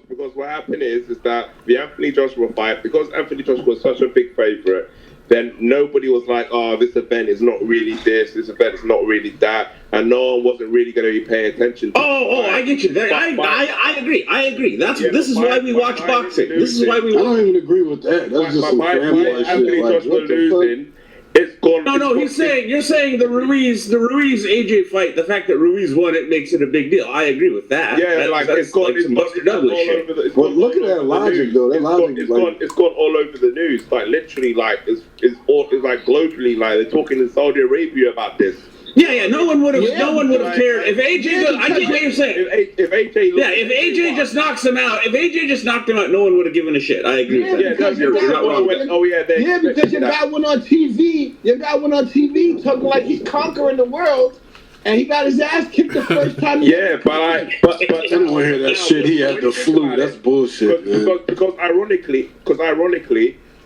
because what happened is that the Anthony Joshua fight, because Anthony Joshua was such a big favorite, then nobody was like, oh, this event is not really this event is not really that, and no one wasn't really going to be paying attention to I get you. I agree. This is why we watch boxing. This is why we watch. I don't even agree with that. That's just some family shit. Anthony Joshua losing, it's gone. No, you're saying the Ruiz AJ fight, the fact that Ruiz won it makes it a big deal. I agree with that. Yeah, it's gone all over the. Well, look at that logic though. That logic it's gone all over the news. Like literally, like it's like globally. Like they're talking in Saudi Arabia about this. Yeah. No one would have cared if AJ. I get what you're saying. If AJ. If AJ just knocks him out. If AJ just knocked him out, no one would have given a shit. I agree. You're not wrong. Because your guy went on TV. Your guy went on TV talking like he's conquering the world, and he got his ass kicked the first time. But I don't want to hear that shit. He had the flu. That's bullshit. Because ironically,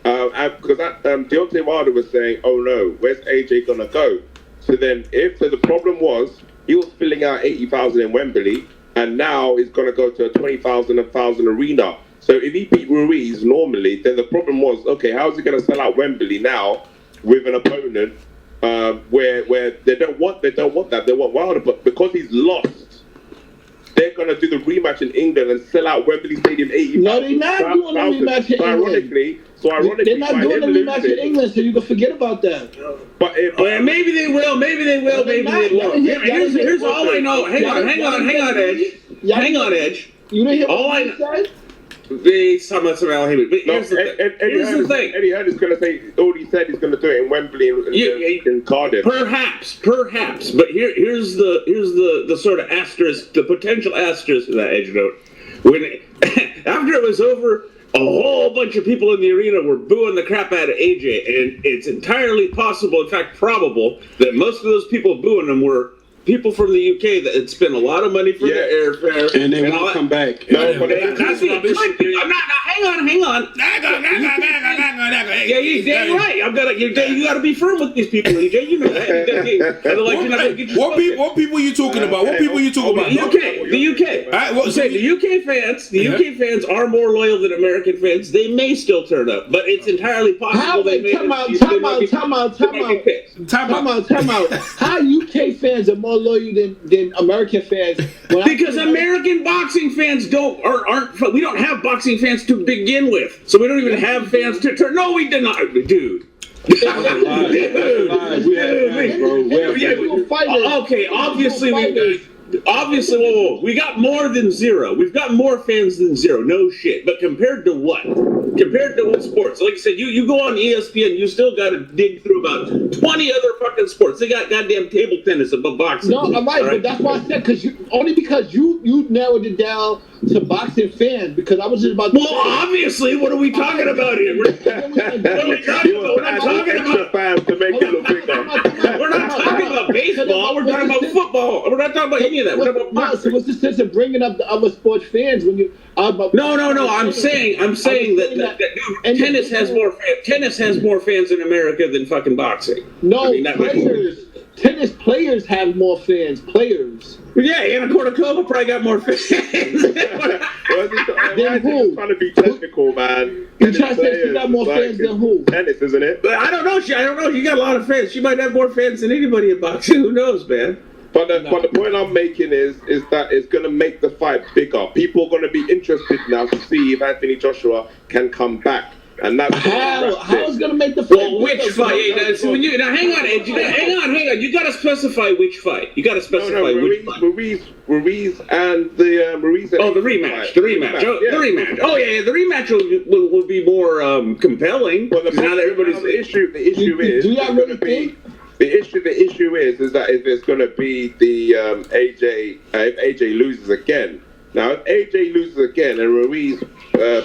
Deontay Wilder was saying, "Oh no, where's AJ gonna go?" So the problem was he was filling out 80,000 in Wembley, and now he's going to go to a 20,000 arena. So if he beat Ruiz normally, then the problem was, okay, how is he going to sell out Wembley now with an opponent where they don't want that, they want Wilder, but because he's lost, they're going to do the rematch in England and sell out Wembley Stadium 80,000. No, they're not doing the rematch in England. They're not doing the rematch in England, so you can forget about that. But maybe they will. Maybe they won't. Here's all I know. Hang on, Edge. You didn't hear what I said? He's talking about some Al Haymon. But here's the thing. Eddie Hearn is going to say, all he said he's going to do it in Wembley in Cardiff. Perhaps. But here's the sort of asterisk, the potential asterisk of that Edge note. After it was over, a whole bunch of people in the arena were booing the crap out of AJ, and it's entirely possible, in fact probable, that most of those people booing him were people from the UK that had spent a lot of money for their airfare. And they won't come back. That's the I'm not, hang on. Yeah, you're damn right. You got to be firm with these people, EJ. You know that. Otherwise, you're not going to get your What people are you talking about? What people are you talking about? The UK. All right, the UK fans. The UK fans are more loyal than American fans. They may still turn up, but it's entirely possible they may. Time out. How UK fans are more loyal than American fans? Because American boxing fans aren't. We don't have boxing fans to begin with, so we don't even have fans to turn. No, we did not, dude. Okay, obviously, whoa. We got more than zero. We've got more fans than zero. No shit. But compared to what? Compared to what sports? Like I said, you go on ESPN, you still got to dig through about 20 other fucking sports. They got goddamn table tennis above boxing. No, I'm right, but that's why I said because you narrowed it down to boxing fans because I was just about to say, obviously, what are we talking about here? We're not talking about fans to make it look bigger. We're not talking about baseball. We're talking about football. We're not talking about any of that. We're talking about boxing. So what's the sense of bringing up the other sports fans when you? No. I'm saying that tennis has more fans in America than fucking boxing. No, players. Tennis players have more fans. Players. Yeah, Anna Kournikova probably got more fans. Than who? Trying to be technical, man. You trying to say she got more fans than who? Tennis, isn't it? But I don't know. You got a lot of fans. She might have more fans than anybody in boxing. Who knows, man? But the point I'm making is that it's going to make the fight bigger. People are going to be interested now to see if Anthony Joshua can come back. And that's how is going to make the fight? Well, which fight? Hang on, Edge. Hang on. You got to specify which fight. You got to specify which fight. Ruiz and the Ruiz. The rematch. The rematch. Oh yeah. The rematch will be more compelling. Well, now that everybody's the issue is. Do you really think? The issue is that if it's going to be the AJ, if AJ loses again. Now, if AJ loses again and Ruiz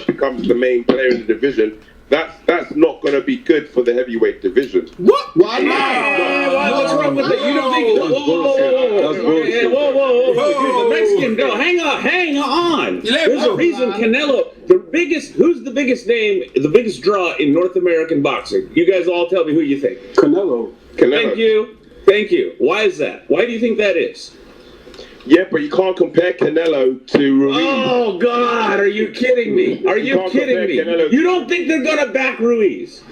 becomes the main player in the division, that's not going to be good for the heavyweight division. What? Why not? What's wrong with that? You don't think? Whoa! The Mexican go. Hang on. There's a reason Canelo. Who's the biggest name? The biggest draw in North American boxing? You guys all tell me who you think. Canelo. Thank you. Why is that? Why do you think that is? Yeah, but you can't compare Canelo to Ruiz. Oh God, are you kidding me? Are you kidding me? You don't think they're gonna back Ruiz?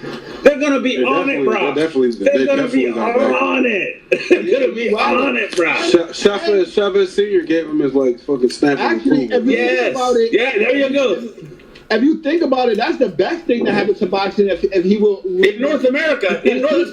They're gonna be on it, bro. They're gonna be on it. They're gonna be on it, bro. Chavez Senior gave him his like fucking stamp. Actually, if you think about it, yeah, there you go. If you think about it, that's the best thing that happened to boxing. If he will in North America, let's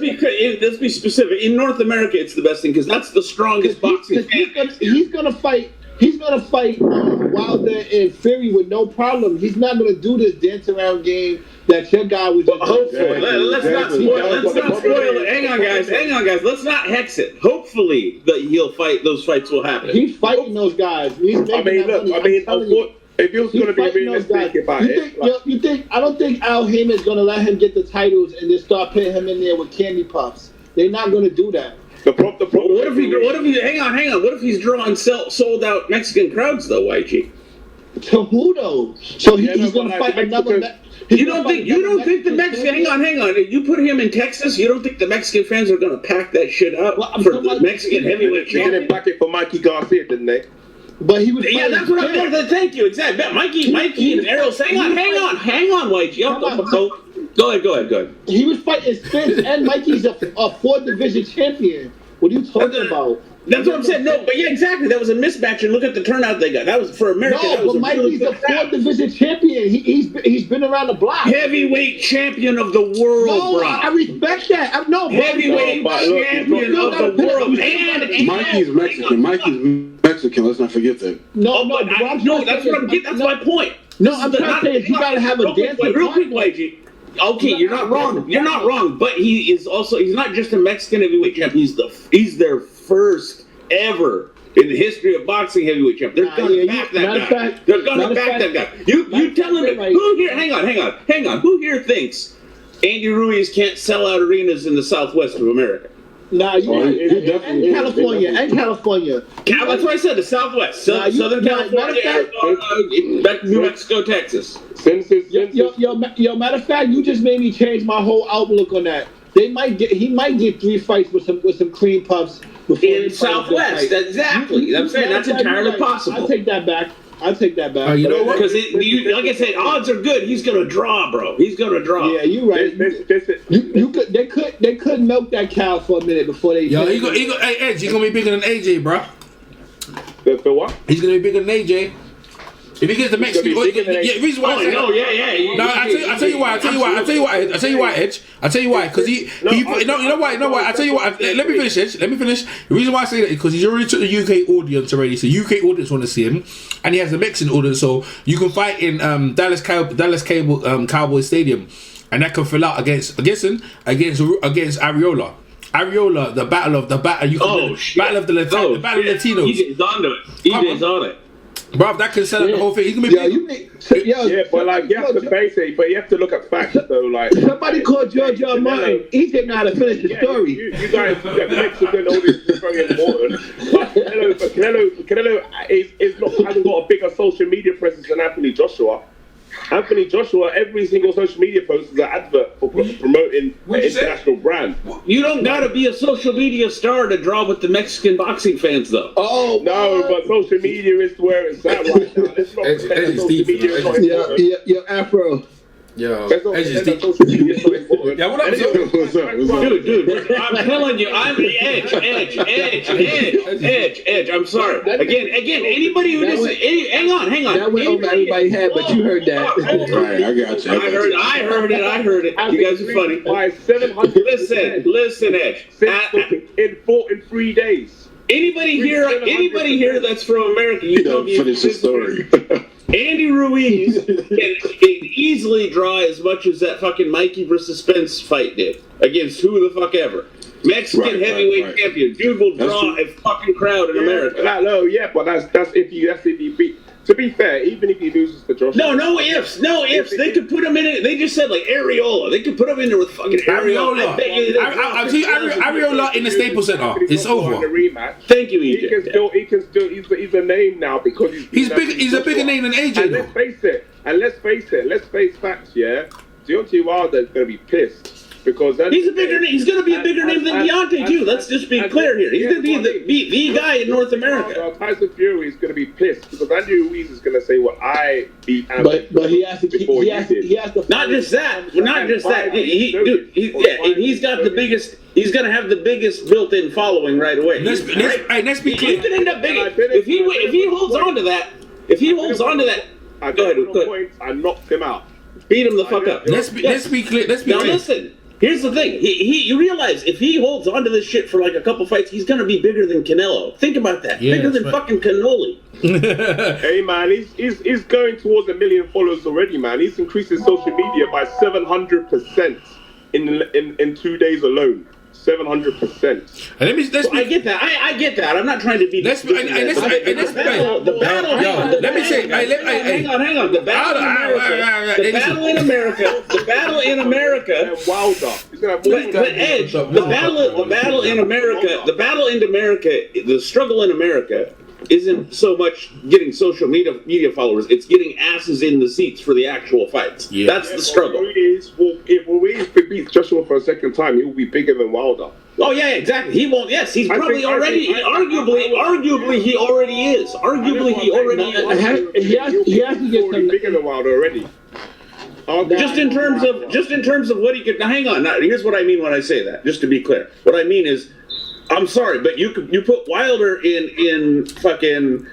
be specific. In North America, it's the best thing because that's the strongest boxing. He's gonna fight. He's gonna fight Wilder and Fury with no problem. He's not gonna do this dance around game that your guy was. Hopefully, let's not spoil it. Hang on, guys. Let's not hex it. Hopefully, those fights will happen. He's fighting those guys. If he was going to be realistic about it, I don't think Al Heyman's going to let him get the titles and then start putting him in there with candy puffs. They're not going to do that. What if he's drawing sold out Mexican crowds though, YG? To who though? So he's going to fight another. You don't think the Mexican? Hang on. You put him in Texas. You don't think the Mexican fans are going to pack that shit up for the Mexican heavyweight champion? They didn't back it for Mikey Garcia, didn't they? But he was. Yeah, that's what I'm going to thank you. Exactly. Mikey and Errol. Hang on, YG. Go ahead. He was fighting Spence, and Mikey's a 4th division champion. What are you talking about? That's what I'm saying. No, but yeah, exactly. That was a mismatch, and look at the turnout they got. That was for America. No, but Mikey's a 4th division champion. He's been around the block. Heavyweight champion of the world, no, bro. I respect that. Heavyweight champion of the world. And Mikey's Mexican. Mexican. Let's not forget that. No, that's what I'm getting. That's my point. No, I'm trying to say is you gotta have a dancing. Real quick, YG. Okay, you're not wrong. But he's not just a Mexican heavyweight champion. He's their first ever in the history of boxing heavyweight champion. They're gonna back that guy. They're gonna back that guy. You tell him who here? Hang on. Who here thinks Andy Ruiz can't sell out arenas in the Southwest of America? Nah, and California. That's what I said. The Southwest, Southern California, Arizona, back to New Mexico, Texas. Yo, matter of fact, you just made me change my whole outlook on that. He might get 3 fights with some cream puffs in Southwest. Exactly. I'm saying that's entirely possible. I'll take that back. You know what? Because like I said, odds are good. He's gonna draw, bro. He's gonna draw. Yeah, you're right. They could milk that cow for a minute before they. Yo, hey Edge, he's gonna be bigger than AJ, bro. For what? He's gonna be bigger than AJ. If he gets the Mexican, reason why. No, I tell you why, Edge. I tell you why, because you know why. I tell you why. Let me finish, Edge. Let me finish. The reason why I say that is because he's already took the UK audience already. So UK audience want to see him, and he has a Mexican audience. So you can fight in Dallas Cowboy Stadium, and that can fill out against Ariola. Ariola, the battle of the Latinos. EJ's on it. Bro, that can set up the whole thing. He's gonna be but like you have to face it, but you have to look at facts though. Like somebody called George R. Martin. He didn't know how to finish the story. You guys get Mexican all this is very important. But Canelo hasn't got a bigger social media presence than Anthony Joshua. Anthony Joshua, every single social media post is an advert for promoting an international brand. You don't gotta be a social media star to draw with the Mexican boxing fans, though. Oh no, but social media is where it's at right now. Let's not pretend social media is not important. Yeah, Afro. Yo, social media is not important. Yeah, what up, dude? I'm telling you, I'm Edge. I'm sorry. Again. Anybody who hang on. That went over everybody's head, but you heard that. Right, I got you. I heard it. You guys are funny. By 700. Listen, Edge. In 3 days. Anybody here that's from America? You don't finish the story. Andy Ruiz can easily draw as much as that fucking Mikey versus Spence fight did against who the fuck ever. Mexican heavyweight champion. Dude will draw a fucking crowd in America. But that's if you beat. To be fair, even if he loses to Joshua. No ifs. They could put him in it. They just said like Areola. They could put him in there with fucking Areola. I'll tell you, Areola in the Staples Center. It's over. Thank you, EJ. He can still. He's a name now because he's big. He's a bigger name than AJ. And let's face it. Let's face facts. Yeah, Deontay Wilder is going to be pissed because he's a bigger name. He's going to be a bigger name than Deontay too. Let's just be clear here. He's going to be the guy in North America. Tyson Fury is going to be pissed because Andy Ruiz is going to say, "Well, I beat Andy." But he has to. He has to. Not just that. Not just that. He's got the biggest. He's going to have the biggest built-in following right away. Let's be clear. He could end up big. If he holds on to that. If he holds on to that. I got no points. I knocked him out. Beat him the fuck up. Let's be clear. Now listen. Here's the thing. You realize if he holds on to this shit for like a couple fights, he's gonna be bigger than Canelo. Think about that. Yeah, bigger than fucking cannoli. Hey man, he's going towards 1 million followers already, man. He's increased his social media by 700% in 2 days alone. 700%. I get that. I get that. I'm not trying to be. Let me say. Hang on. The battle in America. The battle in America. Wilder. But Edge. The battle in America. The battle in America. The struggle in America isn't so much getting social media followers. It's getting asses in the seats for the actual fights. Yeah. That's the struggle. If Ruiz beats Joshua for a second time, he will be bigger than Wilder. Oh yeah, exactly. He won't. Yes, he's probably already. Arguably, he already is. Arguably, he already is. He has to get some bigger than Wilder already. Just in terms of what he could. Now, hang on. Now, here's what I mean when I say that. Just to be clear, what I mean is, I'm sorry, but you put Wilder in fucking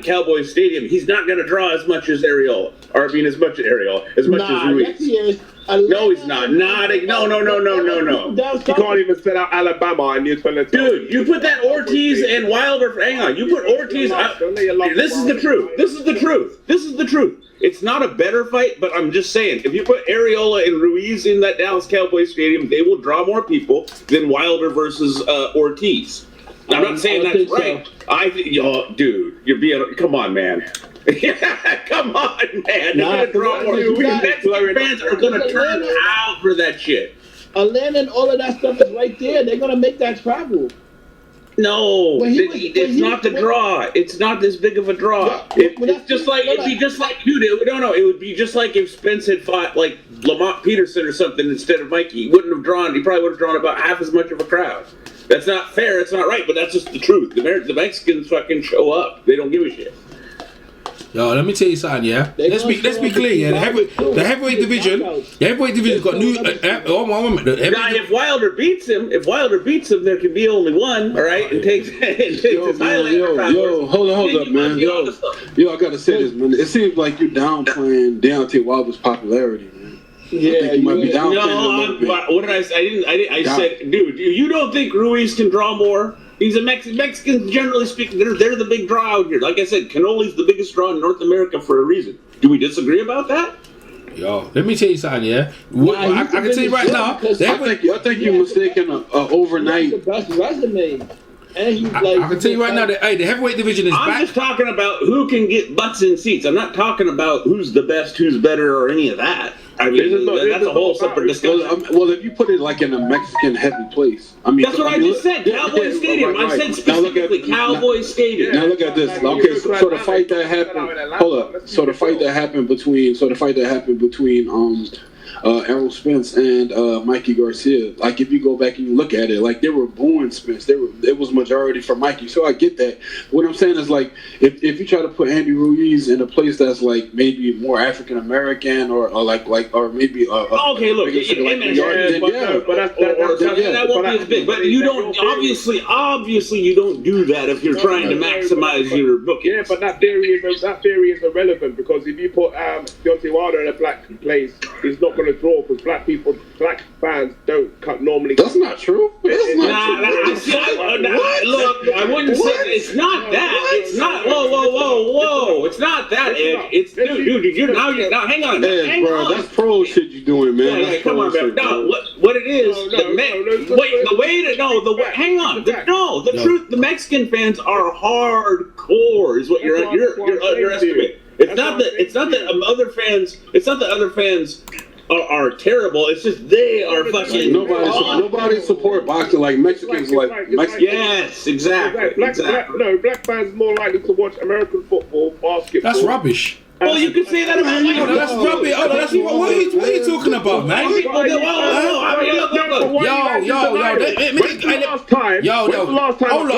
Cowboys Stadium. He's not going to draw as much as Arreola. Or I mean, as much as Ruiz. Yes, he is. No, he's not. No. You can't even set out Alabama and you're trying to dude, you put that Ortiz and Wilder. Hang on, you put Ortiz. This is the truth. It's not a better fight, but I'm just saying, if you put Arreola and Ruiz in that Dallas Cowboys Stadium, they will draw more people than Wilder versus Ortiz. I'm not saying that's right. So. I think, dude, you're being. Come on, man. Come on, man. Mexican fans are going to turn out for that shit. Atlanta and all of that stuff is right there. They're going to make that travel. No, it's not the draw. It's not this big of a draw. It'd be just like if Spence had fought like Lamont Peterson or something instead of Mikey. He probably would have drawn about half as much of a crowd. That's not fair. It's not right, but that's just the truth. The Mexicans fucking show up. They don't give a shit. Yo, let me tell you something, yeah. Let's be clear, yeah. The heavyweight division's got new. If Wilder beats him, there can be only one, all right, and takes his Highlander. Yo, hold up, man. Yo, I gotta say this, man. It seems like you're downplaying Deontay Wilder's popularity, man. Yeah, I think you might be downplaying what did I say? I said, dude, you don't think Ruiz can draw more? He's a Mexicans, generally speaking, they're the big draw out here. Like I said, Cannoli's the biggest draw in North America for a reason. Do we disagree about that? Yo, let me tell you something, yeah. I can tell you right now. I think you're mistaken overnight. The best resume. And he's I can tell you right now that the heavyweight division is back. I'm just talking about who can get butts in seats. I'm not talking about who's the best, who's better, or any of that. I mean, that's a whole separate discussion. Well, if you put it like in a Mexican heavy place, I mean, that's what I just said. Cowboy Stadium. I said specifically Cowboy Stadium. Now look at this. Okay, so the fight that happened. Hold up. So the fight that happened between Errol Spence and Mikey Garcia. Like, if you go back and you look at it, like, they were booing Spence. It was majority for Mikey. So I get that. What I'm saying is, like, if you try to put Andy Ruiz in a place that's like maybe more African American or maybe okay, look, that won't be as big. But you don't obviously you don't do that if you're trying to maximize your booking. Yeah, but that theory is irrelevant because if you put Deontay Wilder in a black place, he's not going to draw because black fans don't normally. That's not true. Look, I wouldn't say it's not that. It's not. Whoa! It's not that, Ed. It's dude. You're now. Hang on. Ed, bro, that's pro shit you doing, man. Yeah, come on, man. No, what it is? Hang on. The truth. The Mexican fans are hardcore. Is what you're underestimating. It's not that other fans are terrible. It's just they are fucking. Nobody support boxing like Mexicans. Yes, exactly. Black fans are more likely to watch American football, basketball. That's rubbish. Well, you could say that about Hold on, let's drop it. Hold on, let's what are you talking about, man? Yo. When's the last time? Hold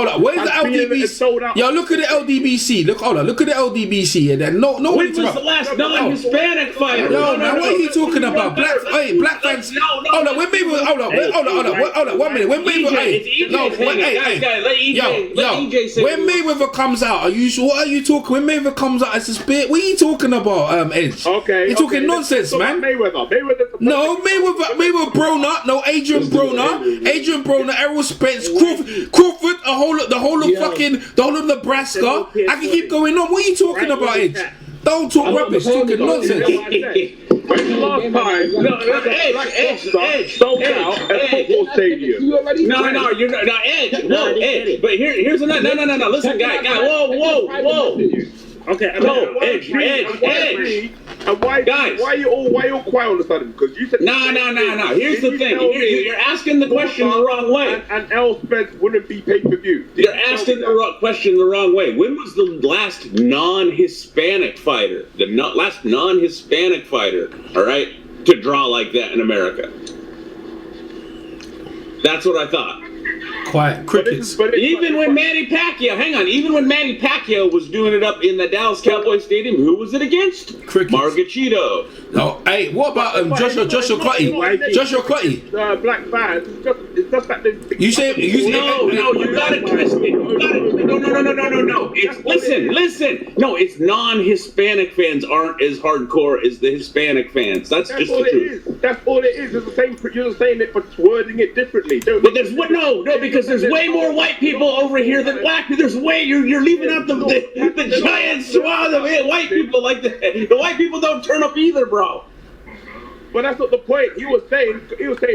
on. Where's the LDBC? Yo, look at the LDBC. Look at the LDBC. And then no. When was the last non-Hispanic fighter? Yo, man, what are you talking about? Black fans. Hold on. When Mayweather. Hold on. 1 minute. When Mayweather. When Mayweather comes out, what are you talking? When Mayweather comes out, it's a spit. What are you talking about, Edge? Okay. You're talking nonsense, man. Mayweather. No, Mayweather Broner. No, Adrian Broner. Errol Spence. Crawford. The whole of Nebraska. I can keep going on. What are you talking about, Edge? Don't talk rubbish. Talking nonsense. When's the last time Edge sold out at football stadium? No, you're not Edge. No, Edge. But here's another. No. Listen, guy. Whoa. Okay, no, Edge. And why are you all quiet all of a sudden? Because you said no. Here's the thing. You're asking the question the wrong way. And Errol Spence wouldn't be pay-per-view. You're asking the question the wrong way. When was the last non-Hispanic fighter? The last non-Hispanic fighter, all right, to draw like that in America? That's what I thought. Quiet crickets. Even when Manny Pacquiao was doing it up in the Dallas Cowboys Stadium, who was it against? Crickets. Margachito. No, hey, what about Joshua Clottey? Joshua Clottey. Black fans. It's just that they. You got it twisted. No. Listen. No, it's non-Hispanic fans aren't as hardcore as the Hispanic fans. That's just the truth. That's all it is. It's the same. You're just saying it, but wording it differently. But there's because there's way more white people over here than black people. You're leaving out the giant swath of white people. Like the white people don't turn up either, bro. But that's not the point. He was saying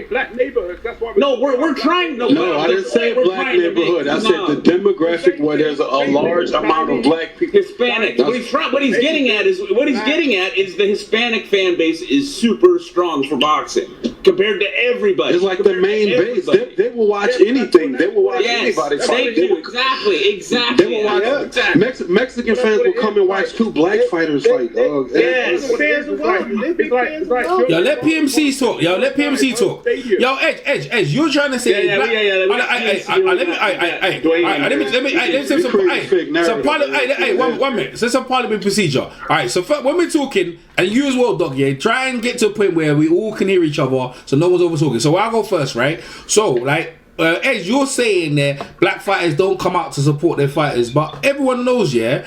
black neighborhoods. That's why. We're trying. No, I didn't say black neighborhood. I said the demographic where there's a large amount of black people. Hispanic. What he's getting at is the Hispanic fan base is super strong for boxing compared to everybody. It's like the main base. They will watch anything. They will watch anybody fight. Exactly. They will watch. Mexican fans will come and watch two black fighters fight. It's like. Let PMC talk. Yo, Edge. You're trying to say. Let me say some. One minute. So some parliament procedure. All right. So when we're talking, and you as well, Doc. Yeah. Try and get to a point where we all can hear each other, so no one's over talking. So I'll go first, right? So Edge, you're saying that black fighters don't come out to support their fighters, but everyone knows, that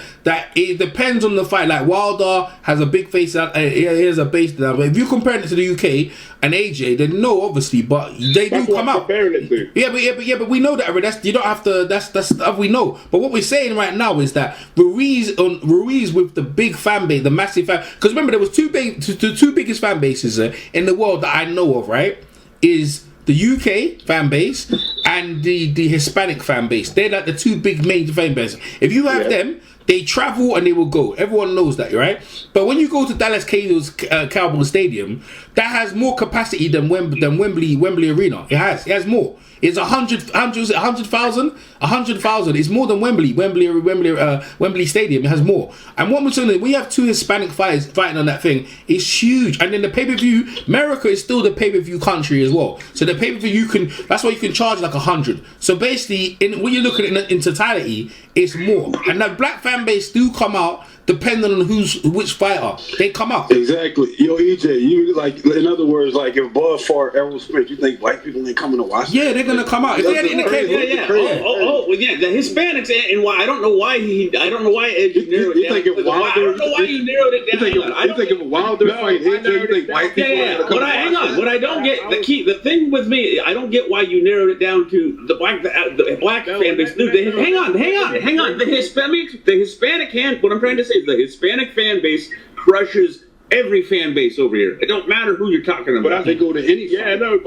it depends on the fight. Like Wilder has a big face, he has a base there. But if you compare it to the UK and AJ, then no, obviously, but they do come out. But we know that. You don't have to. That's stuff we know. But what we're saying right now is that Ruiz with the big fan base, the massive fan. Because remember, there was two biggest fan bases in the world that I know of. Right? Is the UK fan base and the Hispanic fan base. They're like the two big major fan bases. If you have them, they travel and they will go. Everyone knows that, right? But when you go to Dallas Cowboys Stadium, that has more capacity than Wembley Arena. It has more. It's 100,000. 100,000. It's more than Wembley Stadium. It has more. And what we're saying, we have two Hispanic fighters fighting on that thing. It's huge. And then the pay-per-view, America is still the pay-per-view country as well. So the pay-per-view that's why you can charge like 100. So basically, when you're looking at it in totality, it's more. And the black fan base do come out. Depending on which fighter, they come out. Exactly. Yo, EJ, you like, in other words, like if Bud fought Errol Spence, you think white people ain't coming to watch? Yeah, they're gonna come out. If they had the Hispanics, and why I don't know why Edge narrowed it down. I don't know why you narrowed it down. You think if Wilder fight AJ, you think white people are gonna come to watch? Hang on. What I don't get, the thing with me, I don't get why you narrowed it down to the black fan base. Dude, hang on. The Hispanic what I'm trying to say is the Hispanic fan base crushes every fan base over here. It don't matter who you're talking about. But they go to any fight. They'll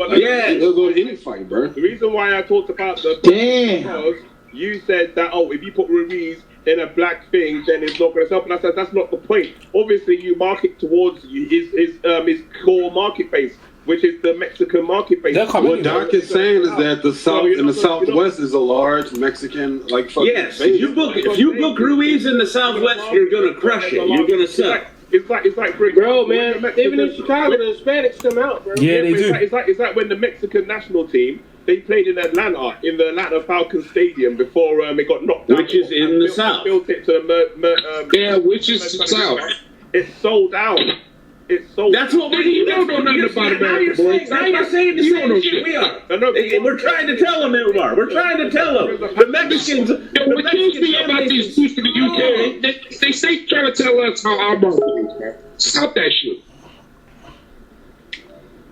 go to any fight, bro. The reason why I talked about because you said that, if you put Ruiz in a black thing, then it's not going to sell. But I said that's not the point. Obviously, you market towards his core market base, which is the Mexican market base. What Doc is saying is that the South and the Southwest is a large Mexican fucking yes. base. If you book Ruiz in the Southwest, you're gonna crush it. You're gonna sell. It's like bro, man. Even in Chicago, the Hispanics come out, bro. Yeah, they do. It's like when the Mexican national team, they played in Atlanta, in the Atlanta Falcons Stadium before it got knocked out. Which is in the South. Built it to the which is the South. It's sold out. It's sold. That's what you don't know nothing about America, boy. Now you're saying the same shit we are. We're trying to tell them we are. We're trying to tell them. The Mexicans. What kills me about these dudes in the UK, they say trying to tell us how our market is, man. Stop that shit.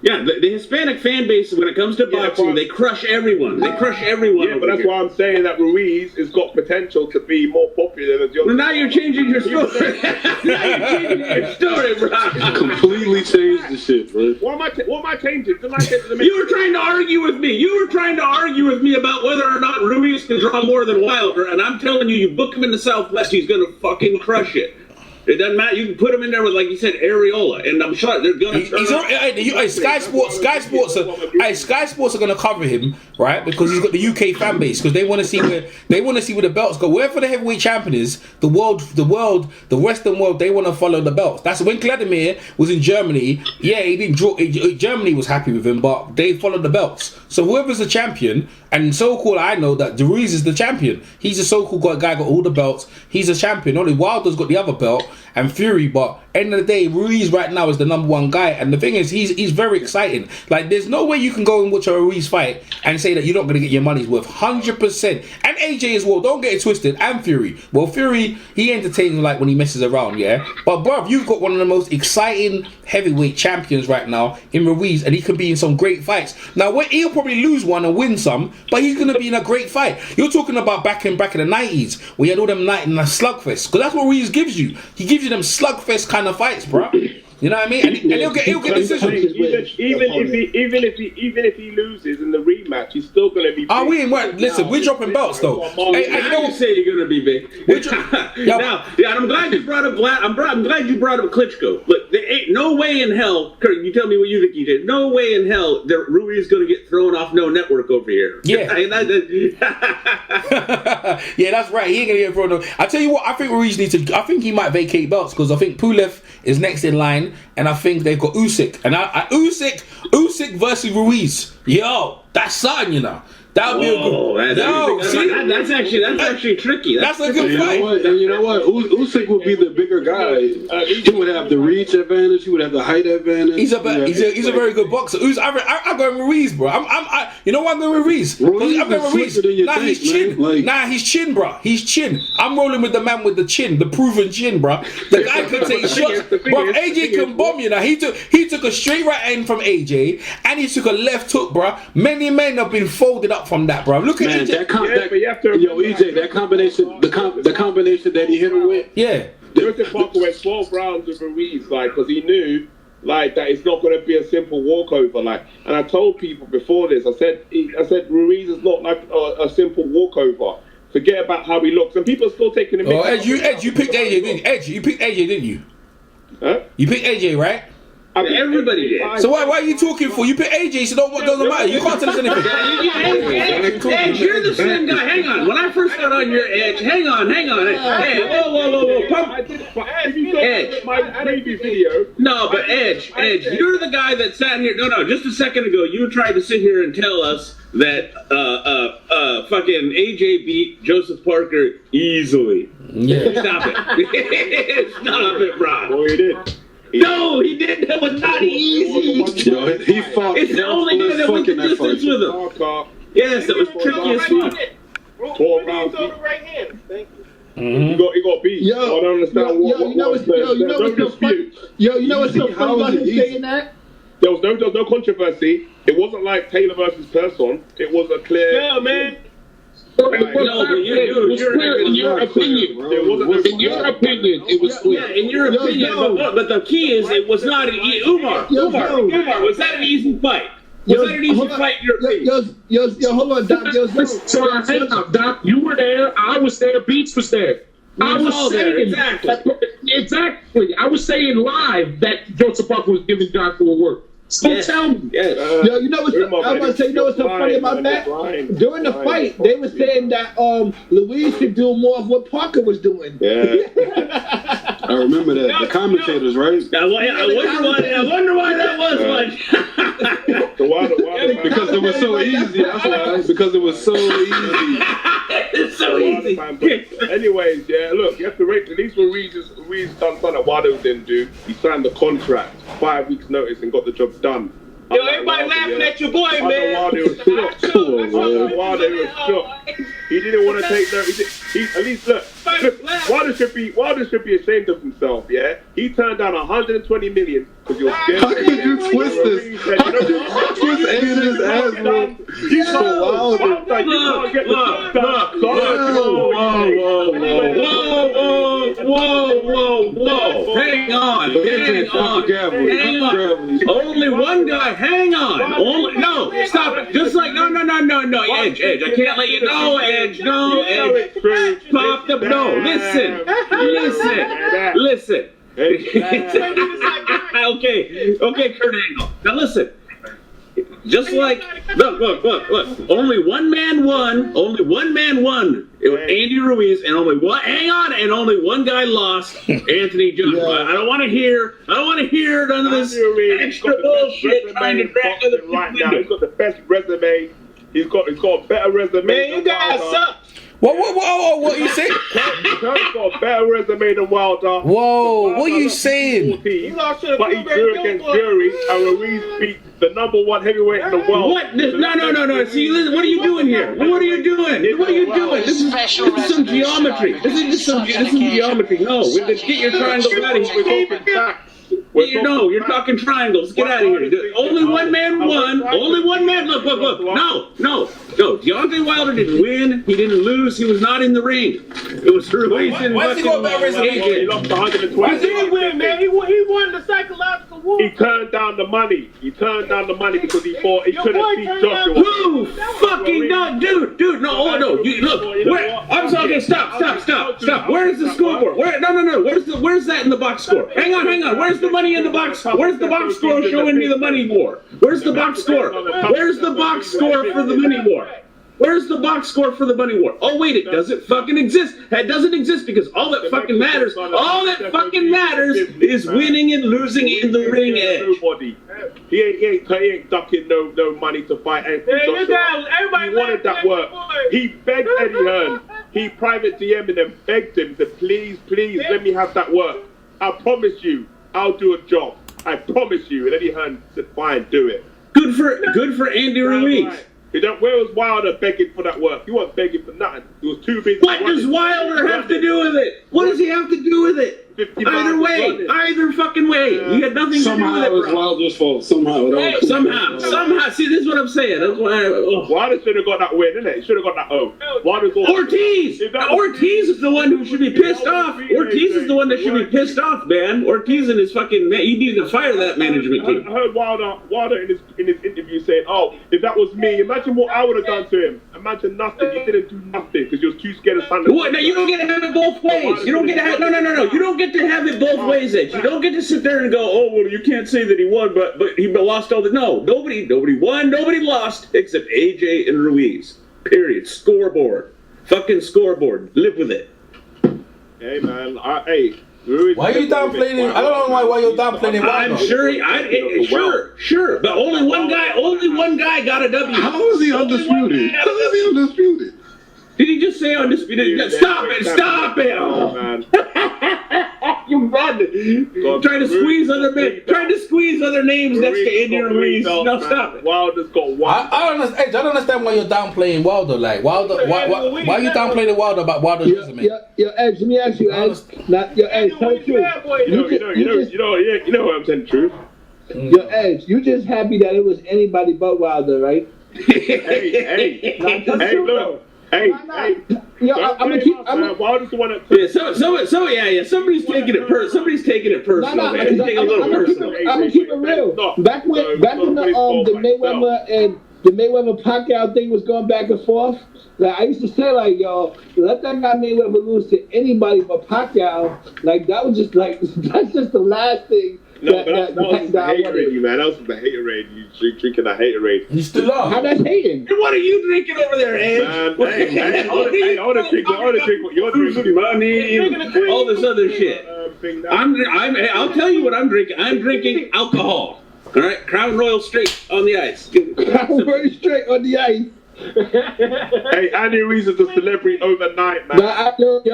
Yeah, the Hispanic fan base, when it comes to boxing, they crush everyone. They crush everyone. Yeah, but that's why I'm saying that Ruiz has got potential to be more popular than the other. Well, now you're changing your story. Now you're changing your story, bro. Completely changed the shit, bro. What am I changing? You were trying to argue with me. You were trying to argue with me about whether or not Ruiz can draw more than Wilder, and I'm telling you, you book him in the Southwest, he's going to fucking crush it. It doesn't matter. You can put him in there with, like you said, areola, and I'm sure they're gonna. Sky Sports are gonna cover him, right? Because he's got the UK fan base. Because they want to see where the belts go. Wherever the heavyweight champion is, the Western world, they want to follow the belts. That's when Vladimir was in Germany. Yeah, he didn't draw. Germany was happy with him, but they followed the belts. So whoever's the champion, and so-called, I know that Ruiz is the champion. He's a so-called guy, got all the belts. He's a champion. Only Wilder's got the other belt. And Fury, but end of the day, Ruiz right now is the number one guy, and the thing is, he's very exciting. Like, there's no way you can go and watch a Ruiz fight and say that you're not going to get your money's worth. 100%. And AJ as well, don't get it twisted. And Fury, well, Fury, he entertains like when he messes around, yeah. But bruv, you've got one of the most exciting heavyweight champions right now in Ruiz, and he can be in some great fights. Now, he'll probably lose one and win some, but he's going to be in a great fight. You're talking about back in the 90s, where you had all them night in a slugfest, because that's what Ruiz gives you. He gives you them slugfest kind of fights, bro. You know what I mean? And he'll get decisions. Even if he loses in the rematch, he's still going to be. We ain't what? Listen, we're dropping belts though. Hey, you know what? Say you're going to be big. Now, I'm glad you brought up I'm glad you brought up Klitschko. Look, there ain't no way in hell. Kurt, you tell me what you think he did. No way in hell that Ruiz is going to get thrown off no network over here. Yeah. Yeah, that's right. He ain't going to get thrown off. I tell you what, I think Ruiz needs to. I think he might vacate belts because I think Pulev is next in line, and I think they've got Usyk. And Usyk versus Ruiz. Yo, that's something, you know. That would be a good. That's actually tricky. That's a good fight. And you know what? Usyk would be the bigger guy. He would have the reach advantage. He would have the height advantage. He's a very good boxer. I'm going with Ruiz, bro. You know why I'm going with Ruiz? I'm going with Ruiz. He's chin. He's chin, bro. He's chin. I'm rolling with the man with the chin, the proven chin, bro. The guy can take shots, bro. AJ can bomb you now. He took a straight right hand from AJ, and he took a left hook, bro. Many men have been folded up from that, bro. Look at AJ. EJ, that combination, the combination that he hit him with. Yeah. Joseph Parker went 12 rounds with Ruiz, because he knew, that it's not going to be a simple walkover, And I told people before this, I said Ruiz is not like a simple walkover. Forget about how he looks, and people are still taking him. Oh, Edge, you picked AJ, didn't you? Edge, you picked AJ, didn't you? Huh? You picked AJ, right? Everybody did. So why are you talking for? You pick AJ, so doesn't matter. You can't tell us anything. Edge, you're the same guy. Hang on. When I first got on your Edge, hang on. Hey, whoa. Edge. My previous video. No, but Edge, you're the guy that sat here. No, just a second ago, you tried to sit here and tell us that fucking AJ beat Joseph Parker easily. Yeah. Stop it. Stop it, bro. Oh, he did. No, he didn't. That was not easy. He fought. It's the only guy that went the distance with him. Yes, it was tricky as fuck. 12 rounds. Right hand. Thank you. He got beat. I don't understand what you know what's so funny about him saying that? There was no controversy. It wasn't like Taylor versus Person. It was a clear. Yeah, man. No, but in your opinion, it was clear. Yeah, in your opinion, but the key is it was not an easy. Umar, was that an easy fight? Was that an easy fight in your opinion? Hold on, Doc. So hang up, Doc. You were there. I was there. Beats was there. I was saying exactly. I was saying live that Joseph Parker was giving John Cole work. So tell me. Yo, you know what's? I was gonna say, you know what's so funny about that? During the fight, they were saying that Ruiz should do more of what Parker was doing. Yeah. I remember that. The commentators, right? I wonder why that was like. Because it was so easy. That's why. Because it was so easy. It's so easy. Anyways, yeah. Look, you have to rate. At least Ruiz done something that Wado didn't do. He signed the contract, 5 weeks notice, and got the job done. Yo, everybody laughing at your boy, man. Wado was shocked. He didn't want to take that. At least look. Wilder should be ashamed of himself. Yeah, he turned down 120 million because you're scared. How could you twist this? How could you twist Andrew's ass? He's so wild. Whoa! Hang on. Only one guy. Hang on. No, stop it. Just like no. Edge. I can't let you know, Edge. No, Edge. Pop the. No, listen. Okay, Kurt Angle. Now listen. Just like look. Only one man won. It was Andy Ruiz, and only one guy lost. Anthony Johnson. Yeah. I don't want to hear none of this extra bullshit trying to drag other people right now. He's got the best resume. He's got a better resume. Man, you guys suck. What you saying? Kurt's got a better resume than Wilder. Whoa, what are you saying? But he drew against Fury, and Ruiz beat the #1 heavyweight in the world. What? No. See, listen, what are you doing here? What are you doing? This is some geometry. This is some geometry. No, get your triangles out of here. You're talking triangles. Get out of here. Only one man won. Look. No. Deontay Wilder didn't win. He didn't lose. He was not in the ring. It was Ruiz and he lost 120. He did win, man. He won the psychological war. He turned down the money. Because he thought he couldn't beat Joshua. Who? Fucking no, dude. No. Look. I'm sorry. Okay, stop. Where's the scoreboard? No. Where's that in the box score? Hang on. Where's the money in the box? Where's the box score showing me the money war? Where's the box score? Where's the box score for the money war? Where's the box score for the money war? Oh wait, it doesn't fucking exist. It doesn't exist because all that fucking matters is winning and losing in the ring, Edge. He ain't ducking no money to fight. He wanted that work. He begged Eddie Hearn. He private DM'd him, begged him to please let me have that work. I promise you, I'll do a job. I promise you. And Eddie Hearn said, fine, do it. Good for Andy Ruiz. Right. Where was Wilder begging for that work? He wasn't begging for nothing. He was too busy. What does Wilder have to do with it? What does he have to do with it? Either fucking way. He had nothing to do with it. Somehow it was Wilder's fault. Somehow. See, this is what I'm saying. That's why. Wilder should have got that win, didn't it? He should have got that O. Ortiz is the one who should be pissed off. Ortiz is the one that should be pissed off, man. Ortiz and his fucking he needed to fire that management team. I heard Wilder in his interview saying, "Oh, if that was me, imagine what I would have done to him. Imagine nothing. He didn't do nothing because he was too scared of standing." What? No, you don't get to have it both ways. You don't get to have no. You don't get to have it both ways, Edge. You don't get to sit there and go, "Oh, well, you can't say that he won, but he lost all the." No, nobody won, nobody lost except AJ and Ruiz. Period. Scoreboard. Fucking scoreboard. Live with it. Hey man, Ruiz. Why are you downplaying him? I don't know why you're downplaying him. I'm sure, but only one guy got a W. How is he undisputed? Did he just say undisputed? Stop it! Oh man. You mad? Trying to squeeze other names next to Andy Ruiz. No, stop it. Wilder's got one. I don't understand why you're downplaying Wilder. Like Wilder, why are you downplaying Wilder about Wilder's resume? Yo, Edge, let me ask you, Edge. Edge, tell the truth. You know what I'm saying, the truth. Yo, Edge, you just happy that it was anybody but Wilder, right? Hey, look. Hey. Yo, I'm gonna keep. Wilder's the one that. Yeah. Somebody's taking it personal. Man. He's taking a little personal. I'm gonna keep it real. Back when the Mayweather and the Mayweather Pacquiao thing was going back and forth, like I used to say, like, yo, let that guy Mayweather lose to anybody but Pacquiao. Like that was just like that's just the last thing. No, that was the haterade, you man. That was the haterade. You drinking that haterade. You still up? How that's hating? What are you drinking over there, Ed? Man, I want to drink what you're drinking. Money, all this other shit. I'll tell you what I'm drinking. I'm drinking alcohol. All right, Crown Royal straight on the ice. Crown Royal straight on the ice. Hey, Andy Ruiz is a celebrity overnight, man. I know, he's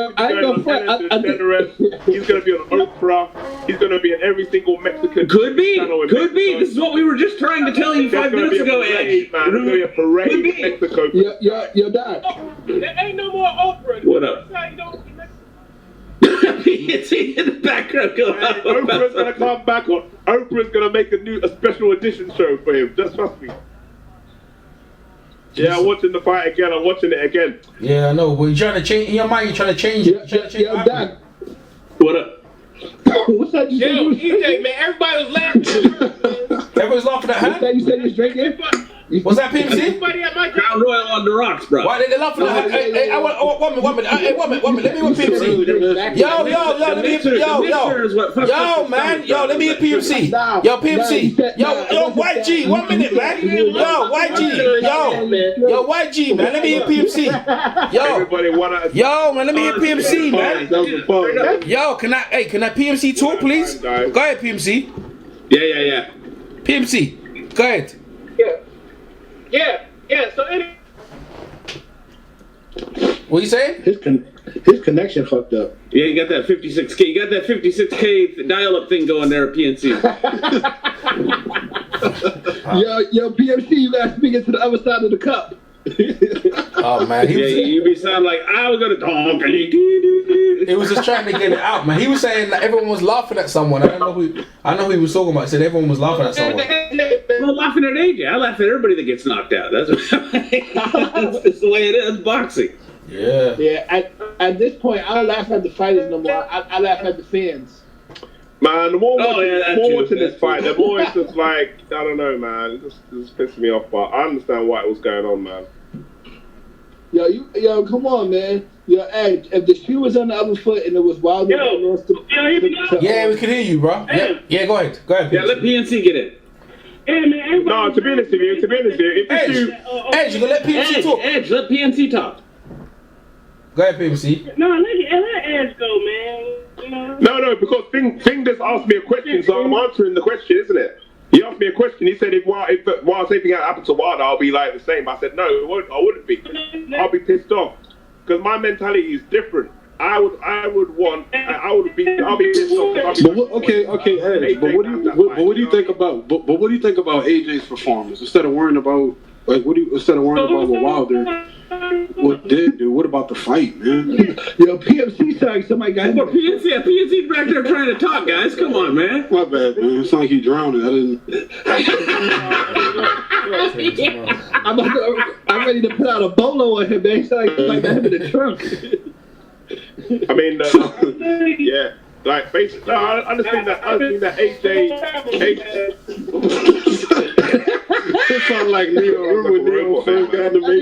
going to be on Oprah. He's going to be in every single Mexican Could be. channel in Could be. Mexico. This is what we were just trying to tell you 5 minutes ago, Ed. Man. There's going to be a parade in Mexico. Your dad. There ain't no more Oprah. What up? It's in the background. Oprah's going to come back on. Oprah's going to make a special edition show for him. Just trust me. Yeah, I'm watching the fight again. I'm watching it again. Yeah, I know. But you're trying to change in your mind. You're trying to change it. Your dad. What up? What's that you said? Yo, EJ, man, everybody was laughing. Everyone's laughing at her. What's that you said you was drinking? Was that PMC? Everybody at my Crown Royal on the rocks, bro. Why they laughing at her? Hey, one minute. Hey, one minute. Let me hear PMC. Yo, let me hear. Yo, man. Yo, let me hear PMC. Yo, PMC. Yo, YG. 1 minute, man. Yo, YG. Yo, YG, man. Let me hear PMC. Yo, man. Let me hear PMC, man. Yo, can I PMC talk, please? Go ahead, PMC. Yeah. PMC. Go ahead. Yeah. So anyway. What you saying? His connection fucked up. Yeah, you got that 56K. You got that 56K dial-up thing going there at PNC. Yo, PMC, you gotta speak it to the other side of the cup. Oh man, you be sounding like I was gonna talk. He was just trying to get it out, man. He was saying that everyone was laughing at someone. I know who he was talking about. He said everyone was laughing at someone. Well, laughing at AJ. I laugh at everybody that gets knocked out. That's the way it is. Boxing. Yeah. Yeah. At this point, I don't laugh at the fighters no more. I laugh at the fans. Man, the more watching this fight, the more it's just like, I don't know, man. It just pissed me off, but I understand what was going on, man. Yo, come on, man. Yo, Ed, if the shoe was on the other foot and it was Wilder, yeah, we can hear you, bro. Yeah, go ahead. Yeah, let PNC get in. Hey, man, no, to be honest with you, Edge, you gonna let PNC talk? Edge, let PNC talk. Go ahead, PMC. No, let Edge go, man. You know? No, because Thing just asked me a question, so I'm answering the question, isn't it? He asked me a question. He said, if anything happened to Wilder, I'll be like the same. I said, no, I wouldn't be. I'll be pissed off because my mentality is different. I'll be pissed off. Okay, Ed. But what do you think about? But what do you think about AJ's performance? Instead of worrying about what Wilder did do, what about the fight, man? Yo, PMC sorry, somebody got him. PNC back there trying to talk, guys. Come on, man. My bad, man. It sounded like he drowning. I didn't. I'm ready to put out a bolo on him, man. It's like him in the trunk. I mean, yeah. Like, basically, no, I understand that AJ. It sounds like Leo Ruiz. I think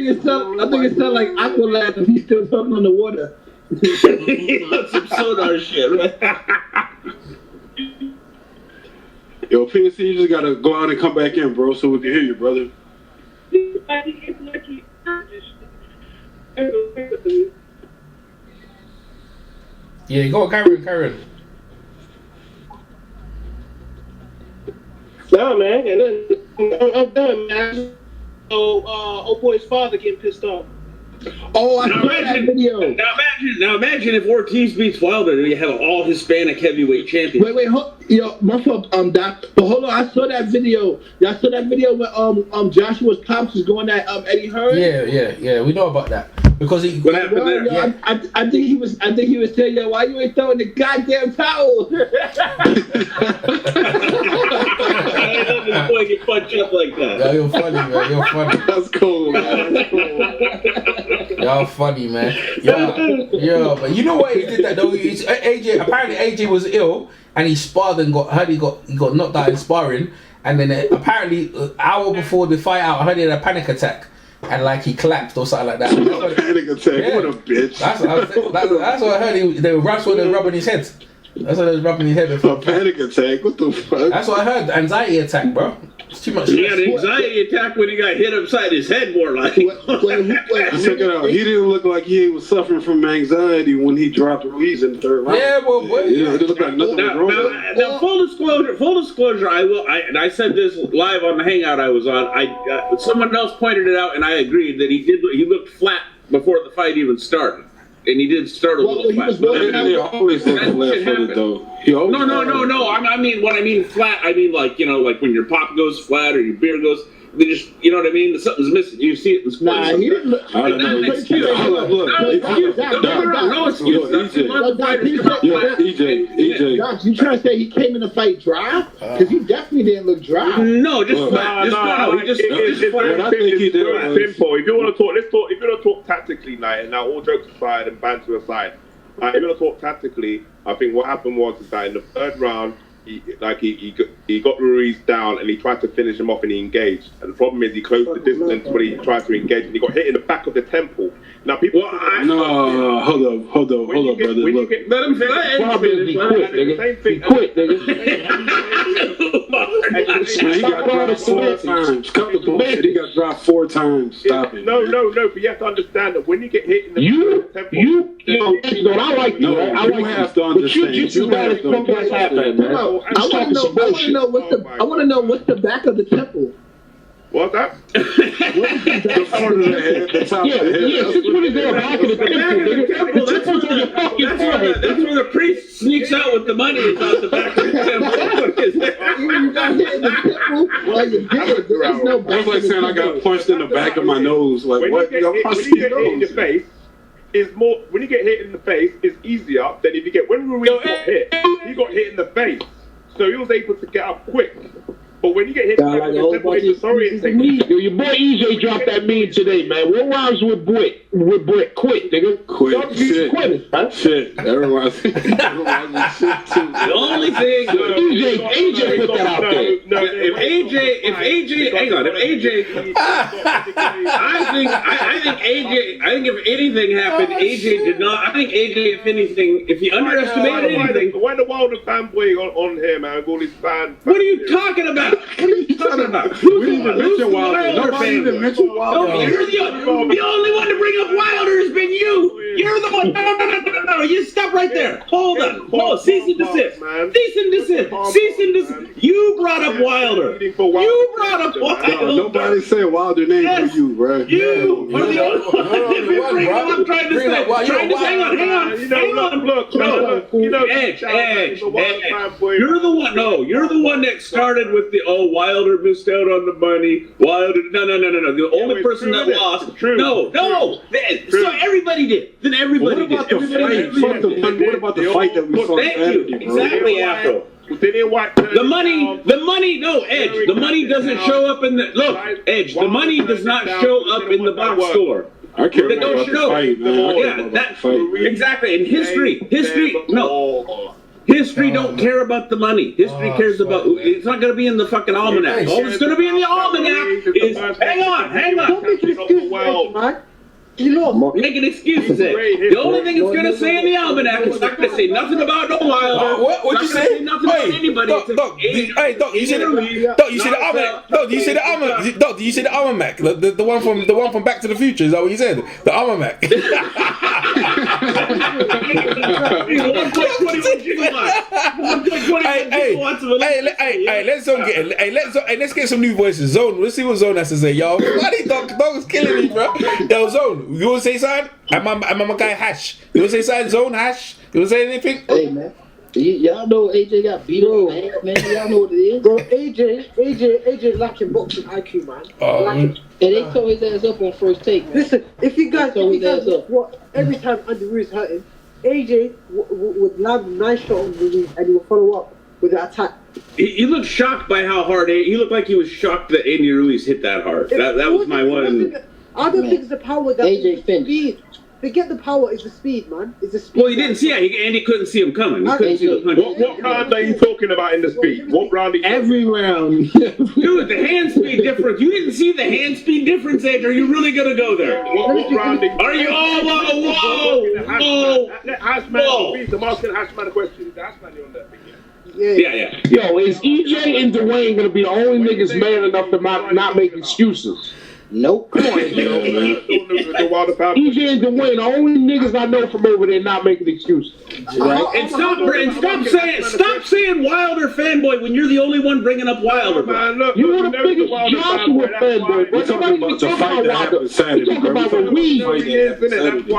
it sounds like Aqualad and he's still talking on the water. He wants some soda shit, man. Yo, PNC, you just gotta go out and come back in, bro, so we can hear you, brother. Yeah, go on, Karen. No, man, and then I'm done, man. So, old boy's father getting pissed off. Oh, I saw that video. Now imagine if Ortiz beats Wilder and you have an all Hispanic heavyweight champion. Wait, yo, my fault, Doc. But hold on, I saw that video. Y'all saw that video where Joshua's pops was going at Eddie Hearn? Yeah, we know about that. Because what happened there? Yo, I think he was saying, yo, why you ain't throwing the goddamn towel? I love this boy get punched up like that. Yeah, you're funny, man. You're funny. That's cool, man. That's cool. Y'all funny, man. Yeah, but you know why he did that though? Apparently AJ was ill and he sparred and got knocked out in sparring. and then apparently an hour before the fight out, I heard he had a panic attack. And like he collapsed or something like that. Panic attack. Yeah. What a bitch. That's what I heard. They were rubbing his head. That's what they was rubbing his head before. A panic attack. What the fuck? That's what I heard. Anxiety attack, bro. It's too much. He had an anxiety attack when he got hit upside his head, more like. Check it out. He didn't look like he was suffering from anxiety when he dropped Ruiz in the third round. Yeah, well, boy. It didn't look like nothing was wrong. Now, full disclosure, and I said this live on the hangout I was on. Someone else pointed it out, and I agreed that he looked flat before the fight even started. And he did start a little flat. He always looked flat-footed, though. No. I mean, when I mean flat, I mean like when your pop goes flat or your beer goes. They just, you know what I mean? Something's missing. You see it in sports. Nah, he didn't look. I don't know. No excuse. EJ. Doc, you trying to say he came in the fight dry? Because he definitely didn't look dry. No, just flat. What I think he did was simple. If you want to talk, let's talk. If you want to talk tactically, and now all jokes aside and banter aside, if you want to talk tactically, I think what happened was that in the third round, he got Ruiz down and he tried to finish him off and he engaged. And the problem is he closed the distance when he tried to engage and he got hit in the back of the temple. Now people. Hold up, brother. Look. Let him finish. He quit, nigga. He got dropped 4 times. Cut the bullshit. He got dropped 4 times. Stop it. No. But you have to understand that when you get hit in the temple, I like you. I have to understand. You gotta come back happen, man. I want to know what's the back of the temple. What's that? The front of the head, the top of the head. Yeah, since when is there a back of the temple? That's where the priest sneaks out with the money. Is out the back of the temple. You got hit in the temple while you did it. There's no back. That's like saying I got punched in the back of my nose. Like, when what? you get hit in the face, when you get hit in the face, it's easier than if you get. When Ruiz got hit, he got hit in the face, so he was able to get up quick. But when you get hit, your boy EJ dropped that meme today, man. What rhymes with Brick? Quit, nigga. Quit. Shit. Everyone's shit too. The only thing, AJ put that out there. If AJ, hang on. I think if anything happened, AJ did not. I think AJ, if anything, if he underestimated anything. Why the Wilder fanboy on here, man? All these fans. What are you talking about? What are you talking about? We didn't even mention Wilder. Nobody even mentioned Wilder. No, you're the only one to bring up Wilder has been you. You're the one. No. You stop right there. Hold on. Cease and desist. You brought up Wilder. Nobody said Wilder name for you, bro. You are the only one. I'm trying to say. Hang on. Edge. You're the one. No, you're the one that started with the Wilder missed out on the money. Wilder. No. The only person that lost. No. So everybody did. Then everybody did. What about the fight that we saw? Thank you. Exactly, Afro. The money, no, Edge. The money doesn't show up in the Edge. The money does not show up in the box score. I care about the fight, man. Yeah, exactly. In history, no. History don't care about the money. History cares about. It's not going to be in the fucking almanac. All that's going to be in the almanac is. Hang on. Don't make an excuse, man. Making excuses. The only thing it's going to say in the almanac is not going to say nothing about no Wilder. What you say? Nothing about anybody. Doc, you said the almanac. Doc, you said the almanac. Doc, you said the almanac. The one from Back to the Future. Is that what you said? The almanac. Let's get some new voices. Zone, let's see what Zone has to say, y'all. Doc was killing me, bro. Yo, Zone, you want to say something? I'm my guy Hash. You want to say something, Zone Hash? You want to say anything? Hey, man. Y'all know AJ got beat up, man. Y'all know what it is. Bro, AJ lacking boxing IQ, man. And they tore his ass up on first take, man. Listen, if you guys what every time Andy Ruiz hurt him, AJ would land a nice shot on Ruiz and he would follow up with an attack. He looked shocked by how hard. He looked like he was shocked that Andy Ruiz hit that hard. That was my one. I don't think it's the power that AJ speed. Forget the power, it's the speed, man. It's the speed. Well, you didn't see it. Andy couldn't see him coming. He couldn't see the punch. What kind are you talking talking about in the speech? What round? Every round. Dude, the hand speed difference. You didn't see the hand speed difference, Edge. Are you really gonna go there? What round? Are you? Whoa! Let Hashman speak. I'm asking Hashman a question. Is Hashman on that thing? Yeah. Yo, is EJ and Dwayne gonna be the only niggas man enough to not make excuses? Nope. Come on, yo. EJ and Dwayne, the only niggas I know from over there not making excuses. Right? And stop saying Wilder fanboy when you're the only one bringing up Wilder. Man, look, You were the biggest Joshua fanboy. We're talking about the fight that happened Saturday. We're talking about Ruiz.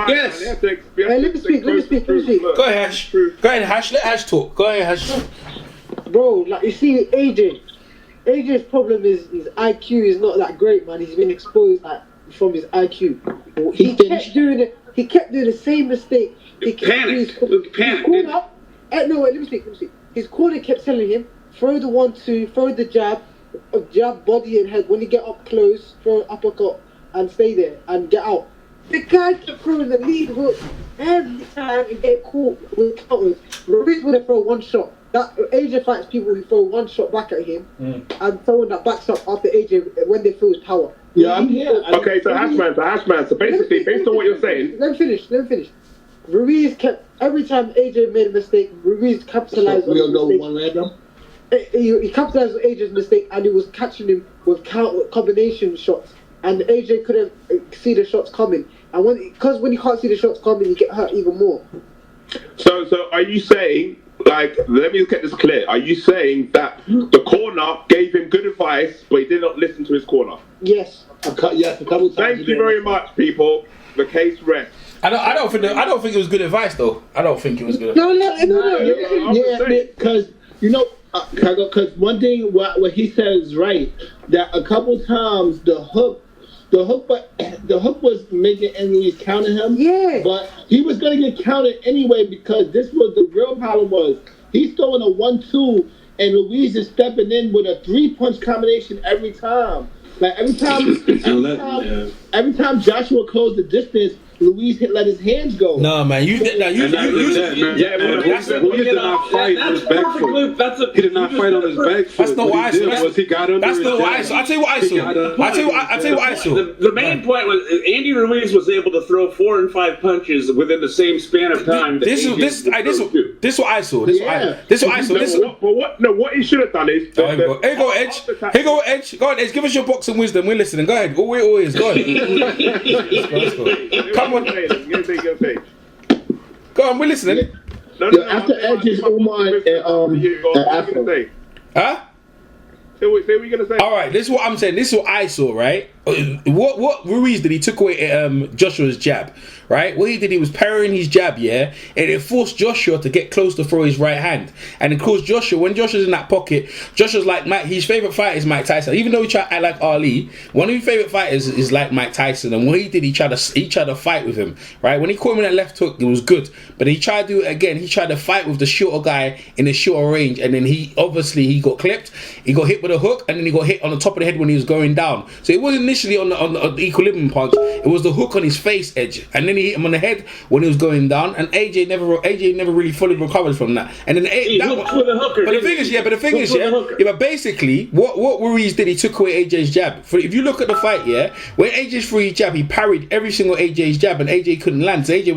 Yes. Hey, let me speak. Go ahead, Hash. Let Hash talk. Go ahead, Hash. Bro, like you see, AJ's problem is his IQ is not that great, man. He's been exposed from his IQ. He kept doing the same mistake. Panic. No, wait, let me speak. His corner kept telling him, throw the 1-2, throw the jab, body and head. When you get up close, throw an uppercut and stay there and get out. The guy kept throwing the lead hook every time and get caught with counters. Ruiz would have thrown one shot. That AJ fights people who throw one shot back at him and someone that backs up after AJ when they feel his power. Yeah, I'm here. Okay, so Hashman. So basically, based on what you're saying, let me finish. Ruiz kept every time AJ made a mistake. Ruiz capitalized on the mistake. One random. He capitalized on AJ's mistake and he was catching him with combination shots. And AJ couldn't see the shots coming. And when you can't see the shots coming, you get hurt even more. So are you saying? Like, let me get this clear. Are you saying that the corner gave him good advice, but he did not listen to his corner? Yes. Yes, a couple times. Thank you very much, people. The case rests. I don't think it was good advice though. I don't think it was good. No. Yeah, because because one thing what he says is right. That a couple times the hook was making enemies counter him. Yeah. But he was gonna get counted anyway because this was the real problem was he's throwing a 1-2 and Ruiz is stepping in with a 3-punch combination every time. Like every time Joshua closed the distance, Ruiz let his hands go. No, man, Ruiz did not fight on his back foot. He did not fight on his back foot. That's not what I saw. He got under That's not what I saw. I'll tell you what I saw. The main point was Andy Ruiz was able to throw 4 and 5 punches within the same span of time. This is what I saw. This is what I saw. What he should have done is. Here go Edge. Go on, Edge. Give us your boxing wisdom. We're listening. Go ahead. Always. Go on. Let's go. Come on. Go on, we're listening. After Edge's Omar and Afro. Huh? Say what you're gonna say. All right, this is what I'm saying. This is what I saw, right? What Ruiz did, he took away Joshua's jab, right? What he did, he was parrying his jab, yeah? And it forced Joshua to get close to throw his right hand. And it caused Joshua, when Joshua's in that pocket, Joshua's like, his favourite fighter is Mike Tyson. Even though he tried to act like Ali, one of his favourite fighters is like Mike Tyson. And what he did, he tried to fight with him, right? When he caught him in that left hook, it was good. But he tried to do it again. He tried to fight with the shorter guy in the shorter range. And then he got clipped. He got hit with a hook. And then he got hit on the top of the head when he was going down. So it wasn't initially on the equilibrium punch. It was the hook on his face edge, and then he hit him on the head when he was going down. And AJ never really fully recovered from that. And then the thing is, but basically, what Ruiz did, he took away AJ's jab. If you look at the fight, yeah, when AJ's threw his jab, he parried every single AJ's jab, and AJ couldn't land. So AJ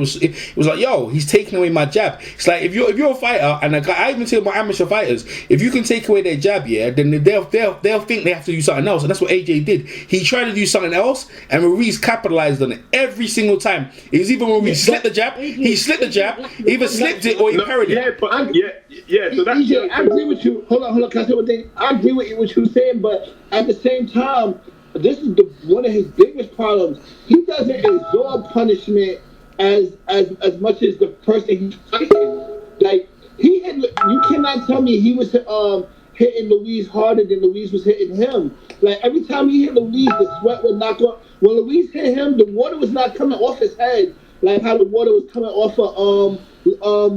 was like, yo, he's taking away my jab. It's like if you're a fighter, and I even tell my amateur fighters, if you can take away their jab, yeah, then they'll think they have to do something else, and that's what AJ did. He tried to do something else, and Ruiz capitalized on it every single time. It was even when we slipped the jab, he slipped the jab, either slipped it or he parried it. So that's EJ, I agree with you. Hold on. Can I say one thing? I agree with what you're saying, but at the same time, this is one of his biggest problems. He doesn't absorb punishment as much as the person he's fighting. Like you cannot tell me he was hitting Ruiz harder than Ruiz was hitting him. Like every time he hit Ruiz, the sweat would knock off. When Ruiz hit him, the water was not coming off his head like how the water was coming off of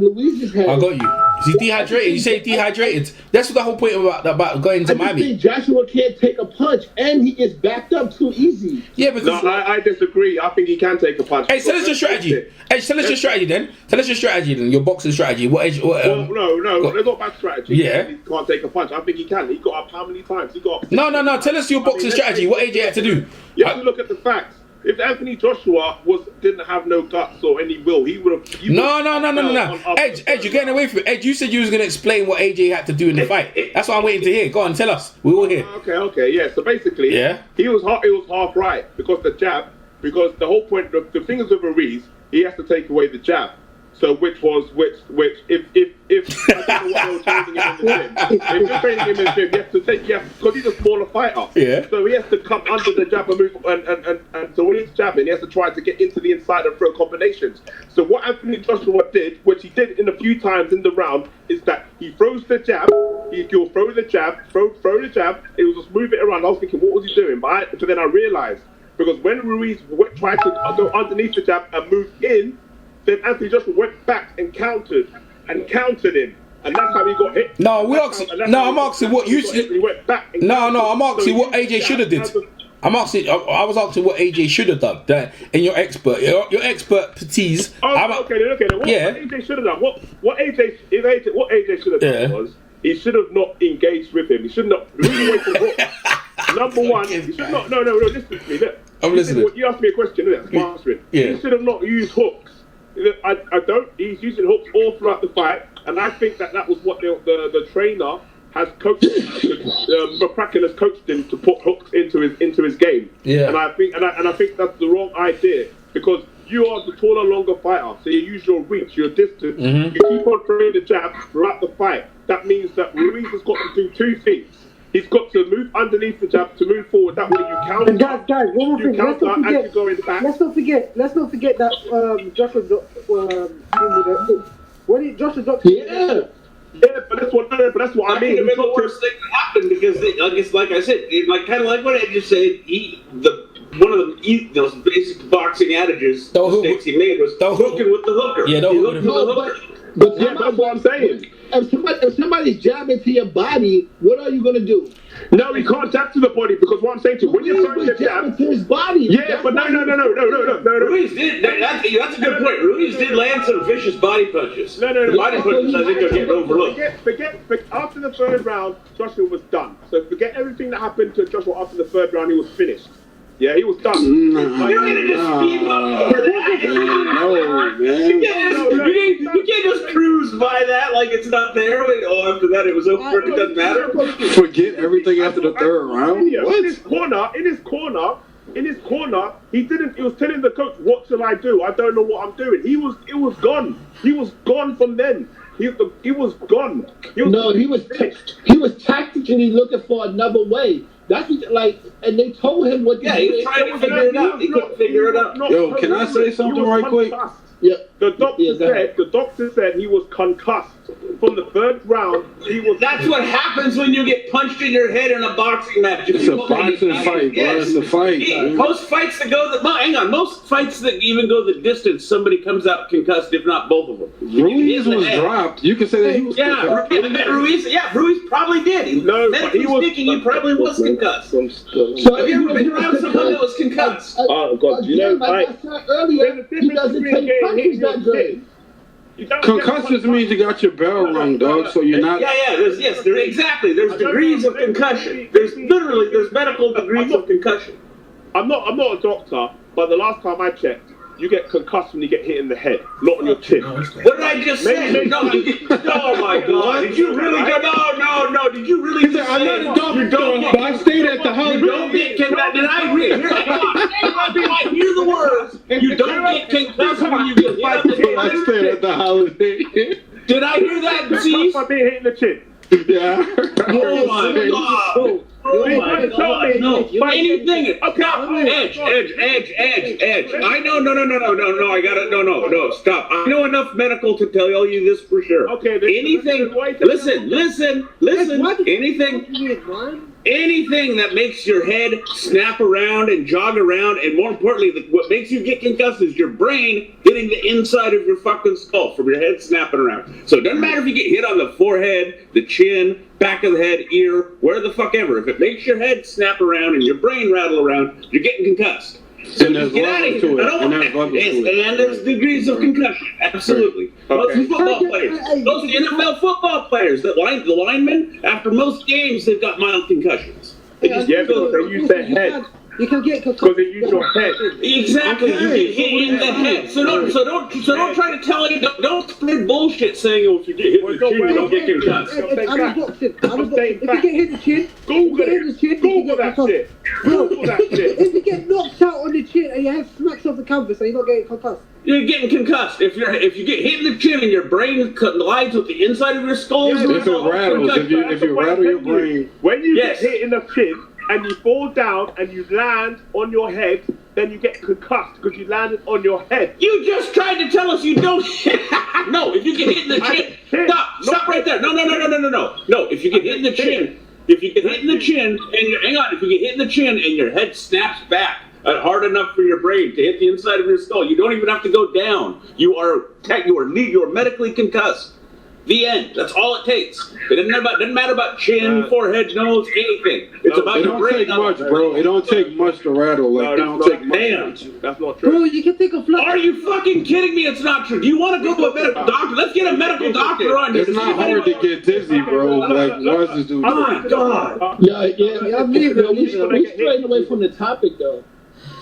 Ruiz's head. I got you. Is he dehydrated? You say dehydrated. That's the whole point about going to I Miami. think Joshua can't take a punch, and he gets backed up too easy. Yeah, because No, I disagree. I think he can take a punch. Hey, tell us your strategy. Hey, tell us your strategy then. Tell us your strategy then. Your boxing strategy. What? Well, no, that's not bad strategy. Yeah. He can't take a punch. I think he can. He got up how many times? He got up. No. Tell us your boxing strategy. What AJ had to do. You have to look at the facts. If Anthony Joshua didn't have no guts or any will, he would have. No. Edge, you're getting away from it. Edge, you said you was going to explain what AJ had to do in the fight. That's what I'm waiting to hear. Go on, tell us. We're all here. Okay, yeah. So basically, he was half right because the whole point, the thing is with Ruiz, he has to take away the jab. So which if I don't know what they were training him in the gym. If you're training him in the gym, you have because he's a smaller fighter. Yeah. So he has to come under the jab and move and so when he's jabbing, he has to try to get into the inside and throw combinations. So what Anthony Joshua did, which he did in a few times in the round, is that he throws the jab, he'll throw the jab, throw the jab, he will just move it around. I was thinking, what was he doing? But then I realized, because when Ruiz tried to go underneath the jab and move in, then Anthony Joshua went back and countered him, and that's how he got hit. I'm asking what you. He went back. I'm asking what AJ should have did. I was asking what AJ should have done. That in your expertise. Okay. What AJ should have done. What AJ should have done was he should have not engaged with him. He should not move away from hook. Number one, he should not. No. Listen to me. Look. I'm listening. You asked me a question. I'm answering. Yeah. He should have not used hooks. I don't. He's using hooks all throughout the fight, and I think that was what the trainer has coached. McCracken has coached him to put hooks into his game. Yeah. And I think that's the wrong idea because you are the taller, longer fighter, so you use your reach, your distance. Mm-hmm. You keep on throwing the jab throughout the fight. That means that Ruiz has got to do two things. He's got to move underneath the jab to move forward. That way you counter. And guys, one more thing. Let's not forget that Joshua when Joshua dropped. Yeah, but that's what I mean. That the worst thing that happened because, like I said, kind of like what I just said. One of those basic boxing adages, mistakes he made was hooking with the hooker. Yeah, don't hook with the hooker. But that's what I'm saying. If somebody's jabbing to your body, what are you going to do? No, he can't jab to the body because what I'm saying to you, when you're throwing the jab to his body. Yeah, but no. Ruiz did. That's a good point. Ruiz did land some vicious body punches. No. The body punches, I think, are getting overlooked. Forget. After the third round, Joshua was done. So forget everything that happened to Joshua after the third round. He was finished. Yeah, he was done. You're gonna just speed up over that. No, man. You can't just cruise by that like it's not there. After that it was over. It doesn't matter. Forget everything after the third round. What? In his corner, he was telling the coach, "What shall I do? I don't know what I'm doing." It was gone. He was gone from then. He was gone. He was tactically looking for another way. That's and they told him what. Yeah, he was trying to figure it out. He couldn't figure it out. Yo, can I say something right quick? Yeah. The doctor said he was concussed from the third round. That's what happens when you get punched in your head in a boxing match. It's a boxing fight, bro. It's a fight. Most fights most fights that even go the distance, somebody comes out concussed, if not both of them. Ruiz was dropped. You can say that he was concussed. Ruiz probably did. He probably was concussed. So have you ever been around someone that was concussed? Oh God, I said earlier, he doesn't take punches that good. Concussions means you got your bell rung, dog. So you're not. Exactly. There's degrees of concussion. There's medical degrees of concussion. I'm not a doctor, but the last time I checked, you get concussed when you get hit in the head, not on your chin. What did I just say? No, oh my God! Did you really go? No! Did you really? He said, I'm not a doctor, but I stayed at the house. You don't get concussed. Did I read? I hear the words. You don't get concussed when you get hit. I stayed at the holiday. Did I hear that, Disease? By being hit in the chin. Yeah. Oh my God. Oh my God! No, anything. Okay, Edge. I know. No. I got it. No. Stop. I know enough medical to tell you this for sure. Okay. Anything. Listen. Anything. anything that makes your head snap around and jog around, and more importantly, what makes you get concussed is your brain hitting the inside of your fucking skull from your head snapping around. So it doesn't matter if you get hit on the forehead, the chin, back of the head, ear, where the fuck ever. If it makes your head snap around and your brain rattle around, you're getting concussed. So and there's get out of here. And there's degrees of concussion. Absolutely. Most football players, most NFL football players, the linemen, after most games, they've got mild concussions. They use their head. You can get concussed. Because they use your head. Exactly. You get hit in the head. So don't try to tell you. Don't spread bullshit saying, oh, if you get hit in the chin, you don't get concussed. If you get hit in the chin, Google that shit. Google that shit. If you get knocked out on the chin and your head smacks off the canvas, so you're not getting concussed. You're getting concussed. If you get hit in the chin and your brain collides with the inside of your skull, if it rattles, if you rattle your brain, when you get hit in the chin and you fall down and you land on your head, then you get concussed because you landed on your head. You just tried to tell us you don't. No, if you get hit in the chin, stop right there. No. No, if you get hit in the chin, if you get hit in the chin and your head snaps back hard enough for your brain to hit the inside of your skull, you don't even have to go down. You are medically concussed. The end. That's all it takes. It doesn't matter about chin, forehead, nose, anything. It's about your brain. It don't take much, bro. It don't take much to rattle. Like, it don't take much. Damn. That's not true. Bro, you can take a flat. Are you fucking kidding me? It's not true. Do you want to go to a medical doctor? Let's get a medical doctor on here. It's not hard to get dizzy, bro. Like, why is this dude? Oh my god. Yeah. We strayed away from the topic, though.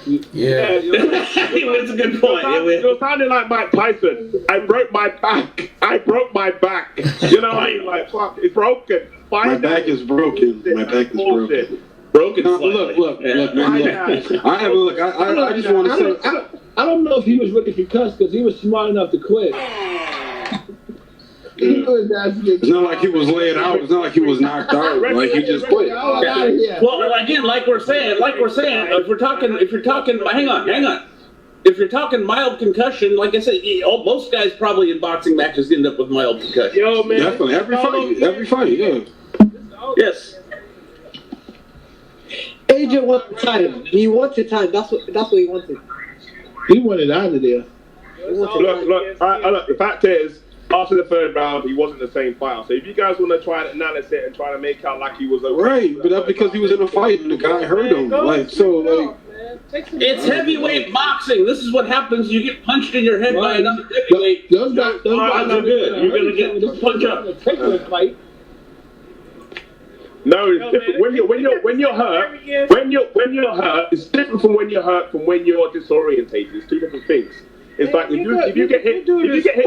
Yeah. It's a good point. You're sounding like Mike Tyson. I broke my back. You know, like, fuck, it's broken. My back is broken. Broken slightly. Look, man. I just want to say. I don't know if he was really concussed because he was smart enough to quit. It's not like he was laid out. It's not like he was knocked out. Like he just quit. Well, again, like we're saying, if you're talking, hang on. If you're talking mild concussion, like I said, most guys probably in boxing matches end up with mild concussion. Yo, man. Definitely, every fight, yeah. Yes. AJ wanted time. He wanted time. That's what he wanted. He wanted out of there. Look. The fact is, after the third round, he wasn't the same fighter. So if you guys want to try to analyze it and try to make out like he was okay, right, but that's because he was in a fight and the guy hurt him. It's heavyweight boxing. This is what happens. You get punched in your head by another heavyweight. Those guys are good. You're gonna get punched up. No, it's different. When you're hurt, it's different from when you're hurt from when you're disorientated. It's two different things. It's like if you get hit, I don't even get the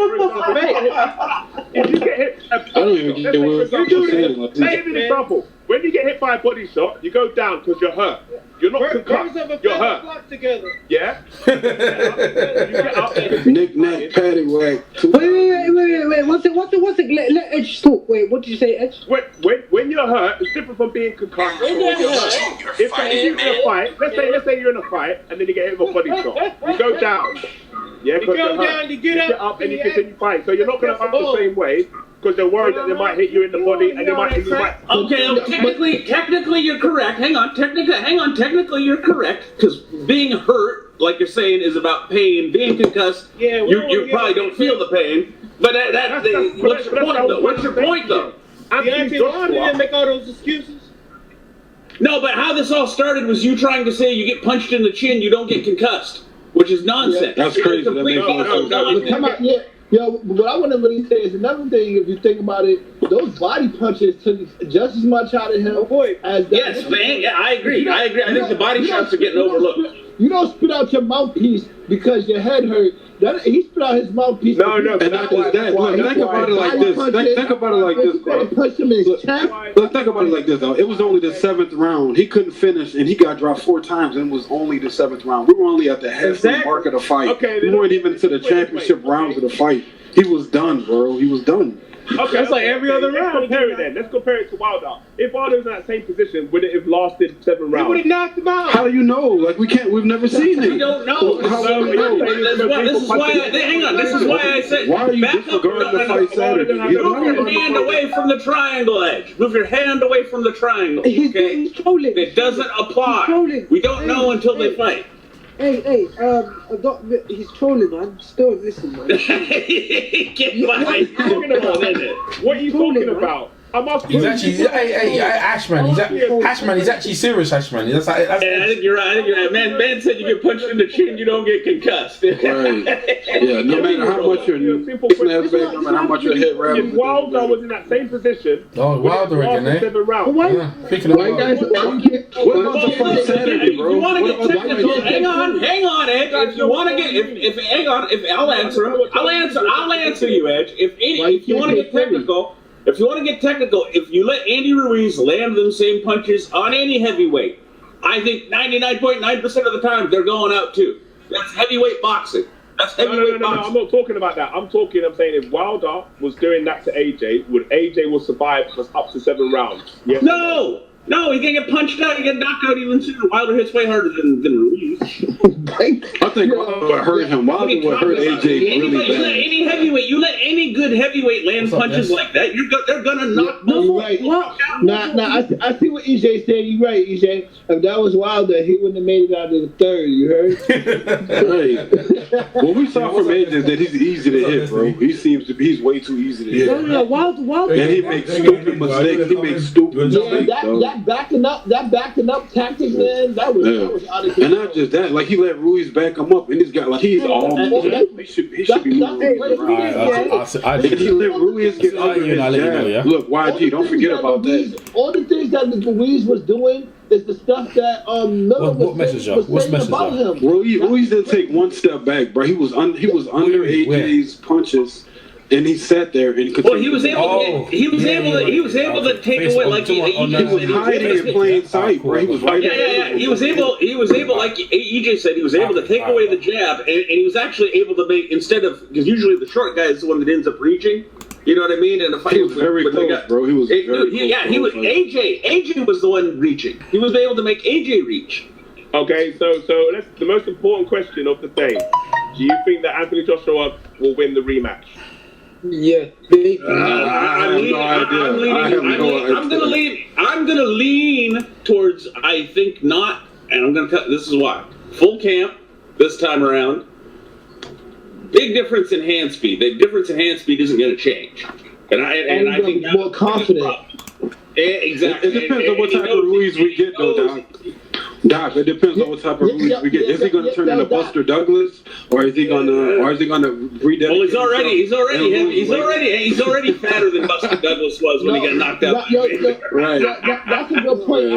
Let me an example. When you get hit by a body shot, you go down because you're hurt. You're not concussed. You're hurt. Together. Yeah. You get up. Knick-knack, paddywhack. Wait. What's it? Let Edge talk. Wait, what did you say, Edge? When you're hurt, it's different from being concussed. If you're in a fight, let's say you're in a fight and then you get hit with a body shot, you go down. Yeah, you go down, you get up, and you continue fighting. So you're not going to fight the same way because they're worried that they might hit you in the body and they might hit you back. Okay, technically you're correct. Hang on, technically you're correct because being hurt, like you're saying, is about pain. Being concussed, you probably don't feel the pain. But what's your point though? What's your point though? Didn't make all those excuses. No, but how this all started was you trying to say you get punched in the chin, you don't get concussed. Which is nonsense. That's crazy. Come on, what I want to really say is another thing. If you think about it, those body punches took just as much out of him as that. Yes, man. Yeah, I agree. I think the body shots are getting overlooked. You don't spit out your mouthpiece because your head hurt. He spit out his mouthpiece. No. And not just that. Look, think about it like this. Think about it like this, bro. Punch him in his chest. Look, think about it like this, though. It was only the 7th round. He couldn't finish, and he got dropped 4 times, and it was only the 7th round. We were only at the halfway mark of the fight. We weren't even to the championship rounds of the fight. He was done, bro. He was done. Okay, That's like every other round. Let's compare it then. Let's compare it to Wilder. If Wilder was in that same position, would it have lasted 7 rounds? He would have knocked him out. How do you know? Like we've never seen it. We don't know. This is why I said. Why are you disregarding the fight Saturday? Move your hand away from the triangle edge. Move your hand away from the triangle. Okay? He's trolling. It doesn't apply. Trolling. We don't know until they fight. Hey, he's trolling, man. Still listen, man. Get behind What are you talking about? I'm asking He's actually, hey, Ashman. He's actually serious, Ashman. That's I think you're right. Man said you get punched in the chin, you don't get concussed. Right. Yeah, no matter how much you're no matter how much your head rattles. If Wilder was in that same position, Wilder again, eh? 7 rounds. Picking up. What about the fight Saturday, bro? You want to get technical? Hang on, Ed. If you want to get, if I'll answer him. I'll answer you, Edge. If you want to get technical. If you want to get technical, if you let Andy Ruiz land them same punches on any heavyweight, I think 99.9% of the time they're going out too. That's heavyweight boxing. That's heavyweight boxing. No, I'm not talking about that. I'm saying if Wilder was doing that to AJ, would AJ will survive up to 7 rounds? Yes. No, he's gonna get punched out. He get knocked out even sooner. Wilder hits way harder than Ruiz. I think Wilder would hurt him. Wilder would hurt AJ really bad. You let any good heavyweight land punches like that, they're gonna knock both. Right. I see what EJ said. You're right, EJ. If that was Wilder, he wouldn't have made it out of the 3rd. You heard? Right. What we saw from AJ is that he's easy to hit, bro. He's way too easy to hit. No, Wilder. And he makes stupid mistakes. That backing up tactic, man. That was out of control. And not just that, like he let Ruiz back him up, and he's got he's all. He should be moving around. And he let Ruiz get under his jab. Look, YG, don't forget about that. All the things that Ruiz was doing is the stuff that Miller was saying about him. Ruiz didn't take one step back, bro. He was under AJ's punches. And he sat there and continued. Well, he was able to take away like he was hiding in plain sight, bro. He was right there. Yeah. He was able, like EJ said, he was able to take away the jab, and he was actually able to make because usually the short guy is the one that ends up reaching. You know what I mean? And the fight was very close, bro. He was very close. He was AJ was the one reaching. He was able to make AJ reach. Okay, so that's the most important question of the day. Do you think that Anthony Joshua will win the rematch? Yeah, I'm gonna lean towards. I think not, and I'm gonna tell. This is why. Full camp this time around. Big difference in hand speed. The difference in hand speed isn't gonna change, and I think more confident. Exactly. It depends on what type of Ruiz we get, though, Doc, it depends on what type of Ruiz we get. Is he going to turn into Buster Douglas, or is he going to rededicate? Well, he's already fatter than Buster Douglas was when he got knocked out. Right. That's a good point.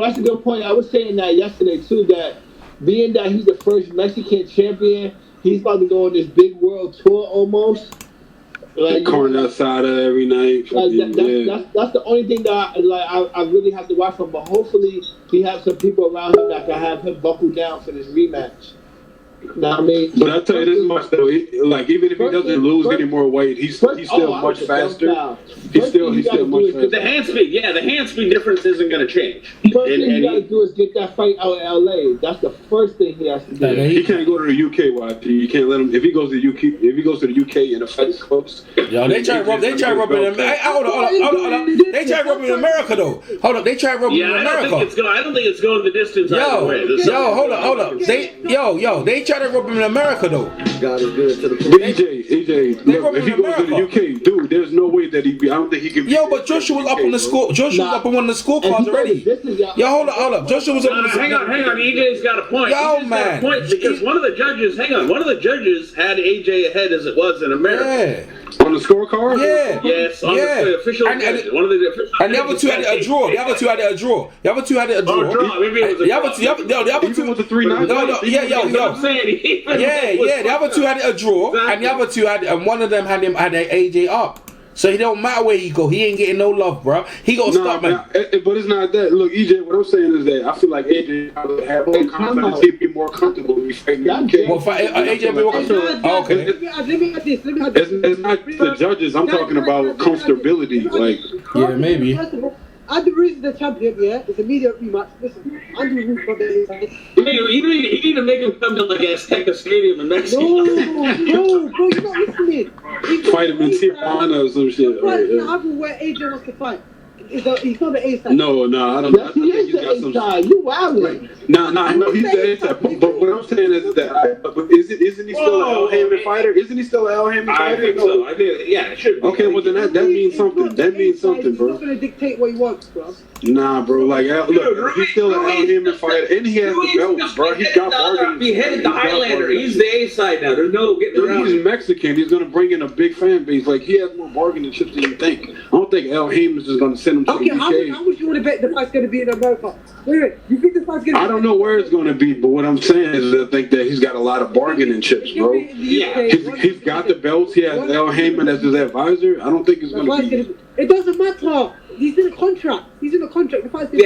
That's a good point. I was saying that yesterday too. That being that he's the first Mexican champion, he's about to go on this big world tour almost. Like corn outside every night. That's the only thing that I really have to watch from. But hopefully he has some people around him that can have him buckle down for this rematch. Know what I mean? But I tell you this much though, even if he doesn't lose any more weight, he's still much faster. He's still much faster. The hand speed difference isn't going to change. First thing you got to do is get that fight out in LA. That's the first thing he has to do. He can't go to the UK. YT. You can't let him. If he goes to the UK and the fight's close. Yo, they try robbing him. Hold on. They try robbing in America though. Hold up, they try robbing in America. I don't think it's going the distance. Hold up. They try to rob him in America though. God is good to the point. EJ, look, if he goes to the UK, dude, there's no way that I don't think he can. Yo, but Joshua was up on the score. Joshua was up on one of the scorecards already. Yo, hold up. Joshua was up on the scorecard. Hang on. EJ's got a point. Yo, man. Got a point because one of the judges had AJ ahead as it was in America. Yeah. On the scorecard? Yeah. Yes, on the official. And the other two had a draw. Maybe it was a draw. Even with the 3-9. I'm saying. The other two had a draw, and the other two had, and one of them had AJ up. So it don't matter where he go. He ain't getting no love, bro. He gonna stop, man. But it's not that. Look, EJ, what I'm saying is that I feel like AJ would have more confidence. He'd be more comfortable if he fighting AJ. Well, AJ be more comfortable. Okay. Let me add this. It's not the judges. I'm talking about comfortability. Like, yeah, maybe. First of all, Andy Ruiz is the champion, yeah? It's a media rematch. Listen, Andy Ruiz got the inside. You need to make him come to like Azteca Stadium in Mexico. No, bro, you're not listening. fight him in Tijuana or some shit. Right, where AJ wants to fight. He's not the A side. No, I don't know. Yes, he is the A side. You wildin'. No, he's the A side. But what I'm saying is that isn't he still an Al Haymon fighter? Isn't he still an Al Haymon fighter? I think so. I think, yeah, it should be. Okay, well then that means something. That means something, bro. He's not gonna dictate what he wants, bro. Nah, bro. Like, look, he's still an Al Haymon fighter, and he has the belts, bro. He's got bargaining. He headed the Highlander. He's the A side now. There's no getting around. He's Mexican. He's gonna bring in a big fan base. Like, he has more bargaining chips than you think. I don't think Al Haymon's just gonna send him to the UK. How much you want to bet the fight's gonna be in America? Wait, you think the fight's gonna? I don't know where it's gonna be, but what I'm saying is I think that he's got a lot of bargaining chips, bro. Yeah, he's got the belts. He has Al Haymon as his advisor. I don't think it's gonna be. It doesn't matter. He's in a contract. The fight's gonna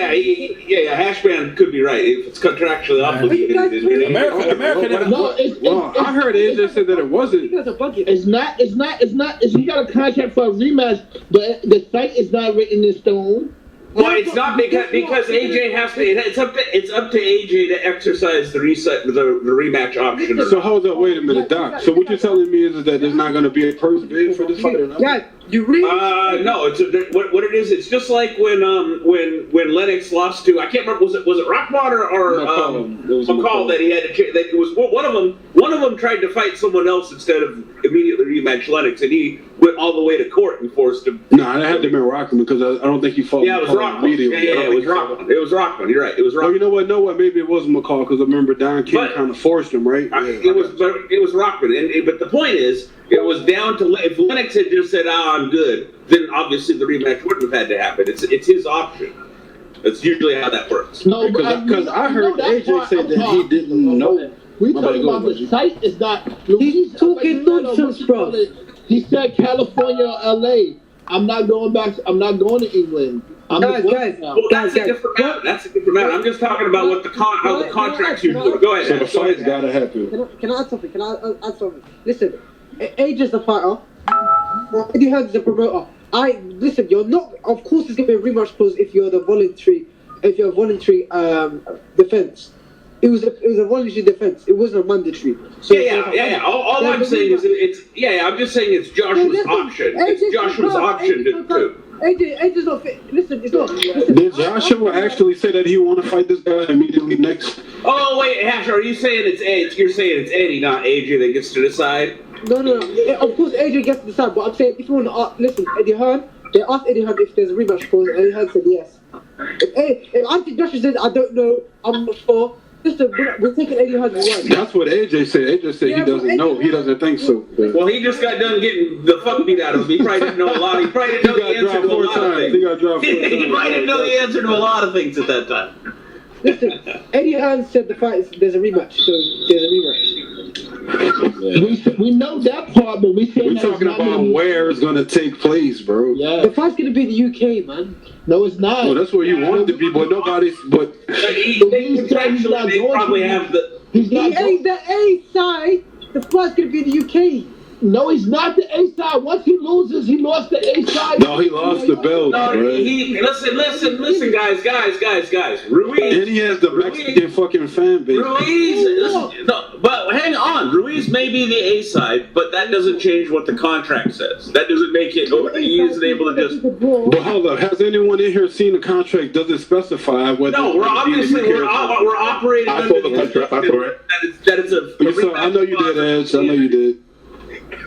Hashman could be right. If it's contractually obligated. America. No, I heard AJ said that it wasn't. It's not. He got a contract for a rematch, but the fight is not written in stone. Well, it's not because AJ has to. It's up to AJ to exercise the rematch option. So hold up, wait a minute, Doc. So what you're telling me is that there's not going to be a purse bid for this fight or not? Yeah, you really? No. It's what it is. It's just like when Lennox lost to, I can't remember, was it Rockmont or McCall that he had to. That it was one of them. One of them tried to fight someone else instead of immediately rematch Lennox, and he went all the way to court and forced him. No, that had to be Rockman because I don't think he fought. Yeah, it was Rockman. Yeah, it was Rockman. It was Rockman. You're right. It was Rockman. Oh, you know what? No, maybe it wasn't McCall because I remember Don King kind of forced him, right? It was Rockman. But the point is, it was down to if Lennox had just said, I'm good," then obviously the rematch wouldn't have had to happen. It's his option. That's usually how that works. No, because I heard AJ say that he didn't know. We talking about the site is not. He's talking nonsense, bro. He said California or LA. I'm not going back. I'm not going to England. Guys. That's a different matter. I'm just talking about what how the contracts usually go ahead. So the fight's gotta happen. Can I add something? Listen, AJ's the fighter. Eddie Hearn's the promoter. Listen. You're not. Of course, there's gonna be a rematch clause if you're voluntary defense. It was a voluntary defense. It wasn't a mandatory. So yeah. All I'm saying is I'm just saying it's Joshua's option. It's Joshua's option to. AJ's not fit. Listen, it's not. Did Joshua actually say that he want to fight this guy immediately next? Oh wait, Hash, are you saying it's Eddie? You're saying it's Eddie, not AJ, that gets to decide? No. Of course, AJ gets to decide. But I'm saying if you want to listen, Eddie Hearn. They asked Eddie Hearn if there's a rematch clause, and Eddie Hearn said yes. If Anthony Joshua says I don't know, I'm not sure. Listen, we're taking Eddie Hearn's word. That's what AJ said. AJ said he doesn't know. He doesn't think so. Well, he just got done getting the fuck beat out of him. He probably didn't know a lot. He probably didn't know the answer to a lot of things. He got dropped 4 times. He probably didn't know the answer to a lot of things at that time. Listen, Eddie Hearn said there's a rematch, so there's a rematch. We know that part, but we're talking about where it's gonna take place, bro. Yeah. The fight's gonna be in the UK, man. No, it's not. Well, that's where you want it to be, but nobody's. But they probably have the. He ain't the A side. The fight's gonna be in the UK. No, he's not the A side. Once he loses, he lost the A side. No, he lost the belt, bro. Listen, guys. Ruiz. And he has the Mexican fucking fan base. Ruiz, but hang on. Ruiz may be the A side, but that doesn't change what the contract says. That doesn't make it. He isn't able to just. But hold up, has anyone in here seen the contract? Does it specify whether? No, we're operating under the contract. That it's a. I know you did, Edge. I know you did.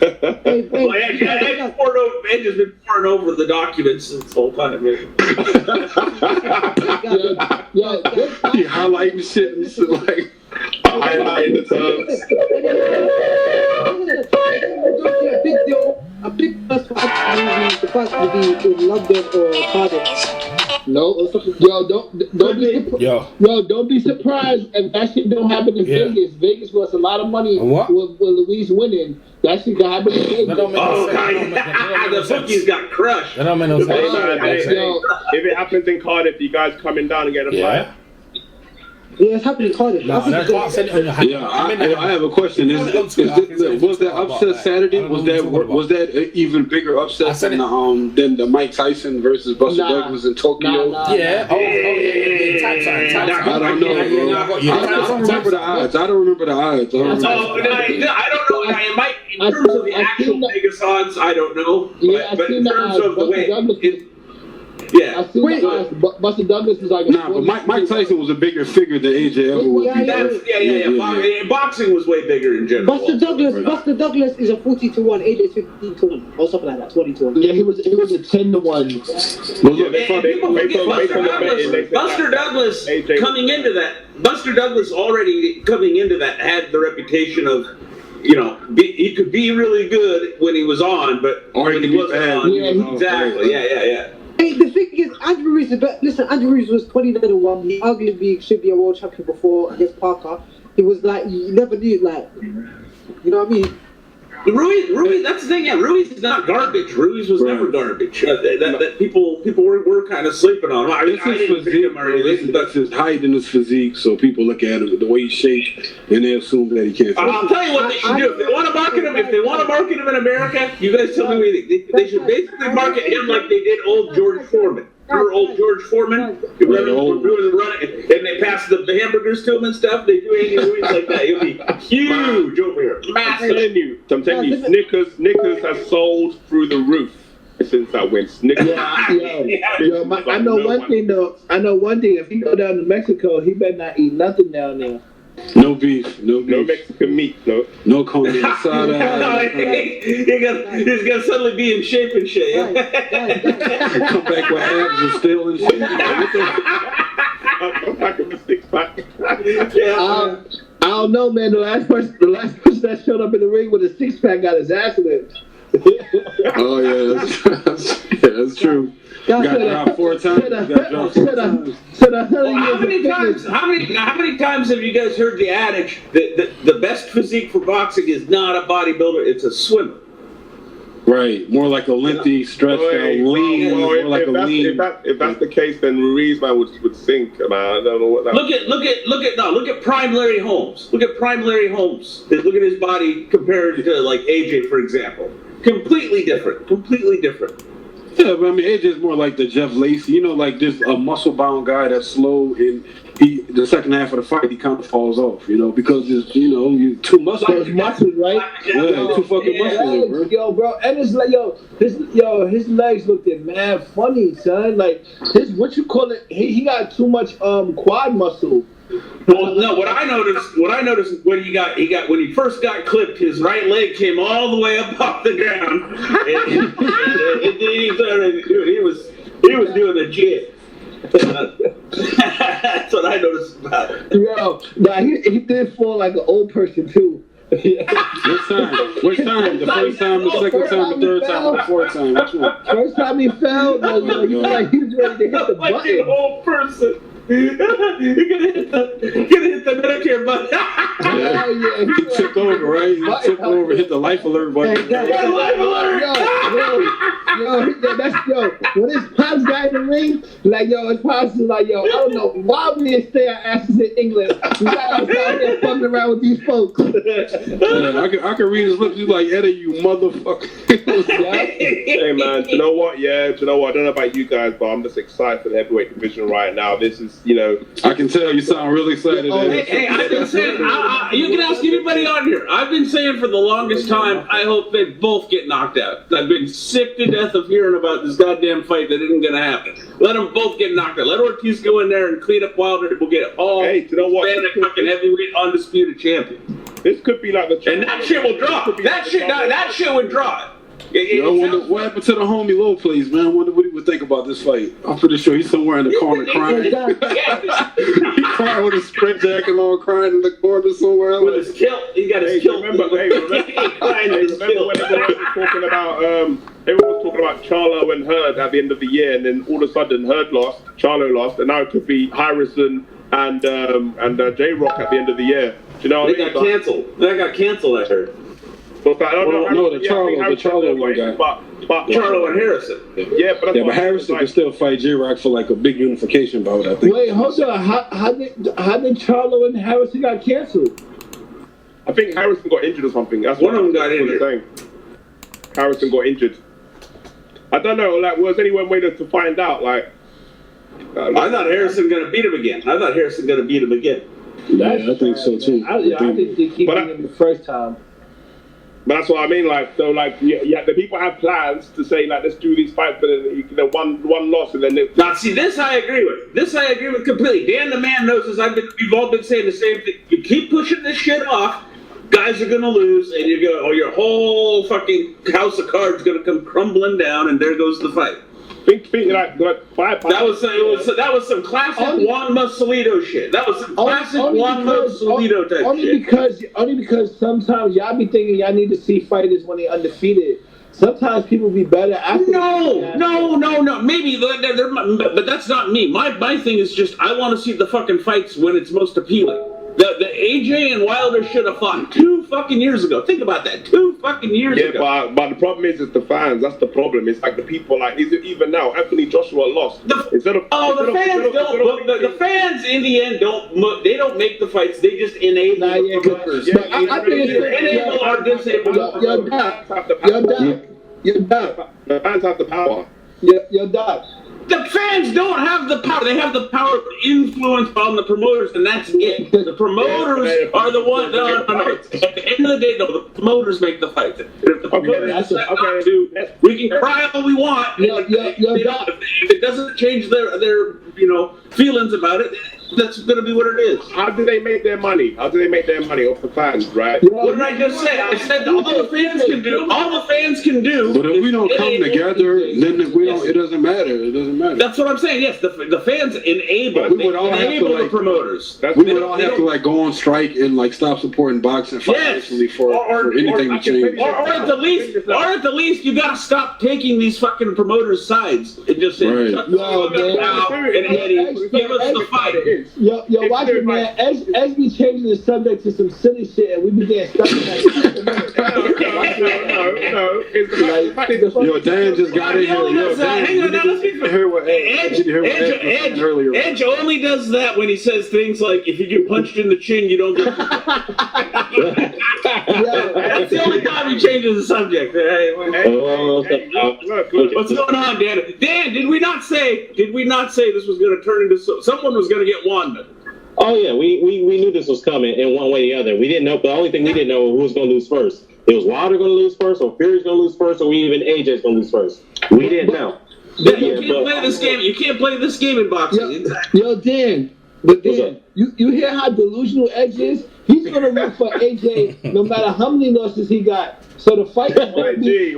Edge has been pouring over the documents this whole time. He highlighting shit and shit like highlighting the tubs. A big first fight movie. The fight will be in London or Cardiff. No, yo, don't be surprised if that shit don't happen in Vegas. Vegas was a lot of money with Ruiz winning. That shit got happen in Vegas. The bookies got crushed. That don't make no sense. If it happens in Cardiff, you guys coming down and get a fight? Yeah, it's happening in Cardiff. No, that's why I said it on your hand. I have a question. Was that upset Saturday? Was that an even bigger upset than the Mike Tyson versus Buster Douglas in Tokyo? Yeah. I don't know, bro. I don't remember the odds. I don't know. In terms of the actual Vegas odds, I don't know. But in terms of the way I seen the odds. Buster Douglas was like but Mike Tyson was a bigger figure than AJ ever was. Boxing was way bigger in general. Buster Douglas is a 40-1, AJ is 15-1, or something like that, 20-1. Yeah, he was a 10-1. Buster Douglas coming into that. Buster Douglas already coming into that had the reputation of, he could be really good when he was on, but when he wasn't on, exactly. Yeah. Hey, the thing is, Andrew Ruiz was 29-1. He arguably should be a world champion before against Parker. He was like, you never knew, like, you know what I mean? Ruiz, that's the thing. Yeah, Ruiz is not garbage. Ruiz was never garbage. That people were kind of sleeping on him. That's his height and his physique, so people look at him the way he's shaped, and they assume that he can't. I'll tell you what they should do. If they want to market him, in America, you guys tell me they should basically market him like they did old George Foreman. Remember old George Foreman? And they pass the hamburgers to him and stuff. They do Andy Ruiz like that. He'll be huge over here. Massive. I'm telling you, Snickers has sold through the roof since I went. Snickers. I know one thing though. If he go down to Mexico, he better not eat nothing down there. No beef. No Mexican meat. No carne asada. He's gonna suddenly be in shape and shit. Come back with abs and still and shit. I'm back with a 6-pack. I don't know, man. The last person that showed up in the ring with a 6-pack got his ass whipped. Oh yeah, that's true. Got dropped 4 times. How many times have you guys heard the adage that the best physique for boxing is not a bodybuilder, it's a swimmer? Right, more like a lengthy, stretched out, lean. If that's the case, then Ruiz would sink, man. I don't know what that. Look at Prime Larry Holmes. Look at Prime Larry Holmes. Look at his body compared to like AJ, for example. Completely different. Yeah, but I mean, AJ's more like the Jeff Lacey, like just a muscle-bound guy that's slow, and the second half of the fight, he kind of falls off, because it's, you're too muscular. Those muscles, right? Yeah, too fucking muscular, bro. Yo, bro, and it's like, his legs looked mad funny, son. Like, he got too much quad muscle. Well, no. What I noticed when he first got clipped, his right leg came all the way up off the ground, and he was doing a jig. That's what I noticed about it. Yo, he did fall like an old person too. Which time? The first time, the second time, the third time, or the fourth time? Which one? First time he fell, he was ready to hit the like button. An old person. You're gonna hit the Medicare button. Yeah, he tipped over, right? He tipped over, hit the life alert button. Life alert! When his pops got in the ring, his pops is like, I don't know why we didn't stay our asses in England. We got us out here fucking around with these folks. Yeah, I can read his lips. He's like, Eddie, you motherfucker. Hey, man, do you know what? I don't know about you guys, but I'm just excited for the heavyweight division right now. This is, I can tell you sound really excited. Hey, I've been saying, you can ask anybody on here. I've been saying for the longest time, I hope they both get knocked out. I've been sick to death of hearing about this goddamn fight that isn't going to happen. Let them both get knocked out. Let Ortiz go in there and clean up Wilder. We'll get all fucking heavyweight undisputed champion. This could be like the... And that shit will draw. That shit would draw. What happened to the homie Low, please, man? I wonder what he would think about this fight. I'm pretty sure he's somewhere in the corner crying. He's crying with a sprint jacket on, crying in the corner somewhere. With his kilt. He got his kilt. Remember when everyone was talking about Charlo and Hurd at the end of the year, and then all of a sudden Hurd lost, Charlo lost, and now it could be Harrison and J-Rock at the end of the year. Do you know what I mean? Got canceled. That got canceled, I heard. But the Charlo one guy. But Charlo and Harrison. Yeah, but Harrison can still fight J-Rock for like a big unification bout, I think. Wait, hold on. How did Charlo and Harrison got canceled? I think Harrison got injured or something. That's one of them got injured. Harrison got injured. I don't know. Like, was anyone waiting to find out? Like, I thought Harrison gonna beat him again. Yeah, I think so too. I think they keep him the first time. But that's what I mean. Like, so, like, yeah, the people have plans to say, like, let's do these fights, but then one loss, and then now, see, this I agree with. This I agree with completely. Dan the man knows this. We've all been saying the same thing. You keep pushing this shit off, guys are gonna lose, and your whole fucking house of cards gonna come crumbling down, and there goes the fight. Think like five. That was some classic Juan Masolito shit. That was some classic Juan Masolito type shit. Only because sometimes y'all be thinking y'all need to see fighters when they undefeated. Sometimes people be better after. No. Maybe, but that's not me. My thing is just I want to see the fucking fights when it's most appealing. The AJ and Wilder should have fought 2 fucking years ago. Think about that. 2 fucking years ago. Yeah, but the problem is the fans. That's the problem. It's like the people, like, even now, Anthony Joshua lost. The fans in the end don't make the fights. They just enable the promoters. I think enable or disable. You're done. The fans have the power. You're done. The fans don't have the power. They have the power to influence on the promoters, and that's it. The promoters are the ones. No. At the end of the day, the promoters make the fight. If the promoters we can cry all we want. If it doesn't change their feelings about it, that's going to be what it is. How do they make their money? Off the fans, right? What did I just say? I said all the fans can do. But if we don't come together, then it doesn't matter. That's what I'm saying. Yes, the fans enable the promoters. We would all have to like go on strike and like stop supporting boxing financially for anything to change. Or at the least, you gotta stop taking these fucking promoters' sides and just say, shut the fuck up now and Eddie, give us the fight. Yo, watch it, man. As we changing the subject to some silly shit, and we began stuff like Yo, Dan just got in here. Edge only does that when he says things like, if you get punched in the chin, you don't get That's the only time he changes the subject. What's going on, Dan? Dan, did we not say this was going to turn into someone was going to get Wanda? Oh yeah, we knew this was coming in one way or the other. We didn't know. The only thing we didn't know who was going to lose first. It was Wilder going to lose first, or Fury's going to lose first, or even AJ's going to lose first. We didn't know. You can't play this game. You can't play this game in boxing. Yo, Dan. But Dan, you hear how delusional Edge is? He's going to root for AJ no matter how many losses he got. So the fight. He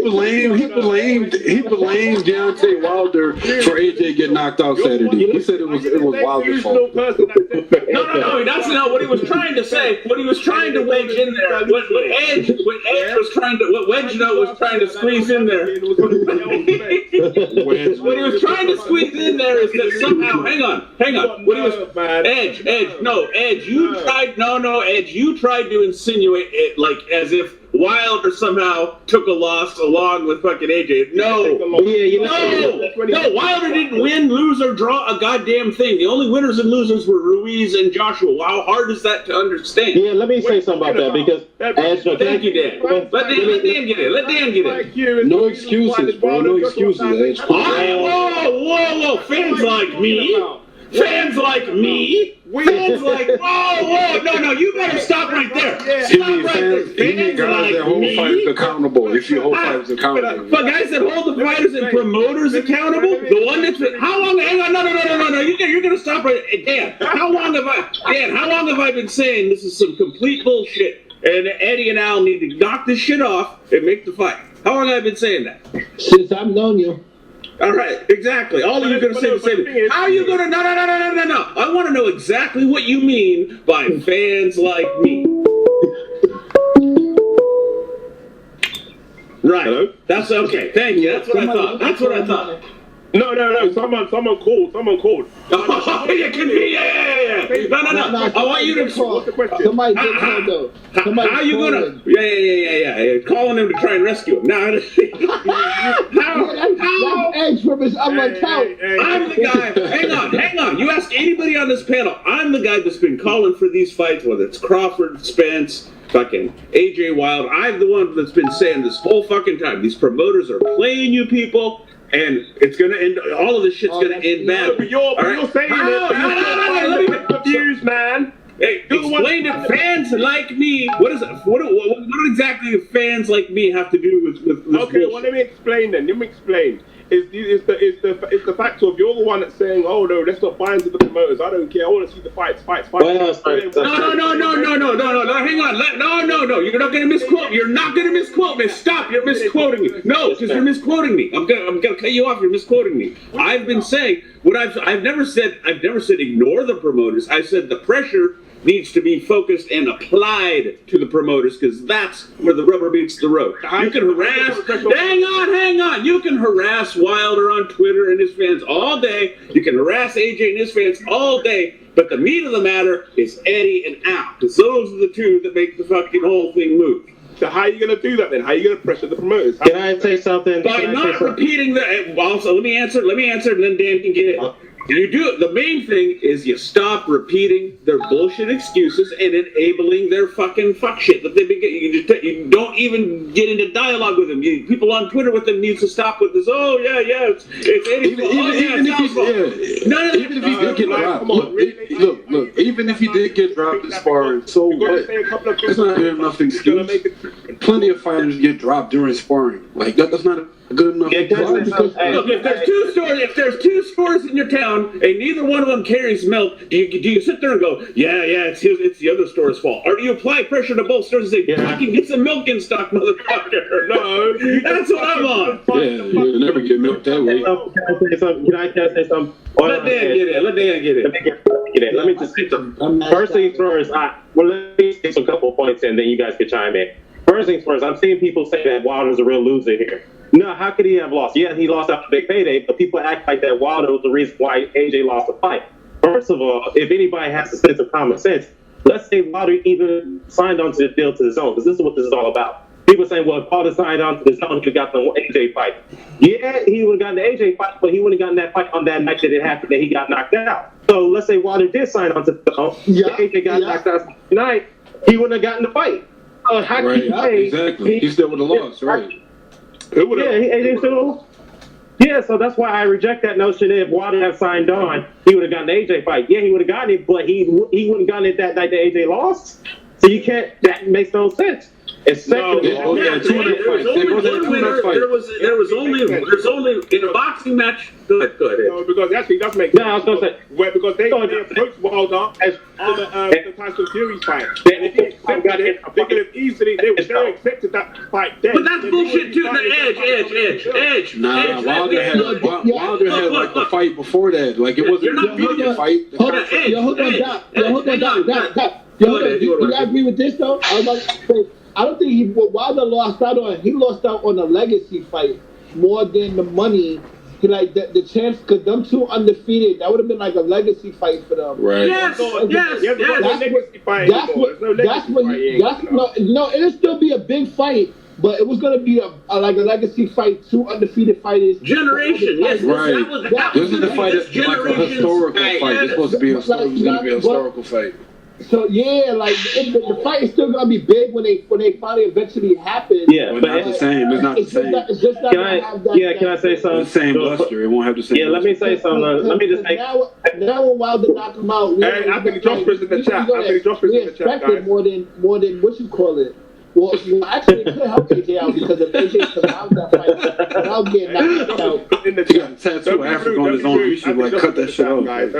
blamed Deontay Wilder for AJ getting knocked out Saturday. He said it was Wilder's fault. No. That's not what he was trying to say. What he was trying to wedge in there. What Wedge was trying to squeeze in there. What he was trying to squeeze in there is that somehow. Hang on. What he was Edge. You tried to insinuate it like as if Wilder somehow took a loss along with fucking AJ. No, Wilder didn't win, lose, or draw a goddamn thing. The only winners and losers were Ruiz and Joshua. How hard is that to understand? Yeah, let me say something about that because thank you, Dan. Let Dan get it. No excuses, bro. No excuses. Whoa! Fans like me. Fans like, whoa, no, you better stop right there. Stop right there. Fans like that hold fighters accountable. If you hold fighters accountable. But guys that hold the fighters and promoters accountable, the one that's how long? Hang on, no. You're gonna stop right there. Dan, how long have I been saying this is some complete bullshit? And Eddie and Al need to knock this shit off and make the fight. How long have I been saying that? Since I've known you. All right, exactly. All of you are going to say the same thing. How are you going to? No. I want to know exactly what you mean by fans like me. Right. Hello? That's okay. Thank you. That's what I thought. That's what I thought. No. Someone called. Oh, you can be. Yeah. No. I want you to call. What's the question? Somebody did call though. How are you gonna? Yeah. Calling him to try and rescue him. Now, That's Edge from his other account. I'm the guy. Hang on. You ask anybody on this panel. I'm the guy that's been calling for these fights, whether it's Crawford, Spence, fucking AJ Wilde. I'm the one that's been saying this whole fucking time. These promoters are playing you people. And it's gonna end. All of this shit's gonna end bad. But you're saying it. Let me get confused, man. Hey, explain to fans like me. What is it? What exactly do fans like me have to do with this Okay, bullshit? well let me explain. It's the fact of you're the one that's saying, oh no, let's not buy into the promoters. I don't care. I want to see the fights. Well, No. Hang on. No. You're not going to misquote. You're not going to misquote me. Stop. You're misquoting me. No, because you're misquoting me. I'm gonna cut you off. You're misquoting me. I've been saying what I've never said. I've never said ignore the promoters. I said the pressure needs to be focused and applied to the promoters because that's where the rubber meets the road. You can harass. Hang on. You can harass Wilder on Twitter and his fans all day. You can harass AJ and his fans all day. But the meat of the matter is Eddie and Al, because those are the two that make the fucking whole thing move. So how are you going to do that then? How are you going to pressure the promoters? Can I say something? By not repeating the. Also, let me answer, and then Dan can get it. You do it. The main thing is you stop repeating their bullshit excuses and enabling their fucking fuck shit that they've been getting. You don't even get into dialogue with them. People on Twitter with them need to stop with this. Oh yeah, it's Eddie's fault. Even if he did get dropped, look. Even if he did get dropped this sparring, so what? That's not good enough excuse. Plenty of fighters get dropped during sparring. Like that's not a good enough. Look, if there's two stores in your town and neither one of them carries milk, do you sit there and go, yeah, it's the other store's fault? Or do you apply pressure to both stores and say, fucking get some milk in stock, motherfucker? No, that's what I'm on. Yeah, you'll never get milk that way. Can I say something? Let Dan get it. Let me just say something. First things first, let me say a couple of points and then you guys can chime in. First things first, I'm seeing people say that Wilder's a real loser here. No, how could he have lost? Yeah, he lost after a big payday, but people act like that Wilder was the reason why AJ lost the fight. First of all, if anybody has a sense of common sense, let's say Wilder even signed on to the deal to the zone, because this is what this is all about. People saying, well, if Wilder signed on to the zone, he would have got the AJ fight. Yeah, he would have gotten the AJ fight, but he wouldn't have gotten that fight on that night that it happened, that he got knocked out. So let's say Wilder did sign on to the zone, AJ got knocked out tonight, he wouldn't have gotten the fight. How can you say exactly. He still would have lost, right? So that's why I reject that notion that if Wilder had signed on, he would have gotten the AJ fight. Yeah, he would have gotten it, but he wouldn't have gotten it that night that AJ lost. So you can't. That makes no sense. There's only in a boxing match. Go ahead. No, because actually it does make sense. No, I was going to say. Because they approached Wilder on the Tyson Fury fight. And if he accepted it, they could have easily, they accepted that fight then. But that's bullshit too. Edge. Nah, Wilder had like the fight before that. Like it wasn't a immediate fight. Hold on, do you agree with this though? I was about to say, I don't think Wilder lost out on a legacy fight more than the money. He like the chance, because them two undefeated, that would have been like a legacy fight for them. Right. Yes. It'll still be a big fight, but it was gonna be a legacy fight, two undefeated fighters. Generation, yes. Right. This is the fight that's like a historical fight. It's supposed to be a historical fight. So yeah, like the fight is still gonna be big when they finally eventually happen. Yeah, but not the same. It's not the same. It's just not can I say something? The same luster. It won't have the same. Yeah, let me say something. Let me just say. Now when Wilder knocked him out, I think Josh's in the chat. We expected more than what you call it. Well, actually, it could help AJ out because if AJ survived that fight without getting knocked out. He got a tattoo of Africa on his arm. You should cut that shit off, guys.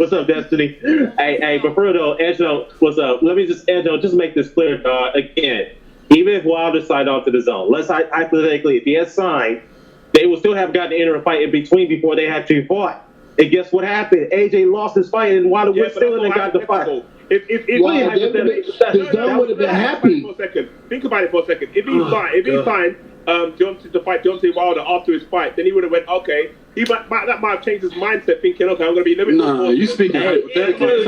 What's up, Destiny? Hey, but for real though, Edge, what's up? Let me just, Edge, just make this clear, again. even if Wilder signed on to the zone, let's hypothetically, if he had signed, they would still have gotten to enter a fight in between before they had to fought. And guess what happened? AJ lost his fight, and Wilder was still in and got the fight. If the zone would have been happy. Think about it for a second. If he signed Deontay to fight Deontay Wilder after his fight, then he would have went, okay. That might have changed his mindset, thinking, okay, I'm going to be a little bit more. Nah, you speaking hypothetically.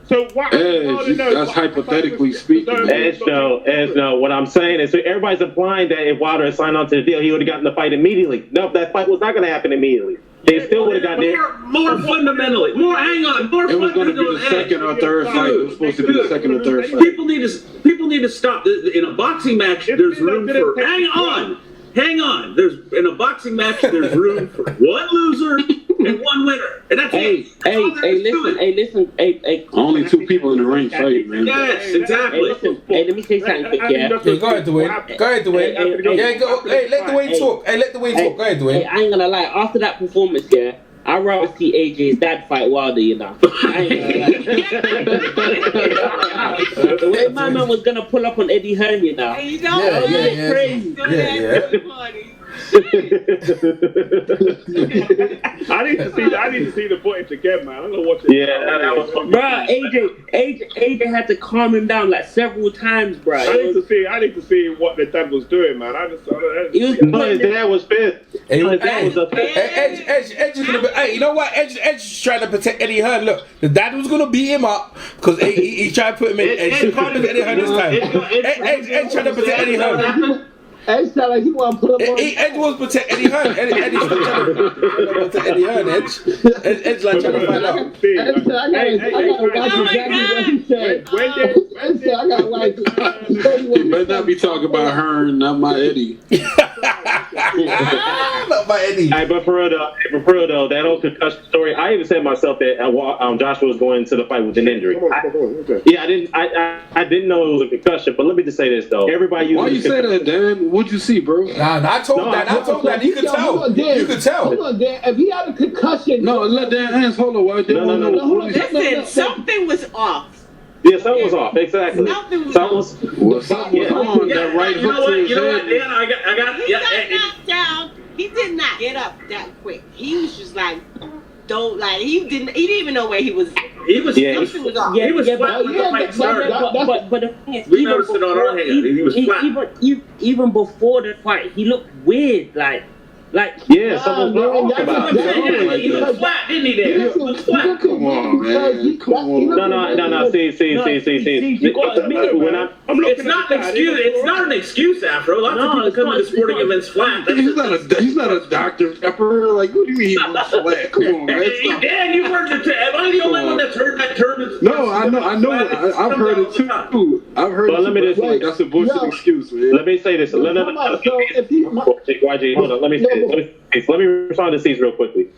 So why? That's hypothetically speaking. Edge, no. What I'm saying is, everybody's implying that if Wilder had signed on to the deal, he would have gotten the fight immediately. No, that fight was not going to happen immediately. They still would have gotten there. More fundamentally. It was going to be the second or third fight. It was supposed to be the second or third fight. People need to stop. In a boxing match, there's room for. Hang on. In a boxing match, there's room for one loser and one winner, and that's it. Listen. Only two people in the ring fight, man. Yes, exactly. Let me say something quick, yeah. Go ahead, Dwayne. Let Dwayne talk. Let Dwayne talk. Go ahead, Dwayne. I ain't gonna lie. After that performance, yeah, I'd rather see AJ's dad fight Wilder, you know. I ain't gonna lie. The way my man was gonna pull up on Eddie Hearn, you know. Crazy. I need to see the footage again, man. I'm gonna watch it. Yeah, that was fun. Bro, AJ had to calm him down like several times, bro. I need to see what the dad was doing, man. His dad was pissed. Edge is gonna be. Hey, you know what? Edge is trying to protect Eddie Hearn. Look, the dad was gonna beat him up because he tried to put him in. Edge can't protect Eddie Hearn this time. Edge trying to protect Eddie Hearn. Edge sound like he want to put up on. Edge wants to protect Eddie Hearn. Eddie's trying to protect Eddie Hearn. Edge like trying to find out. Edge said, I gotta watch exactly what he said. Edge said, I gotta watch it. You better not be talking about Hearn, not my Eddie. Not my Eddie. Hey, but for real though, that whole concussion story, I even said myself that Joshua was going into the fight with an injury. I didn't know it was a concussion, but let me just say this though. Everybody Why you say that, Dan? What'd you see, bro? Nah, I told that. You could tell. You could tell. Hold on, Dan. If he had a concussion. No, let Dan answer. Hold on. Why No. Listen, something was off. Yeah, something was off. Exactly. Something was something was on. That right hook to his head. Dan, I got. He got knocked down. He did not get up that quick. He was just like, he didn't even know where he was. Something was off. He was flat when the fight started. But the thing is, we noticed it on our hand. He was flat. Even before the fight, he looked weird. Someone was off about it. He was flat, didn't he? He was flat. Come on, man. Come on. No. See. It's not an excuse. It's not an excuse, Afro. Lots of people come to sporting events flat. He's not a Dr. Pepper. Like, what do you mean he was flat? Come on, man. Dan, you've heard the term. Am I the only one that's heard that term? No, I know. I've heard it too. I've heard it. That's a bullshit excuse, man. Let me say this. Hold on. Let me respond to C's real quickly.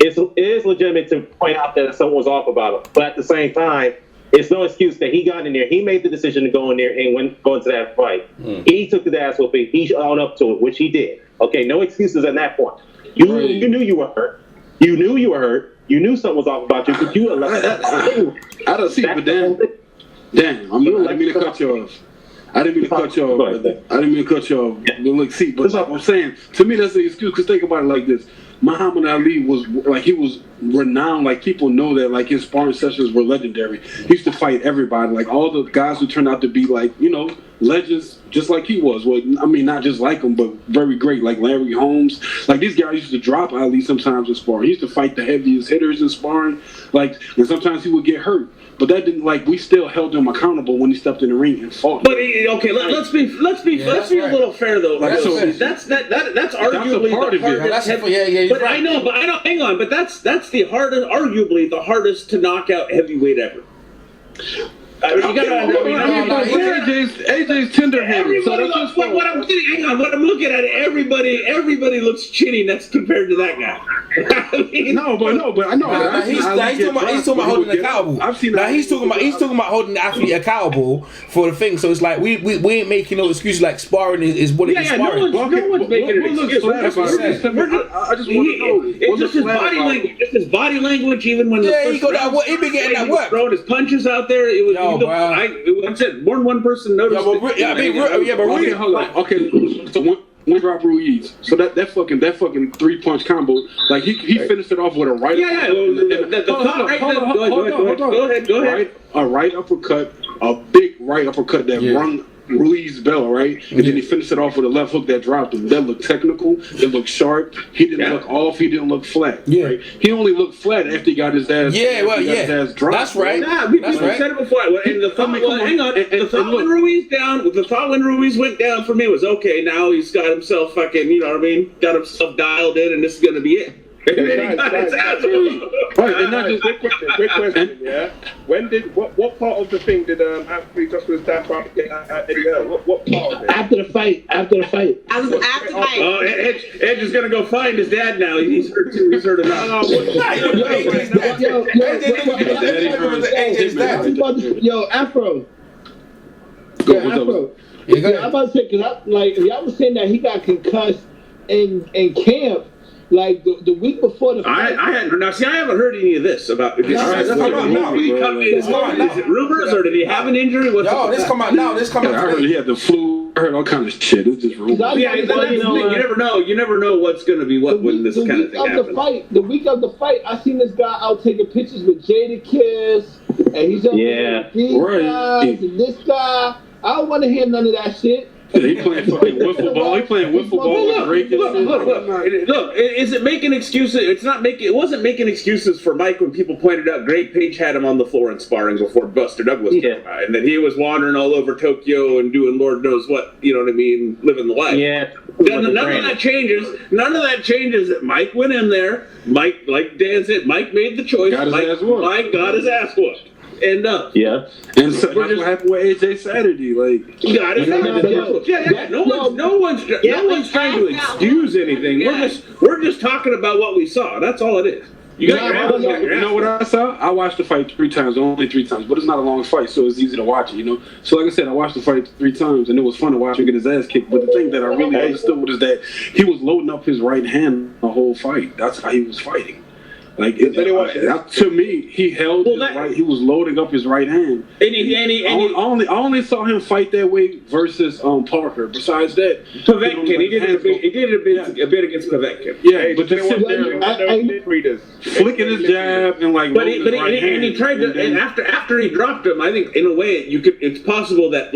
It is legitimate to point out that someone was off about him, but at the same time, it's no excuse that he got in there. He made the decision to go in there and go into that fight. He took the ass whooping. He owned up to it, which he did. Okay, no excuses at that point. You knew you were hurt. You knew something was off about you, but you allowed that. I don't see, but Dan, I didn't mean to cut you off. I didn't mean to cut you off. But look, see, but I'm saying, to me, that's the excuse. Because think about it like this: Muhammad Ali was he was renowned. Like, people know that, like, his sparring sessions were legendary. He used to fight everybody. Like, all the guys who turned out to be, like, legends, just like he was. Well, I mean, not just like him, but very great. Like Larry Holmes. Like, these guys used to drop Ali sometimes in sparring. He used to fight the heaviest hitters in sparring. Like, and sometimes he would get hurt. But that didn't, we still held him accountable when he stepped in the ring and fought. But let's be a little fair though. That's arguably the hardest. I know. Hang on. But that's arguably the hardest to knock out heavyweight ever. I mean, you gotta. AJ's tender-handed. So that's just what I'm getting. Hang on, what I'm looking at. Everybody looks chinny next compared to that guy. I mean, no, but I know. He's talking about holding accountable. I've seen. Now he's talking about holding the athlete accountable for the thing. So it's like we ain't making no excuses. Like sparring is what it is. Sparring. No one's making an excuse. I just want to know. It's just his body language. Just his body language. Even when he been getting that work. Throwing his punches out there. It was. I said more than one person noticed. Ruiz. Okay. So one drop Ruiz. So that fucking 3-punch combo, like he finished it off with a right. Go ahead. A right uppercut, a big right uppercut that rung Ruiz's bell, right? And then he finished it off with a left hook that dropped him. That looked technical. It looked sharp. He didn't look off. He didn't look flat. Yeah. Right? He only looked flat after he got his ass. His ass dropped. That's right. That's right. Said it before. And the thought, hang on. The thought when Ruiz down. The thought when Ruiz went down for me was okay. Now he's got himself fucking. You know what I mean? Got himself dialed in, and this is gonna be it. And then he got his ass. Right, and not just quick question, yeah. When did what part of the thing did Anthony Joshua's dad try to get at Eddie Hearn? What part of it? After the fight. I was after the fight. Oh, Edge is gonna go find his dad now. He's heard too. He's heard enough. Yo, Afro. Yeah, Afro. Yeah, I'm about to say, because y'all was saying that he got concussed in camp. Like the week before the fight. I haven't heard any of this about. Is it rumors or did he have an injury? This come out now. I heard he had the flu. I heard all kinds of shit. It's just rumors. You never know what's going to be when this kind of thing happens. The week of the fight, I seen this guy out taking pictures with Jadakiss, and he's on these guys and this guy. I don't want to hear none of that shit. He playing fucking wiffle ball. He playing wiffle ball with Drake and shit. Look, is it making excuses? It wasn't making excuses for Mike when people pointed out Great Page had him on the floor in sparring before Buster Douglas came by, and that he was wandering all over Tokyo and doing Lord knows what, you know what I mean, living the life. Yeah. None of that changes. None of that changes that Mike went in there. Mike, like Dan said, Mike made the choice. Mike got his ass whooped. And yeah, and so that's what happened with AJ Saturday. Like, no one's trying to excuse anything. We're just talking about what we saw. That's all it is. You know what I saw? I watched the fight 3 times, only 3 times, but it's not a long fight, so it's easy to watch it. You know. So like I said, I watched the fight 3 times, and it was fun to watch him get his ass kicked. But the thing that I really understood was that he was loading up his right hand the whole fight. That's how he was fighting. Like to me, he held his right. He was loading up his right hand. I only saw him fight that way versus Parker. Besides that, Povetkin, he did a bit against Povetkin. Yeah, but just sit there, flicking his jab and like. But he tried to. And after he dropped him, I think in a way it's possible that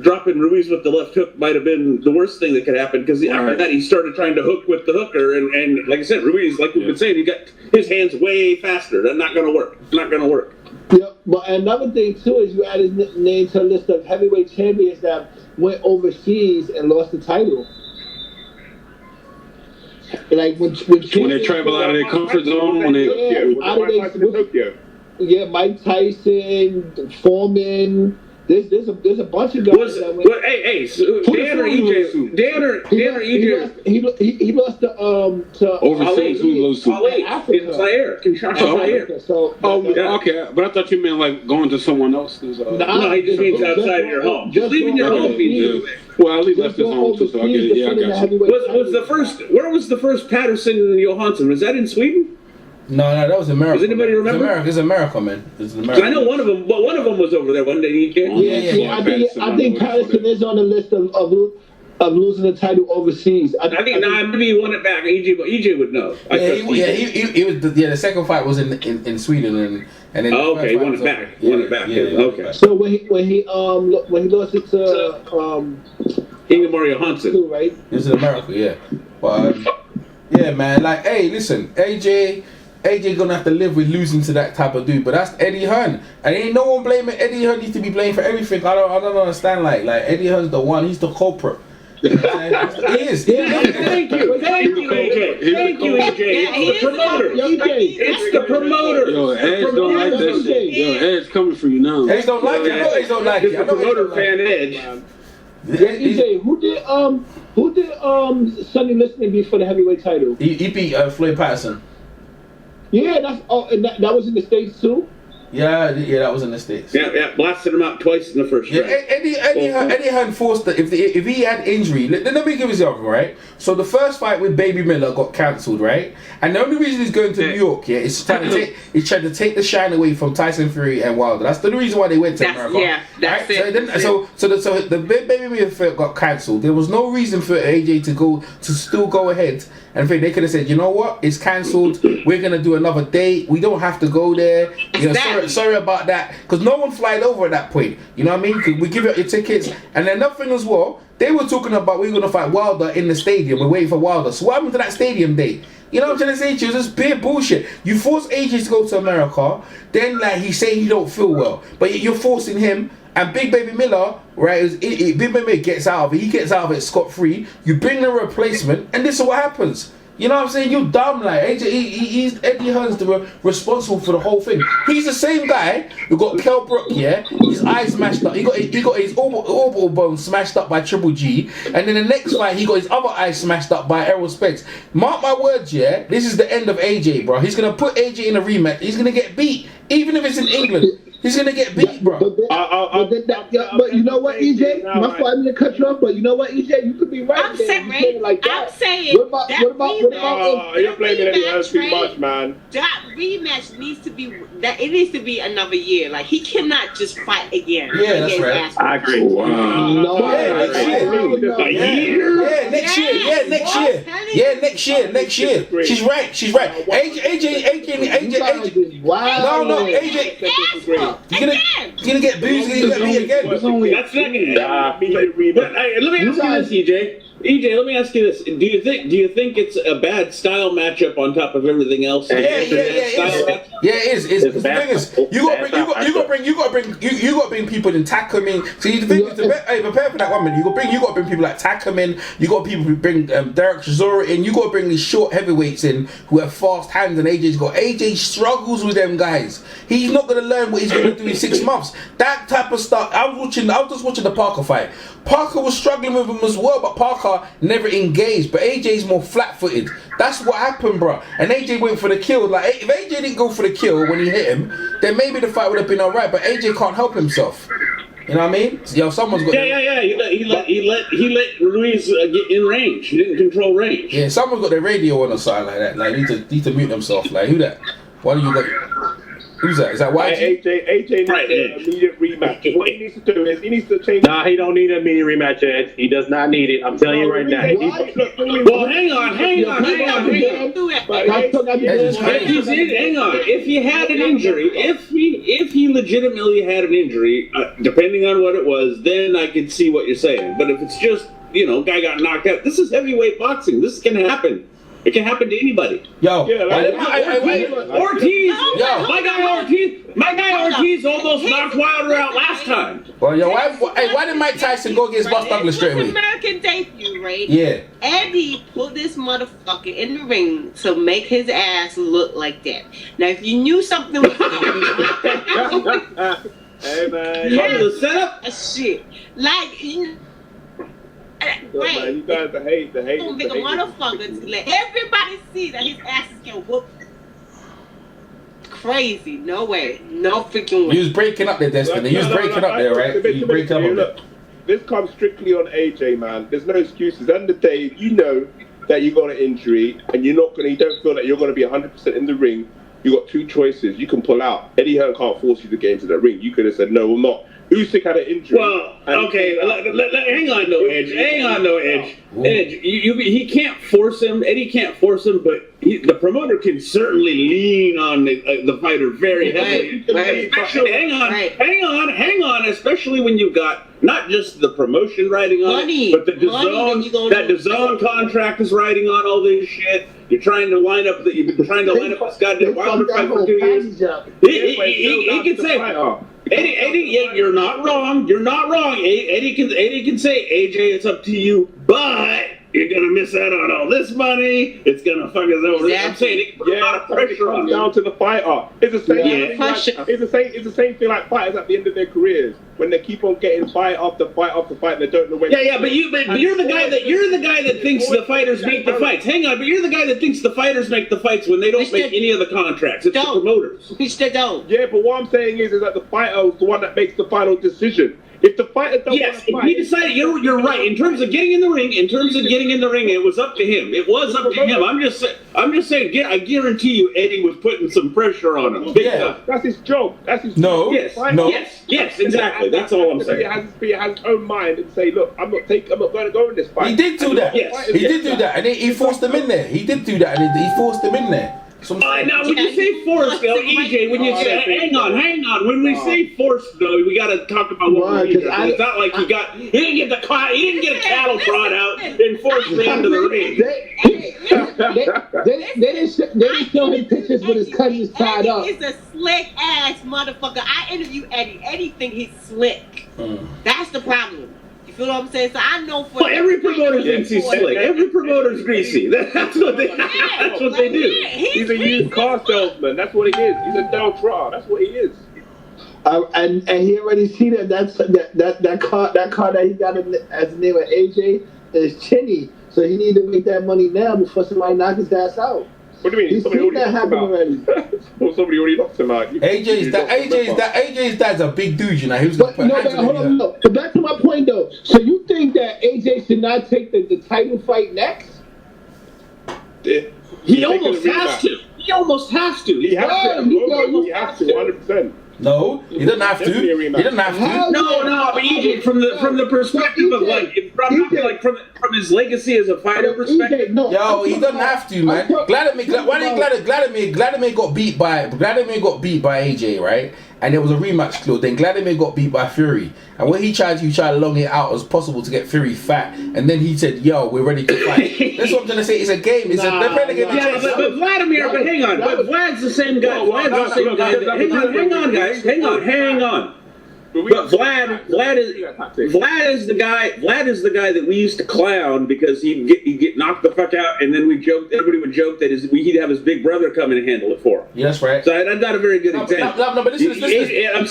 dropping Ruiz with the left hook might have been the worst thing that could happen because after that he started trying to hook with the hooker and like I said, Ruiz, like we've been saying, he got his hands way faster. That's not going to work. It's not going to work. Yeah, but another thing too is you add his name to a list of heavyweight champions that went overseas and lost the title. Like when they travel out of their comfort zone, when they Tokyo. Yeah, Mike Tyson, Foreman. There's a bunch of guys that went. Dan or EJ? He lost to overseas. Who lost to? Africa. Zaire. So okay, but I thought you meant like going to someone else's. No, he just means outside your home. Just leaving your home. Well, at least left his home too, so I get it. Yeah, I got you. Where was the first Patterson and Johansson? Was that in Sweden? No, that was America. Does anybody remember? It's America, man. It's America. I know one of them was over there one day. Yeah. I think Patterson is on the list of losing the title overseas. I think maybe he won it back. EJ would know. He was. The second fight was in Sweden, and then he won it back. Okay. So when he lost it to Ingemar Johansson, right? This is America, yeah. But yeah, man. Like, hey, listen, AJ gonna have to live with losing to that type of dude, but that's Eddie Hearn, and ain't no one blaming Eddie Hearn. Needs to be blamed for everything. I don't understand. Like Eddie Hearn's the one. He's the culprit. He is. Thank you, AJ. Thank you, AJ. It's the promoter. It's the promoter. Yo, Edge don't like that shit. Yo, Edge coming for you now. Edge don't like it. I know Edge don't like it. The promoter fan Edge. Yeah, EJ, who did Sonny Liston beat for the heavyweight title? He beat Floyd Patterson. Yeah, and that was in the States too. Yeah, that was in the States. Yeah, blasted him out twice in the first round. Eddie had forced that if he had injury. Let me give you something, right? So the first fight with Baby Miller got cancelled, right? And the only reason he's going to New York, is trying to take the shine away from Tyson Fury and Wilder. That's the reason why they went to America. Yeah, that's it. So the Baby Miller fight got cancelled. There was no reason for AJ to still go ahead. And they could have said, you know what? It's cancelled. We're gonna do another date. We don't have to go there. You know, sorry about that, because no one flied over at that point. You know what I mean? Cause we give you your tickets, and then nothing as well. They were talking about we're gonna fight Wilder in the stadium. We're waiting for Wilder. So what happened to that stadium date? You know what I'm trying to say to you? It's just bare bullshit. You force AJ to go to America, then he say he don't feel well, but you're forcing him. And Big Baby Miller, right? Big Baby Miller gets out of it. He gets out of it scot-free. You bring the replacement, and this is what happens. You know what I'm saying? You're dumb, like AJ. Eddie Hearn's responsible for the whole thing. He's the same guy who got Kell Brook, yeah. His eyes smashed up. He got his orbital bone smashed up by Triple G, and then the next fight he got his other eye smashed up by Errol Spence. Mark my words, yeah. This is the end of AJ, bro. He's gonna put AJ in a rematch. He's gonna get beat, even if it's in England. He's gonna get beat, bro. But you know what, EJ? My fault, I didn't cut you off. But you know what, EJ? You could be right. I'm saying, like that. I'm saying. What about? You're blaming Eddie Hearn too much, man. That rematch needs to be It needs to be another year. Like he cannot just fight again. Yeah, that's right. I agree. Wow. Next year. She's right. AJ. Wow. No, AJ. You're gonna get boozy. You're gonna beat again. That's not gonna let me ask you this, EJ, let me ask you this: Do you think it's a bad style matchup on top of everything else? Yeah, it is. The thing is, you got to bring people in. Takum in. See, the thing is, prepare for that 1 minute. You got to bring people like Takum in. You got people who bring Derek Chisora in. You got to bring these short heavyweights in who have fast hands. And AJ struggles with them guys. He's not going to learn what he's going to do in 6 months. That type of stuff. I was just watching the Parker fight. Parker was struggling with him as well, but Parker never engaged. But AJ's more flat-footed. That's what happened, bro. And AJ went for the kill. Like if AJ didn't go for the kill when he hit him, then maybe the fight would have been alright. But AJ can't help himself. You know what I mean? Yo, someone's got. Yeah. He let Ruiz get in range. He didn't control range. Yeah, someone's got their radio on the side like that. Like need to mute themselves. Like who that? Why do you got? Who's that? Is that YG? AJ needs an immediate rematch. What he needs to do is he needs to change. Nah, he don't need an immediate rematch, Ed. He does not need it. I'm telling you right now. Well, hang on. If he had an injury, if he legitimately had an injury, depending on what it was, then I could see what you're saying. But if it's just, guy got knocked out, this is heavyweight boxing. This can happen. It can happen to anybody. Yo, Ortiz. My guy Ortiz almost knocked Wilder out last time. Well, why did Mike Tyson go against Buck Douglas straight away? American debut, right? Yeah. Eddie put this motherfucker in the ring to make his ass look like that. Now, if you knew something was hey man, the setup? Shit, like. Right. Man, you guys, the hate. Don't make a motherfucker to let everybody see that his ass is getting whooped. Crazy. No way. No freaking way. You was breaking up there, Destiny. You was breaking up there, right? You breaking up look, this comes strictly on AJ, man. There's no excuses. At the end of the day, you know that you got an injury and you don't feel that you're going to be 100% in the ring. You got two choices. You can pull out. Eddie Hearn can't force you to get into the ring. You could have said, no, I'm not. Usyk had an injury. Well, okay, hang on, no Edge. Edge, he can't force him. Eddie can't force him, but the promoter can certainly lean on the fighter very heavily. Hang on. Especially when you've got not just the promotion riding on it, but the DAZN contract is riding on all this shit. You've been trying to line up this goddamn Wilder fight for 2 years. He can say. Eddie, you're not wrong. Eddie can say, AJ, it's up to you. But you're gonna miss out on all this money. It's gonna fuck us over. Exactly. I'm saying it puts a lot of pressure on down them. to the fighter. It's the same. Yeah. Thing like, it's the same thing like fighters at the end of their careers when they keep on getting fight after fight after fight. And they don't know when. Yeah, but you're the guy that thinks the fighters make the fights. Hang on, but you're the guy that thinks the fighters make the fights when they don't make any of the contracts. It's the promoters. Which they don't. Yeah, but what I'm saying is that the fighter is the one that makes the final decision. If the fighter don't Yes, want to fight, he decided. You're right. In terms of getting in the ring, it was up to him. It was up to him. I'm just saying. I guarantee you, Eddie was putting some pressure on him. That's his job. That's his No. job. Yes, exactly. That's all I'm saying. He has his own mind and say, look, I'm not going to go in this fight. He did do that. Yes. He did do that, and he forced them in there. He did do that, and he forced them in there. Now, when you say forced, though, EJ, when you say, hang on, when we say forced, though, we got to talk about what we mean. It's not like he didn't get a cattle prod out and forced him into the ring. They didn't show him pictures with his cousins tied up. Eddie is a slick ass motherfucker. I interview Eddie. Eddie think he's slick. That's the problem. You feel what I'm saying? So I know for every promoter thinks he's slick. Every promoter's greasy. That's what they do. He's a used car salesman. That's what he is. He's a Del Trotter. That's what he is. And he already see that car that he got as the name of AJ is Chinny. So he need to make that money now before somebody knock his ass out. What do you mean? He's seen that happen already. Well, somebody already knocked him out. AJ's dad's a big dude, you know. He was going to put hands on him. But back to my point, though. So you think that AJ should not take the title fight next? He almost has to. He almost has to. He has to. He has to. 100%. No, he doesn't have to. He doesn't have to. No, but EJ, from the perspective of from his legacy as a fighter perspective. Yo, he doesn't have to, man. Vladimir got beat by AJ, right? And there was a rematch clause. Then Vladimir got beat by Fury, and when he tried to long it out as possible to get Fury fat, and then he said, "Yo, we're ready to fight." That's what I'm trying to say. It's a game. They're playing a game. Yeah, but Vladimir. But hang on. But Vlad's the same guy. Hang on, guys. Hang on. But Vlad is the guy that we used to clown because he'd get knocked the fuck out, and then everybody would joke that he'd have his big brother come in and handle it for him. Yeah, that's right. So that's not a very good example. No, but listen. I'm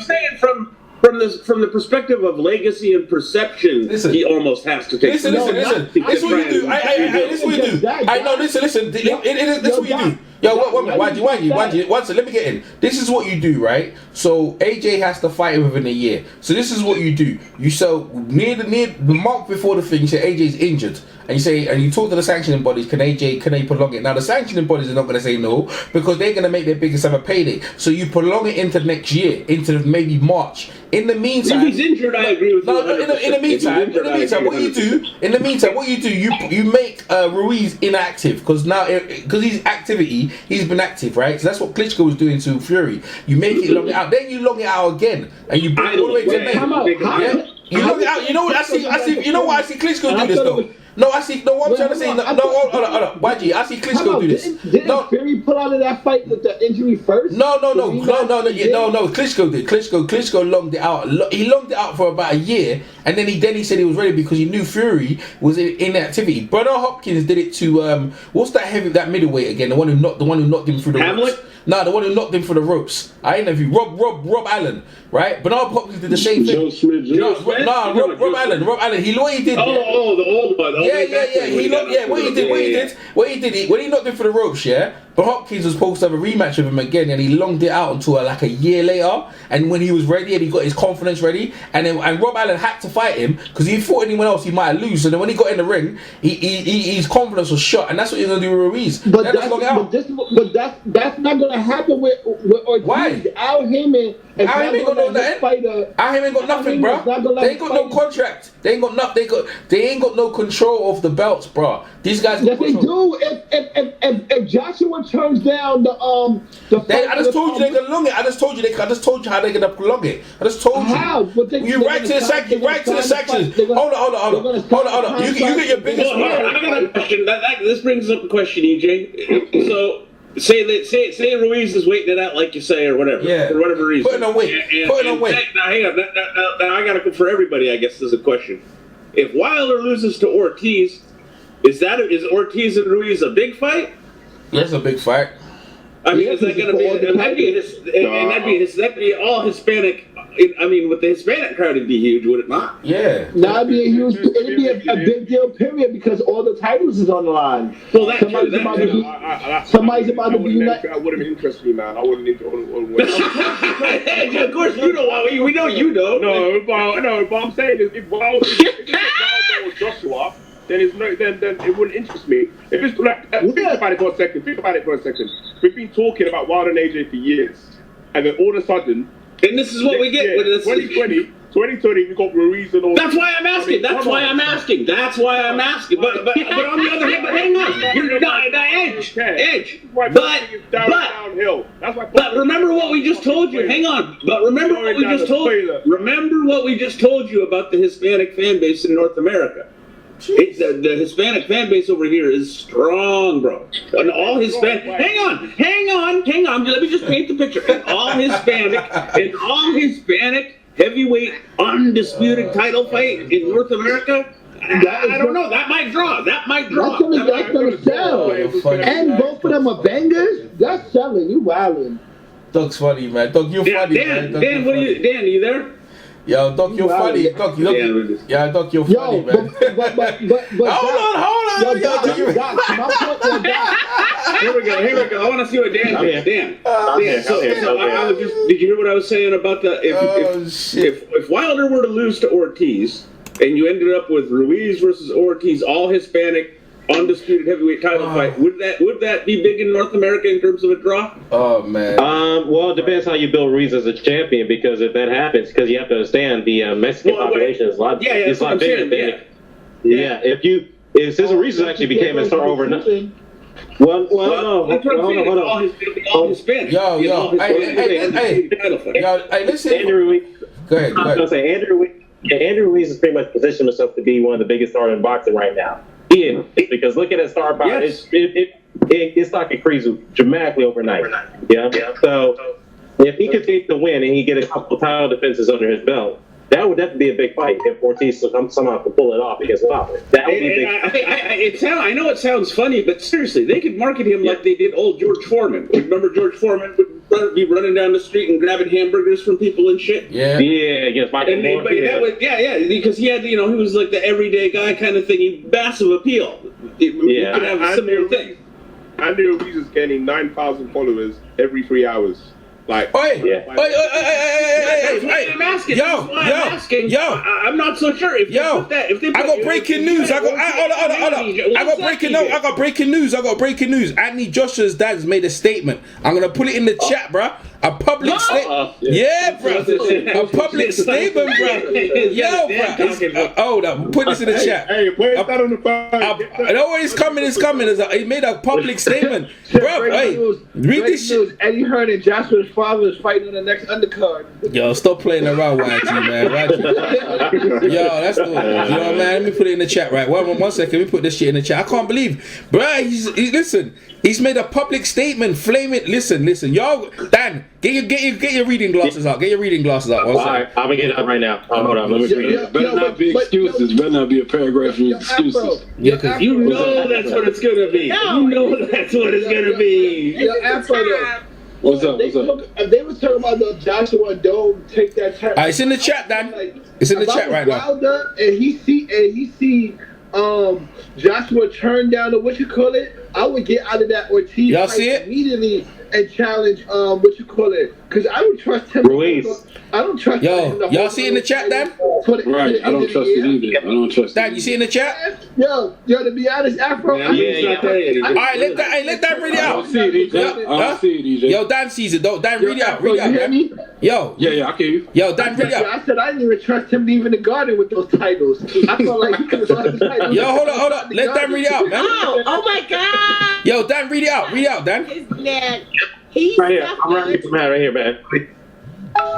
saying from the perspective of legacy and perception, he almost has to take. Listen. This is what you do. This is what you do. I know. Listen. This is what you do. Yo, why do you? Let me get in. This is what you do, right? So AJ has to fight within a year. So this is what you do. You sell near the month before the thing. You say AJ's injured, and you talk to the sanctioning bodies. Can they prolong it? Now the sanctioning bodies are not going to say no because they're going to make their biggest ever payday. So you prolong it into next year, into maybe March. In the meantime, if he's injured, I agree with you. No, in the meantime, what you do, you make Ruiz inactive because his activity. He's been active, right? So that's what Klitschko was doing to Fury. You make it long it out, then you long it out again, and you bring it all the way to the end. You long it out. You know what I see? You know what I see Klitschko do this though. No, I see. No, what I'm trying to say. No, hold on. YG, I see Klitschko do this. Didn't Fury pull out of that fight with the injury first? No. Klitschko did. Klitschko longed it out. He longed it out for about a year, and then he said he was ready because he knew Fury was in inactivity. Bernard Hopkins did it to what's that middleweight again? The one who knocked him through the ropes. No, the one who knocked him for the ropes. I interviewed Rob Allen, right? Bernard Hopkins did the same thing. Rob Allen. He what he did. The old one. What he did when he knocked him for the ropes, yeah. But Hopkins was supposed to have a rematch with him again, and he longed it out until like a year later. And when he was ready and he got his confidence ready, and Rob Allen had to fight him because he fought anyone else he might lose. So then when he got in the ring, his confidence was shot, and that's what he's gonna do with Ruiz. But that's not gonna happen with Ortiz. Why? Al Heyman ain't got nothing, bro. They ain't got no contract. They ain't got nothing. They ain't got no control of the belts, bro. These guys. Yes, they do. If Joshua turns down the I just told you they're gonna long it. I just told you how they're gonna prolong it. I just told you. How? You right to the sanctions. Hold on. You get your biggest. I got a question. This brings up a question, EJ. So. Say Ruiz is waiting it out, like you say, or whatever, for whatever reason. Putting on weight. Now, hang on. Now I got to for everybody. I guess this is a question. If Wilder loses to Ortiz, Is Ortiz and Ruiz a big fight? That's a big fight. I mean, is that going to be? That'd be all Hispanic. I mean, with the Hispanic crowd, it'd be huge, would it not? Yeah. Now it'd be a big deal, period, because all the titles is on the line. Well, that's somebody's about to be united. That wouldn't interest me, man. I wouldn't interest. Of course, you don't. We know you don't. No, but I'm saying if Wilder was Joshua, then it wouldn't interest me. If it's like, think about it for a second. We've been talking about Wilder and AJ for years, and then all of a sudden. And this is what we get with this. 2020, we got Ruiz and all. That's why I'm asking. That's why I'm asking. But on the other hand, but hang on. You're not edge. Downhill. That's why. But remember what we just told you. Hang on. But remember what we just told you. Remember what we just told you about the Hispanic fan base in North America. The Hispanic fan base over here is strong, bro. And all Hispanic. Hang on. Let me just paint the picture. And all Hispanic heavyweight undisputed title fight in North America. I don't know. That might draw. That's gonna sell. And both of them are bangers. That's selling. You wildin'. Doug's funny, man. Doug, you're funny, man. Dan, are you there? Yo, Doc, you're funny. Doc, you're funny, man. But hold on. Here we go. I want to see what Dan did. Dan. Did you hear what I was saying about the if Wilder were to lose to Ortiz and you ended up with Ruiz versus Ortiz, all Hispanic, undisputed heavyweight title fight, would that be big in North America in terms of a draw? Oh man. Well, it depends how you build Ruiz as a champion, because if that happens, because you have to understand the Mexican population is a lot. It's a lot bigger than. Yeah. If Cesar Ruiz actually became a star overnight. Well, no. Hold on. All Hispanic. Yo, listen. Andrew Ruiz. Go ahead. I was gonna say Andrew Ruiz has pretty much positioned himself to be one of the biggest stars in boxing right now. He is, because look at his star power. Yes. His stock increased dramatically overnight. Yeah. So if he could take the win and he get a couple title defenses under his belt, that would definitely be a big fight if Ortiz somehow could pull it off against Wilder. That would be a big fight. I know it sounds funny, but seriously, they could market him like they did old George Foreman. Remember George Foreman would be running down the street and grabbing hamburgers from people and shit? Yeah, against Michael Moore. Because he had, he was like the everyday guy kind of thing. Massive appeal. He could have a similar thing. Andy Ruiz is gaining 9,000 followers every 3 hours. Like, hey, I'm asking. I'm not so sure if they I got breaking news. I got breaking news. Anthony Joshua's dad's made a statement. I'm gonna put it in the chat, bruh. A public statement. Yeah, bro. A public statement, bro. Yo, bro. Hold up. Put this in the chat. Hey, where's that on the phone? No, it's coming. He made a public statement. Bro, hey, read this shit. Eddie Hearn and Joshua's father is fighting on the next undercard. Yo, stop playing around, YG, man. Yo, that's good. You know, man, let me put it in the chat, right? One second. Let me put this shit in the chat. I can't believe, bro. Listen. He's made a public statement. Flame it. Listen. Y'all, Dan, get your reading glasses out. All right, I'm gonna get it up right now. Hold on. Let me read it. Better not be excuses. Better not be a paragraph in excuses. Yeah, because you know that's what it's gonna be. What's up? They were talking about the Joshua Dome take that time. It's in the chat, Dan. It's in the chat right now. Wilder, and he see Joshua turn down the I would get out of that Ortiz y'all see it immediately and challenge because I don't trust him. Ruiz. I don't trust him. Y'all see it in the chat, Dan? Right, I don't trust it either. I don't trust Dan, you see it in the chat? Yo, to be honest, Afro. All right, let Dan read it out. I don't see it, EJ. Yo, Dan sees it though. Dan, read it out, man. Yo. Yeah, I hear you. Yo, Dan, read it out. I said I didn't even trust him leaving the garden with those titles. I felt like he could have lost the titles. Yo, hold up. Let Dan read it out, man. Oh my God. Yo, Dan, read it out, Dan. He's right here. I'm writing this man right here, man.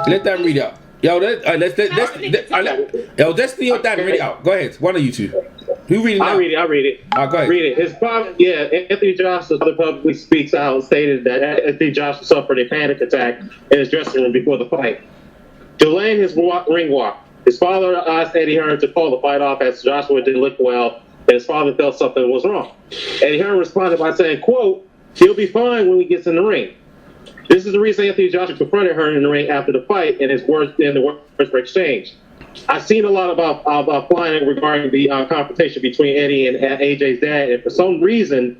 Let Dan read it out. Yo, let's Destiny or Dan read it out. Go ahead, one of you two. Who read it out? I'll read it. Go ahead. Read it. His father, Anthony Joshua publicly speaks out, stated that Anthony Joshua suffered a panic attack in his dressing room before the fight, delaying his ring walk. His father asked Eddie Hearn to call the fight off as Joshua didn't look well and his father felt something was wrong. Eddie Hearn responded by saying, quote, "He'll be fine when he gets in the ring." This is the reason Anthony Joshua confronted Hearn in the ring after the fight, and his words were exchanged. I've seen a lot about flying regarding the confrontation between Eddie and AJ's dad, and for some reason,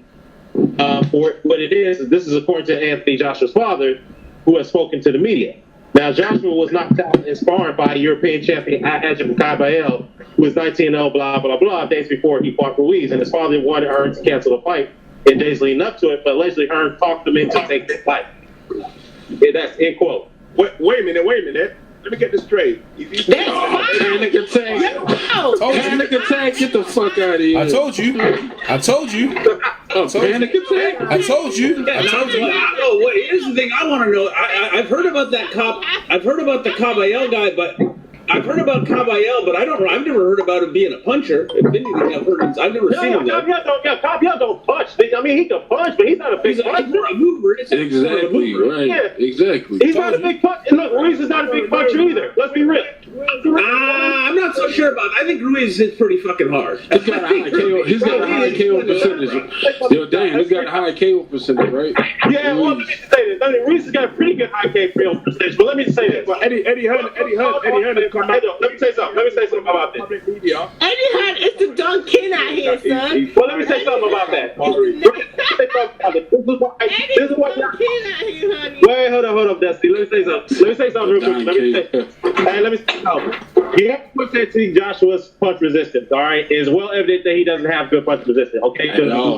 for what it is, this is according to Anthony Joshua's father, who has spoken to the media. Now, Joshua was knocked out in sparring by European champion Adjib Kabayel, who was 19-0, blah, blah, blah, days before he fought Ruiz, and his father wanted Hearn to cancel the fight in days leading up to it, but allegedly Hearn talked him into taking the fight. Yeah, that's end quote. Wait a minute. Let me get this straight. Panic attack. Panic attack. Get the fuck out of here. I told you. Panic attack. I told you. Here's the thing I want to know. I've heard about that cop. I've heard about the Caballel guy, but I've heard about Caballel, but I've never heard about him being a puncher. If anything, I've never seen him though. Caballel don't punch. I mean, he can punch, but he's not a big puncher. He's more a mover. Exactly, right. Yeah. Exactly. He's not a big puncher. Look, Ruiz is not a big puncher either. Let's be real. I'm not so sure about that. I think Ruiz hits pretty fucking hard. He's got a high KO percentage. Yo, damn, he's got a high KO percentage, right? Yeah, well, let me just say this. I mean, Ruiz has got a pretty good high KO percentage, but let me just say this. But Eddie Hearn is coming back. Let me say something about this. Eddie Hearn is the Don King out here, son. Well, let me say something about that. This is what Wait, hold up, Dusty. Let me say something real quick. Let me say something. You have to put Anthony Joshua's punch resistance, all right? It's well evident that he doesn't have good punch resistance, okay? No,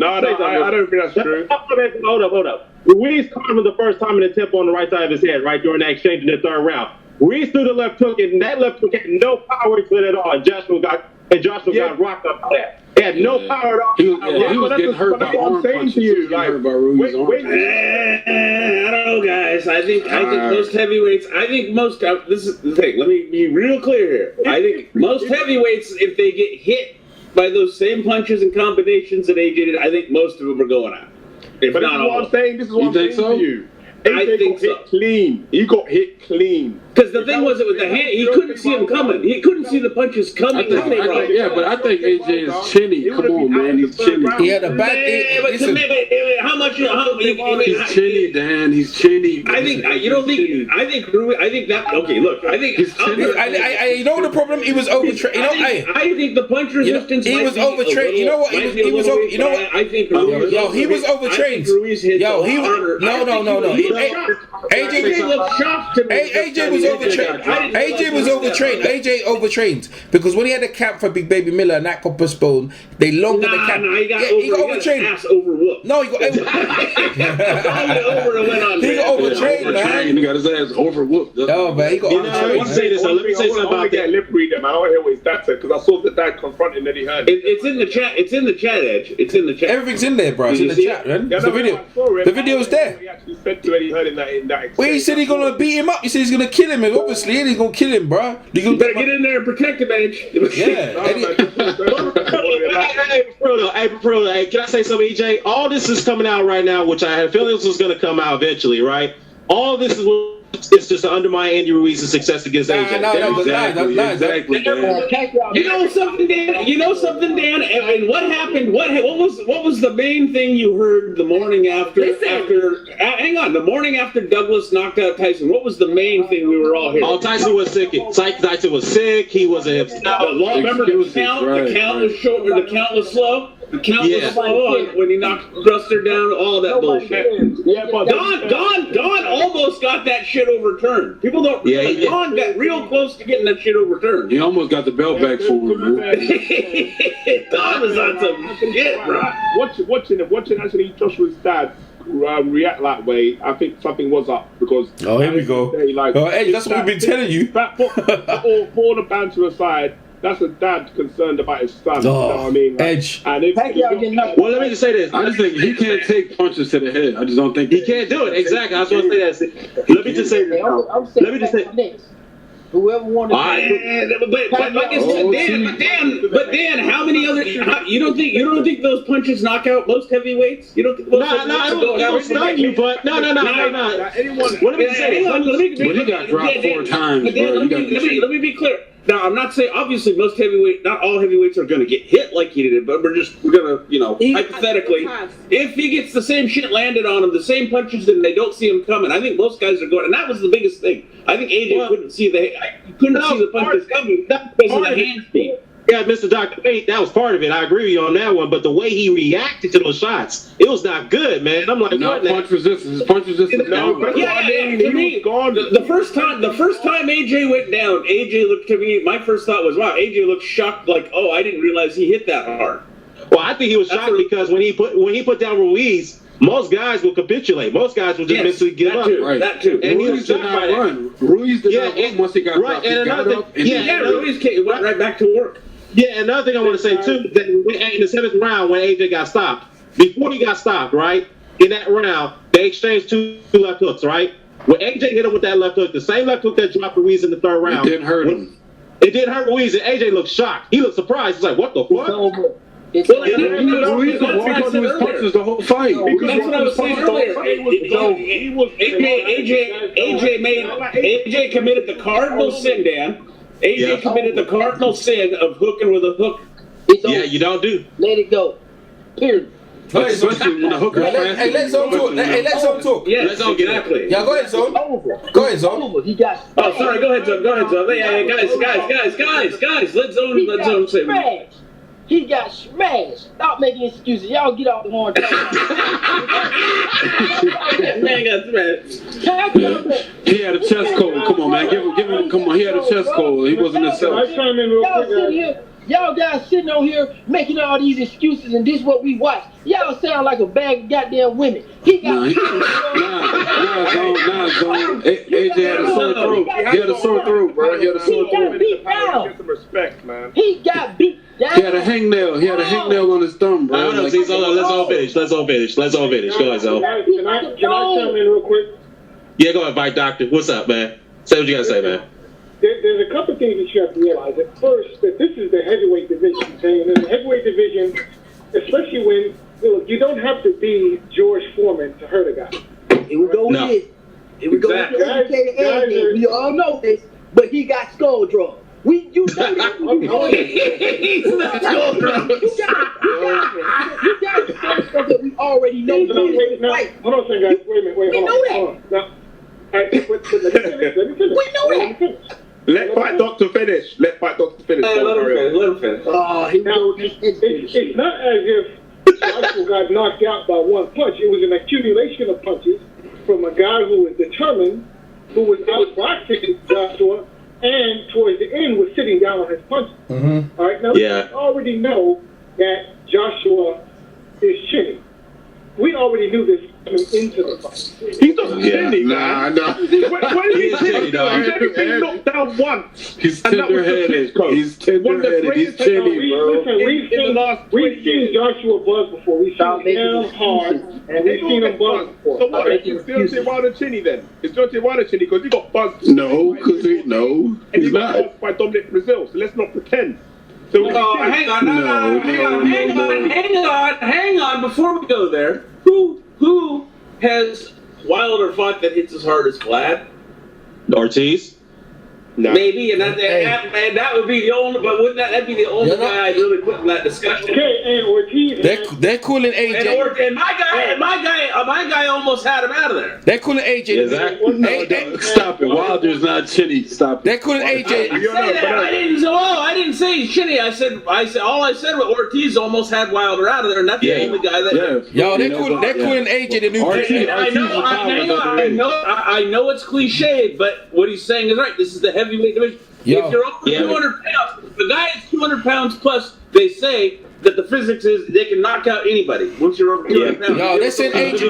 I don't think that's true. Hold up. Ruiz caught him the first time in the temple on the right side of his head, right, during that exchange in the third round. Ruiz threw the left hook, and that left hook had no power to it at all. And Joshua got rocked up there. He had no power at all. He was getting hurt by arm punches. He was getting hurt by Ruiz's arm. I don't know, guys. I think most heavyweights. This is the thing. Let me be real clear here. I think most heavyweights, if they get hit by those same punches and combinations that AJ did, I think most of them are going out. But this is what I'm saying. This is what I'm saying to you. I think so. Clean. He got hit clean. Because the thing was, with the hand, he couldn't see him coming. He couldn't see the punches coming. But I think AJ is chinny. Come on, man, he's chinny. He had a bad. How much? He's chinny, Dan. He's chinny. I think you don't think. I think that. Okay, look. I think he's chinny. You know the problem? He was overtrained. I think the punch resistance. He was overtrained. You know what? He was. You know what? I think. Yo, he was overtrained. Yo, he was. No. AJ was overtrained. AJ overtrained because when he had the camp for Big Baby Miller and that got postponed, they longer the camp. He got overtrained. Ass overwhooped. No, he got overtrained, man. He got his ass overwhooped. Oh man, he got overtrained. Let me say something about that. Lip read him. I don't hear what his dad said because I saw the dad confronting Eddie Hearn. It's in the chat. It's in the chat, Edge. It's in the chat. Everything's in there, bro. It's in the chat, man. The video's there. He actually said to Eddie Hearn in that. Well, he said he's gonna beat him up. He said he's gonna kill him. Obviously, and he's gonna kill him, bro. You better get in there and protect him, Edge. Yeah. Hey, can I say something, EJ? All this is coming out right now, which I had a feeling this was going to come out eventually, right? All this is it's just to undermine Andy Ruiz's success against AJ. Exactly. You know something, Dan? And what happened? What was the main thing you heard the morning after? Hang on, the morning after Douglas knocked out Tyson. What was the main thing we were all hearing? Oh, Tyson was sick. Tyson was sick. He wasn't himself. Remember the count? The count was short. The count was slow. The count was slow when he knocked Gruster down. All that bullshit. Yeah, but Don almost got that shit overturned. People don't. Yeah, Don got real close to getting that shit overturned. He almost got the belt back for him. Don was on some shit, bro. Watching actually Joshua's dad react that way, I think something was up because. Oh, here we go. Hey, that's what we've been telling you. Put all the banter aside. That's a dad concerned about his son. You know what I mean? Edge. And well, let me just say this. I just think he can't take punches to the head. I just don't think he can't do it. Exactly. I was going to say that. Let me just say this. Let me just say. Whoever wanted. But like I said, Dan, how many other? You don't think those punches knock out most heavyweights? You don't think? I don't stun you, but no. What did he say? He got dropped 4 times. But Dan, let me be clear. Now, I'm not saying, obviously, not all heavyweights are going to get hit like he did, but we're going to, hypothetically, if he gets the same shit landed on him, the same punches, and they don't see him coming, I think most guys are going, and that was the biggest thing. I think AJ couldn't see the punches coming because of the hand speed. Yeah, Mr. Dr. Fate, that was part of it. I agree with you on that one. But the way he reacted to those shots, it was not good, man. I'm like, no, punch resistance. Punch resistance. The first time AJ went down, AJ looked to me. My first thought was, wow, AJ looked shocked. Like, oh, I didn't realize he hit that hard. Well, I think he was shocked because when he put down Ruiz, most guys will capitulate. Most guys will just mentally give up. Right. That too. And Ruiz did not run. Ruiz did not run once he got dropped. He got up. Ruiz went right back to work. Yeah, another thing I want to say too, that in the 7th round when AJ got stopped, before he got stopped, right, in that round, they exchanged 2 left hooks, right? When AJ hit him with that left hook, the same left hook that dropped Ruiz in the 3rd round. It didn't hurt him. It didn't hurt Ruiz, and AJ looked shocked. He looked surprised. He's like, what the fuck? Ruiz was walking to his punches the whole fight. That's what I was saying earlier. AJ committed the cardinal sin, Dan. AJ committed the cardinal sin of hooking with a hook. Yeah, you don't do. Let it go. Period. Especially when the hooker Let Zone talk. Yeah, exactly. Yeah, go ahead, Zone. Go ahead, Zone. He got. Oh, sorry. Go ahead, Zone. Yeah, guys. Let Zone say. Smashed. He got smashed. Stop making excuses. Y'all get off the horn. Man got smashed. He had a chest cold. Come on, man. Give him. Come on. He had a chest cold. He wasn't himself. Y'all guys sitting on here making all these excuses, and this what we watch. Y'all sound like a bag of goddamn women. He got Zone. AJ had a sore throat. He had a sore throat, bro. He had a sore throat. Beat down. Get some respect, man. He got beat down. He had a hangnail. He had a hangnail on his thumb, bro. Let's all finish. Go ahead, Zone. Can I chime in real quick? Yeah, go ahead, Mike Doctor. What's up, man? Say what you gotta say, man. There's a couple things that you have to realize. At first, that this is the heavyweight division. And in the heavyweight division, especially when you don't have to be George Foreman to hurt a guy. Here we go with this. Here we go with this. We all know this, but he got skull drawn. You know that. He's not skull drawn. You got some stuff that we already know. Hold on a second, guys. Wait a minute. We know that. Now, let me finish. We know that. Let Fight Doctor finish. Let him finish. Let him finish. It's not as if Joshua got knocked out by one punch. It was an accumulation of punches from a guy who was determined, who was outboxing Joshua, and towards the end was sitting down on his punches. Mm-hmm. All right, now we already know that Joshua is chinny. We already knew this coming into the fight. He's not chinny, man. Nah. When he's chinny, he's only been knocked down once. He's tender-headed. He's tender-headed. He's chinny, bro. Listen, we've seen Joshua buzz before. We've seen him hard, and we've seen him buzz before. So what? Is Deontay Wilder chinny then? Is Deontay Wilder chinny because he got buzzed? No, because he's and he got buzzed by Dominic Brazil. So let's not pretend. So hang on. Before we go there, who has Wilder fought that hits as hard as Vlad? Ortiz? No. Maybe, and that would be the only. But wouldn't that be the only guy I'd really put in that discussion? Okay, and Ortiz. They're calling AJ. And my guy almost had him out of there. They're calling AJ. Exactly. Stop it. Wilder's not chinny. Stop it. They're calling AJ. I didn't say chinny. I said all I said was Ortiz almost had Wilder out of there, and that's the only guy that. Yo, they're calling AJ the new. I know it's cliche, but what he's saying is right. This is the heavyweight division. If you're over 200 pounds, the guy is 200 pounds plus. They say that the physics is they can knock out anybody once you're over 200 pounds. No, they said AJ.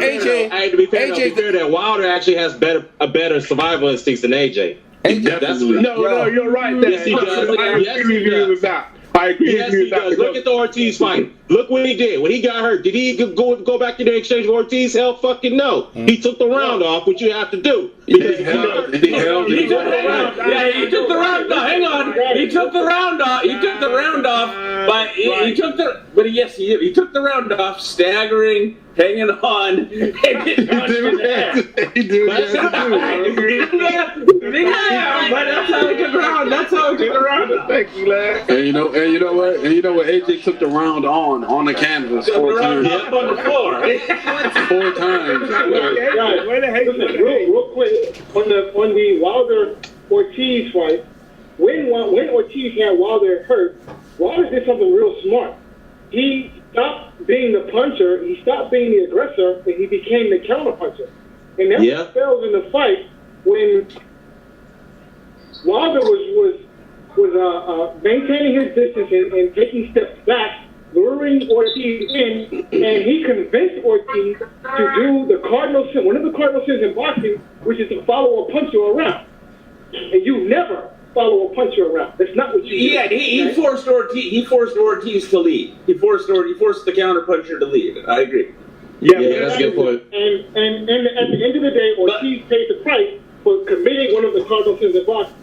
To be fair, that Wilder actually has a better survival instincts than AJ. No, you're right. Yes, he does. I agree with you with that. I agree with you with that. Look at the Ortiz fight. Look what he did. When he got hurt, did he go back to the exchange with Ortiz? Hell fucking no. He took the round off, which you have to do. He held. He took the round. Yeah, he took the round off. Hang on. He took the round off. He took the round off. But he took the. But yes, he did. He took the round off, staggering, hanging on, and getting punched in the air. He did. But that's how he took the round. That's how he took the round off. Thank you, lad. And you know what? AJ took the round on the canvas 4 times. Up on the floor. 4 times. Guys, Where the heck is listen, real quick on the Wilder Ortiz fight. When Ortiz had Wilder hurt, Wilder did something real smart. He stopped being the puncher, he stopped being the aggressor, and he became the counter puncher. And that's what failed in the fight when Wilder was maintaining his distance and taking steps back, luring Ortiz in, and he convinced Ortiz to do the cardinal sin, one of the cardinal sins in boxing, which is to follow a puncher around. And you never follow a puncher around. That's not what you do. Yeah, he forced Ortiz. He forced Ortiz to lead. He forced the counter puncher to lead. I agree. Yeah, that's a good point. And at the end of the day, Ortiz paid the price for committing one of the cardinal sins in boxing.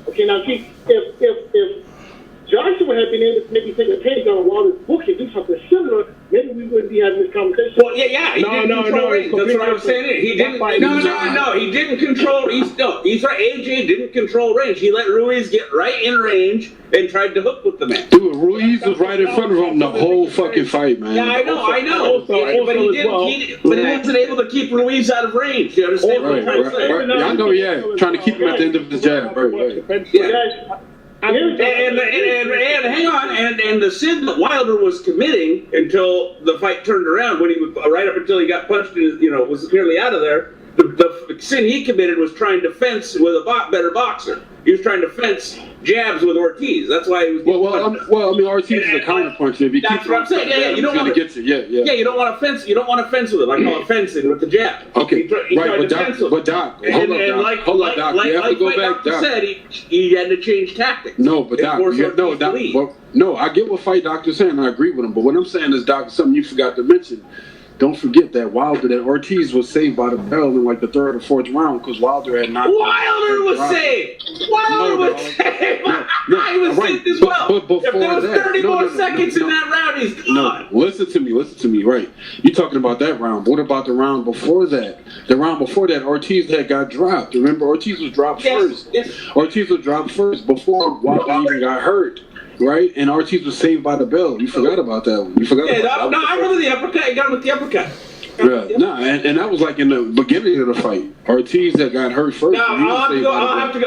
Okay, now see, if Joshua had been able to maybe take a page out of Wilder's book and do something similar, maybe we wouldn't be having this conversation. Well, yeah. He didn't control range. That's what I'm saying. He didn't. No. He didn't control. He's right. AJ didn't control range. He let Ruiz get right in range and tried to hook with the man. Dude, Ruiz was right in front of him the whole fucking fight, man. Yeah, I know. But he wasn't able to keep Ruiz out of range. You understand what I'm trying to say? Right. I know, trying to keep him at the end of the jab. Right. Yeah. And hang on, and the sin that Wilder was committing until the fight turned around, when he was right up until he got punched, was nearly out of there. The sin he committed was trying to fence with a better boxer. He was trying to fence jabs with Ortiz. That's why he was. Ortiz is a counter puncher. If you that's what I'm saying. Yeah, you don't want to get you. Yeah, you don't want to fence. You don't want to fence with it. I call it fencing with the jab. Okay, he tried to fence with it. Doc, hold up, Doc. You have to go back, Doc. Said he had to change tactics. No, but Doc, no, I get what Fight Doctor's saying. I agree with him. But what I'm saying is, Doc, something you forgot to mention. Don't forget that Ortiz was saved by the bell in like the 3rd or 4th round because Wilder had not. Wilder was saved. He was saved as well. But before if there was 30 more seconds in that round, he's gone. No, listen to me. Right, you're talking about that round. What about the round before that? The round before that, Ortiz got dropped. Remember, Ortiz was dropped first. Yes. Ortiz was dropped first before Wilder even got hurt. Right? And Ortiz was saved by the bell. You forgot about that one. You forgot about that. No, I remember the uppercut. He got him with the uppercut. Yeah. No, and that was like in the beginning of the fight. Ortiz that got hurt first. No, I'll have to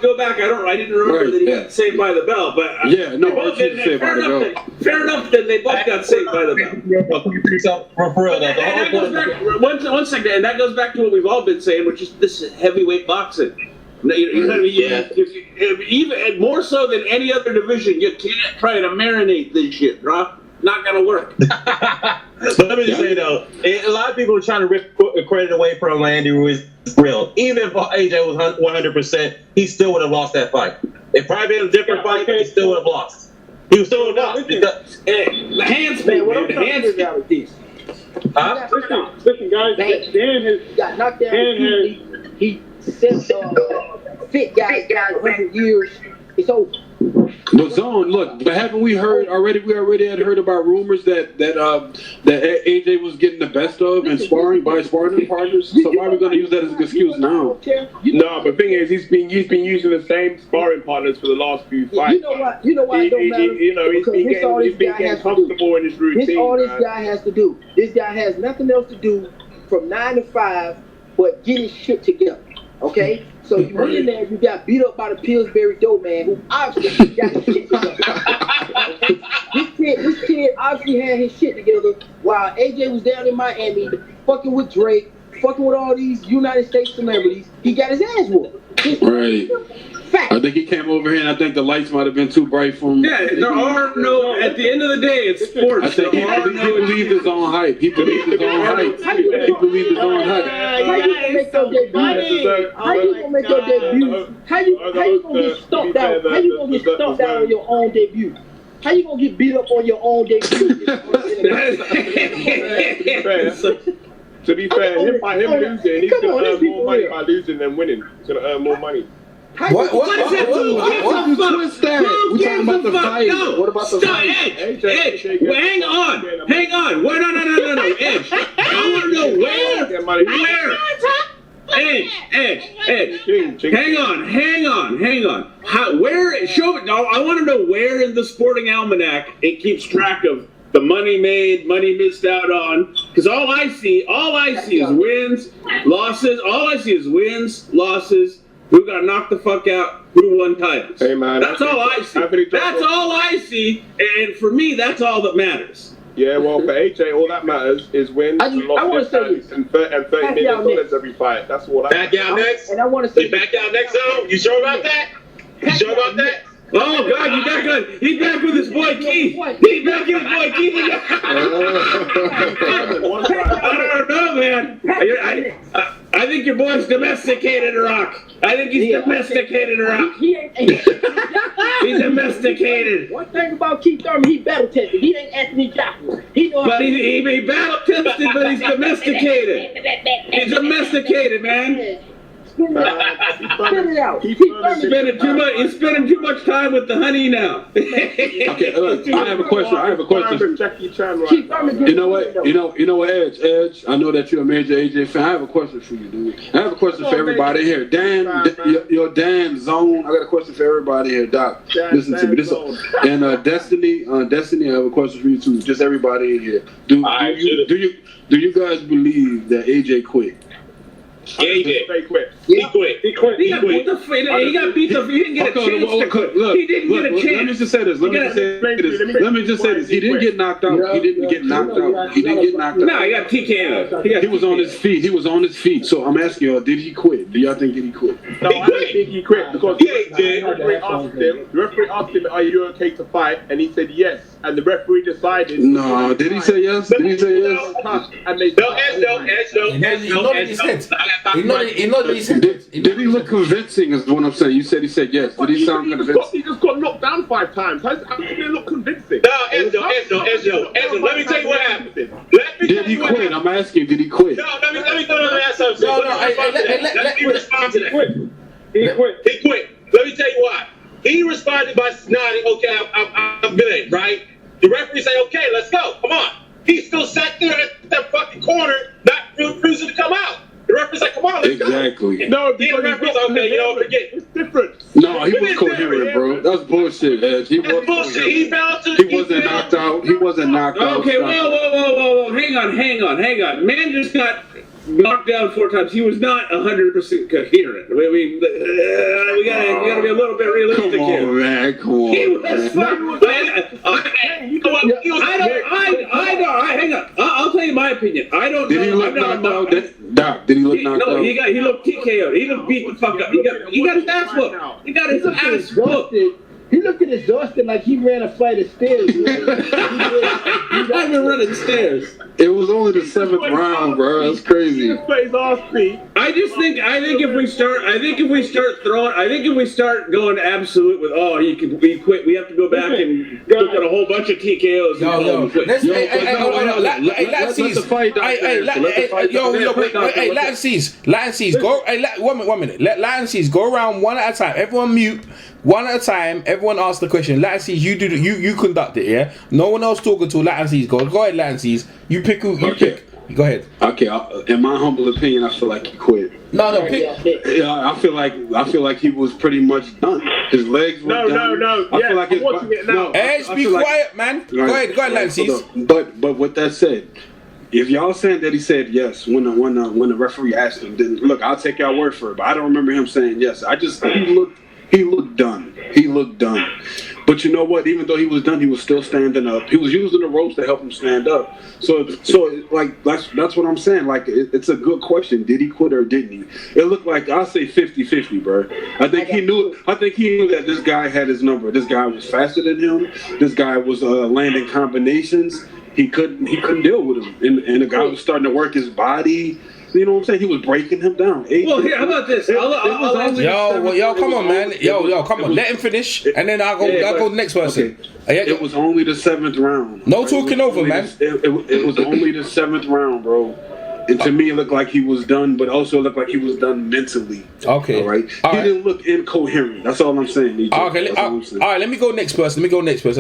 go back. I didn't remember that he got saved by the bell. But Ortiz was saved by the bell. Fair enough. Then they both got saved by the bell. One second, and that goes back to what we've all been saying, which is this heavyweight boxing. Even more so than any other division, you can't try to marinate this shit, bro. Not gonna work. But let me just say though, a lot of people are trying to rip credit away from Andy Ruiz. Real, even if AJ was 100%, he still would have lost that fight. It probably been a different fight, he still would have lost. He was still lost because the hands, man. What the hands got with these? Listen, guys. Dan got knocked down. He said, "Fit guy, 100 years. It's over." But Zone, look, but haven't we heard already? We already had heard about rumors that AJ was getting the best of and sparring partners. So why are we going to use that as an excuse now? No, but the thing is, he's been using the same sparring partners for the last few fights. You know why it don't matter? He's been getting comfortable in his routine. This all this guy has to do. This guy has nothing else to do from 9 to 5 but get his shit together. Okay? So you went in there, you got beat up by the Pillsbury dope man who obviously got his shit together. This kid obviously had his shit together while AJ was down in Miami fucking with Drake, fucking with all these United States celebrities. He got his ass whooped. Right. Fact. I think he came over here and I think the lights might have been too bright for him. Yeah, there are no, at the end of the day, it's sports. I think he believed his own hype. He believed his own hype. How you gonna make your debut? How you gonna make your debut? How you gonna get stomped out? How you gonna get stomped out on your own debut? How you gonna get beat up on your own debut? To be fair, by him losing, he's going to earn more money by losing than winning. He's going to earn more money. What does that do? What you twist that? We talking about the fight. What about the fight? Edge. Well, hang on. Wait, no. Edge. I want to know where. Edge. Hang on. Where? Show it. No, I want to know where in the sporting almanac it keeps track of the money made, money missed out on. Because all I see is wins, losses. All I see is wins, losses. Who got knocked the fuck out? Who won titles? Hey man, that's all I see. That's all I see, and for me, that's all that matters. Yeah, well, for AJ, all that matters is wins, losses, and $30 million every fight. That's what I back out next. And I want to say, back out next zone. You sure about that? Oh God, you back on. He's back with his boy Keith. He's back with his boy Keith. I don't know, man. I think your boy's domesticated Rock. I think he's domesticated Rock. He's domesticated. One thing about Keith Thurman, he battle tested. He ain't Anthony Joshua. He battle tested, but he's domesticated. He's domesticated, man. Spit it out. He's spending too much time with the honey now. Okay, look, I have a question. Jackie Chan right now. You know what, Edge, I know that you're a major AJ fan. I have a question for you, dude. I have a question for everybody here. Dan, your Dan Zone. I got a question for everybody here, Doc. Listen to me. And Destiny, I have a question for you too. Just everybody in here. Do you guys believe that AJ quit? Yeah, he did. He quit. He quit. He got beat the. He didn't get a chance to quit. He didn't get a chance. Let me just say this. He didn't get knocked out. He didn't get knocked out. No, he got TKO. He was on his feet. So I'm asking y'all, did he quit? Do y'all think he quit? No, I don't think he quit because the referee asked him, "Are you okay to fight?" And he said yes. And the referee decided. No, did he say yes? And they Did he look convincing? Is what I'm saying. You said he said yes. Did he sound convincing? He just got knocked down 5 times. How did he look convincing? No, Ezio, let me tell you what happened. Did he quit? I'm asking, did he quit? No, let me ask something. Let me respond to that. He quit. Let me tell you why. He responded by nodding, okay, I'm good, right? The referee say, okay, let's go. Come on. He still sat there at that fucking corner, not refusing to come out. The referee's like, come on, let's go. Exactly. No, the referee's okay, forget. It's different. No, he was coherent, bro. That's bullshit, Edge. He wasn't knocked out. He wasn't knocked out. Okay, whoa. Hang on. Man just got knocked down 4 times. He was not 100% coherent. I mean, we gotta be a little bit realistic here. Come on, man. He was fine. Hang on. I'll tell you my opinion. I don't know. Did he look knocked out? Doc, did he look knocked out? No, he looked TKO'd. He looked beat the fuck up. He got his ass whooped. He got his ass whooped. He looking exhausted like he ran a flight of stairs. I've been running stairs. It was only the 7th round, bro. That's crazy. I think if we start going absolute with he quit, we have to go back and look at a whole bunch of TKOs. Latin C's, go. 1 minute. Let Latin C's go around one at a time. Everyone mute. One at a time, everyone asks the question. Latin C's, you conduct it, yeah? No one else talking to Latin C's. Go ahead, Latin C's. You pick who you pick. Go ahead. Okay, in my humble opinion, I feel like he quit. No, pick. Yeah, I feel like he was pretty much done. His legs were done. No. I feel like I'm watching it now. Edge, be quiet, man. Go ahead, Latin C's. But with that said, if y'all saying that he said yes when the referee asked him, then look, I'll take y'all word for it. But I don't remember him saying yes. He looked done. But you know what? Even though he was done, he was still standing up. He was using the ropes to help him stand up. So like that's what I'm saying. Like it's a good question. Did he quit or didn't he? It looked like I'll say 50-50, bro. I think he knew that this guy had his number. This guy was faster than him. This guy was landing combinations. He couldn't deal with him, and the guy was starting to work his body. You know what I'm saying? He was breaking him down. Well, here, how about this? Yo, come on, man. Yo, come on. Let him finish, and then I'll go to the next person. Okay. It was only the 7th round. No talking over, man. It was only the 7th round, bro. And to me, it looked like he was done, but also looked like he was done mentally. Okay. All right. He didn't look incoherent. That's all I'm saying. Okay. All right. Let me go next person.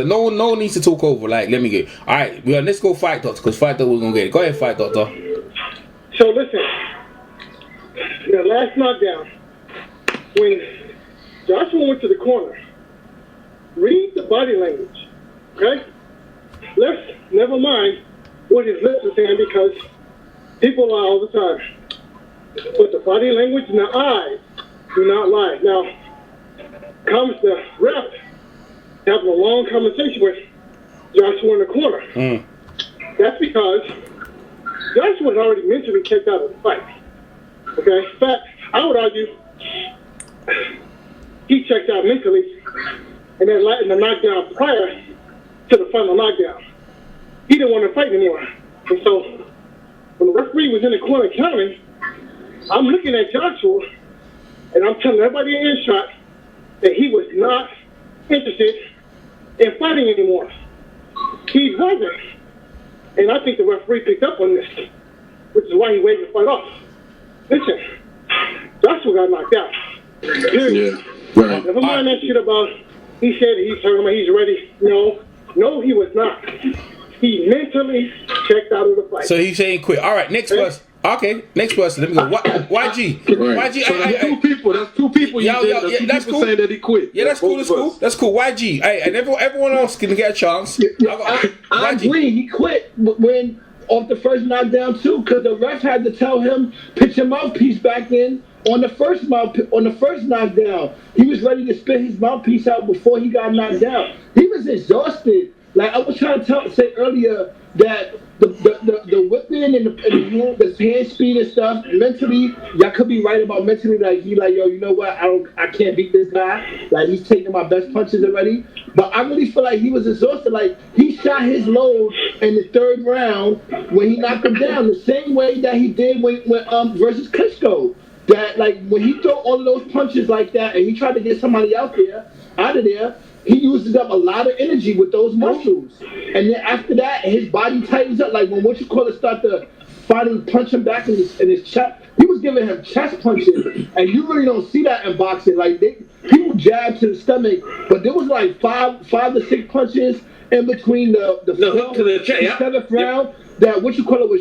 No one needs to talk over. Like, let me go. All right. Let's go Fight Doctor because Fight Doctor was gonna get it. Go ahead, Fight Doctor. So listen, the last knockdown when Joshua went to the corner. Read the body language, okay? Never mind what his lips are saying because people lie all the time. But the body language and the eyes do not lie. Now, comes the ref having a long conversation with Joshua in the corner. That's because Joshua was already mentally checked out of the fight. Okay? In fact, I would argue he checked out mentally. And then in the knockdown prior to the final knockdown, he didn't want to fight anymore. And so when the referee was in the corner counting, I'm looking at Joshua, and I'm telling everybody in earshot that he was not interested in fighting anymore. He wasn't. And I think the referee picked up on this, which is why he waited to fight off. Listen, Joshua got knocked out. Period. Yeah. Right. Never mind that shit about he said he's talking about he's ready. No, he was not. He mentally checked out of the fight. So he's saying quit. All right, next person. Okay, next person. Let me go. YG. Right. YG. So that's two people. That's two people. That's cool. Saying that he quit. Yeah, that's cool. That's cool. YG. Hey, and everyone else can get a chance. I agree. He quit when off the first knockdown too, because the ref had to tell him pitch your mouthpiece back in. On the first knockdown, he was ready to spit his mouthpiece out before he got knocked down. He was exhausted. Like I was trying to say earlier, that the whipping and the hand speed and stuff, mentally, y'all could be right about mentally. Like he like, yo, you know what? I can't beat this guy. Like he's taking my best punches already. But I really feel like he was exhausted. Like he shot his load in the third round when he knocked him down, the same way that he did when versus Klitschko. That like when he threw all of those punches like that and he tried to get somebody out of there, he uses up a lot of energy with those muscles. And then after that, his body tightens up. Like when start to finally punch him back in his chest, he was giving him chest punches. And you really don't see that in boxing. Like people jab to the stomach, but there was like five to six punches in between the hook to the chest, seventh round that was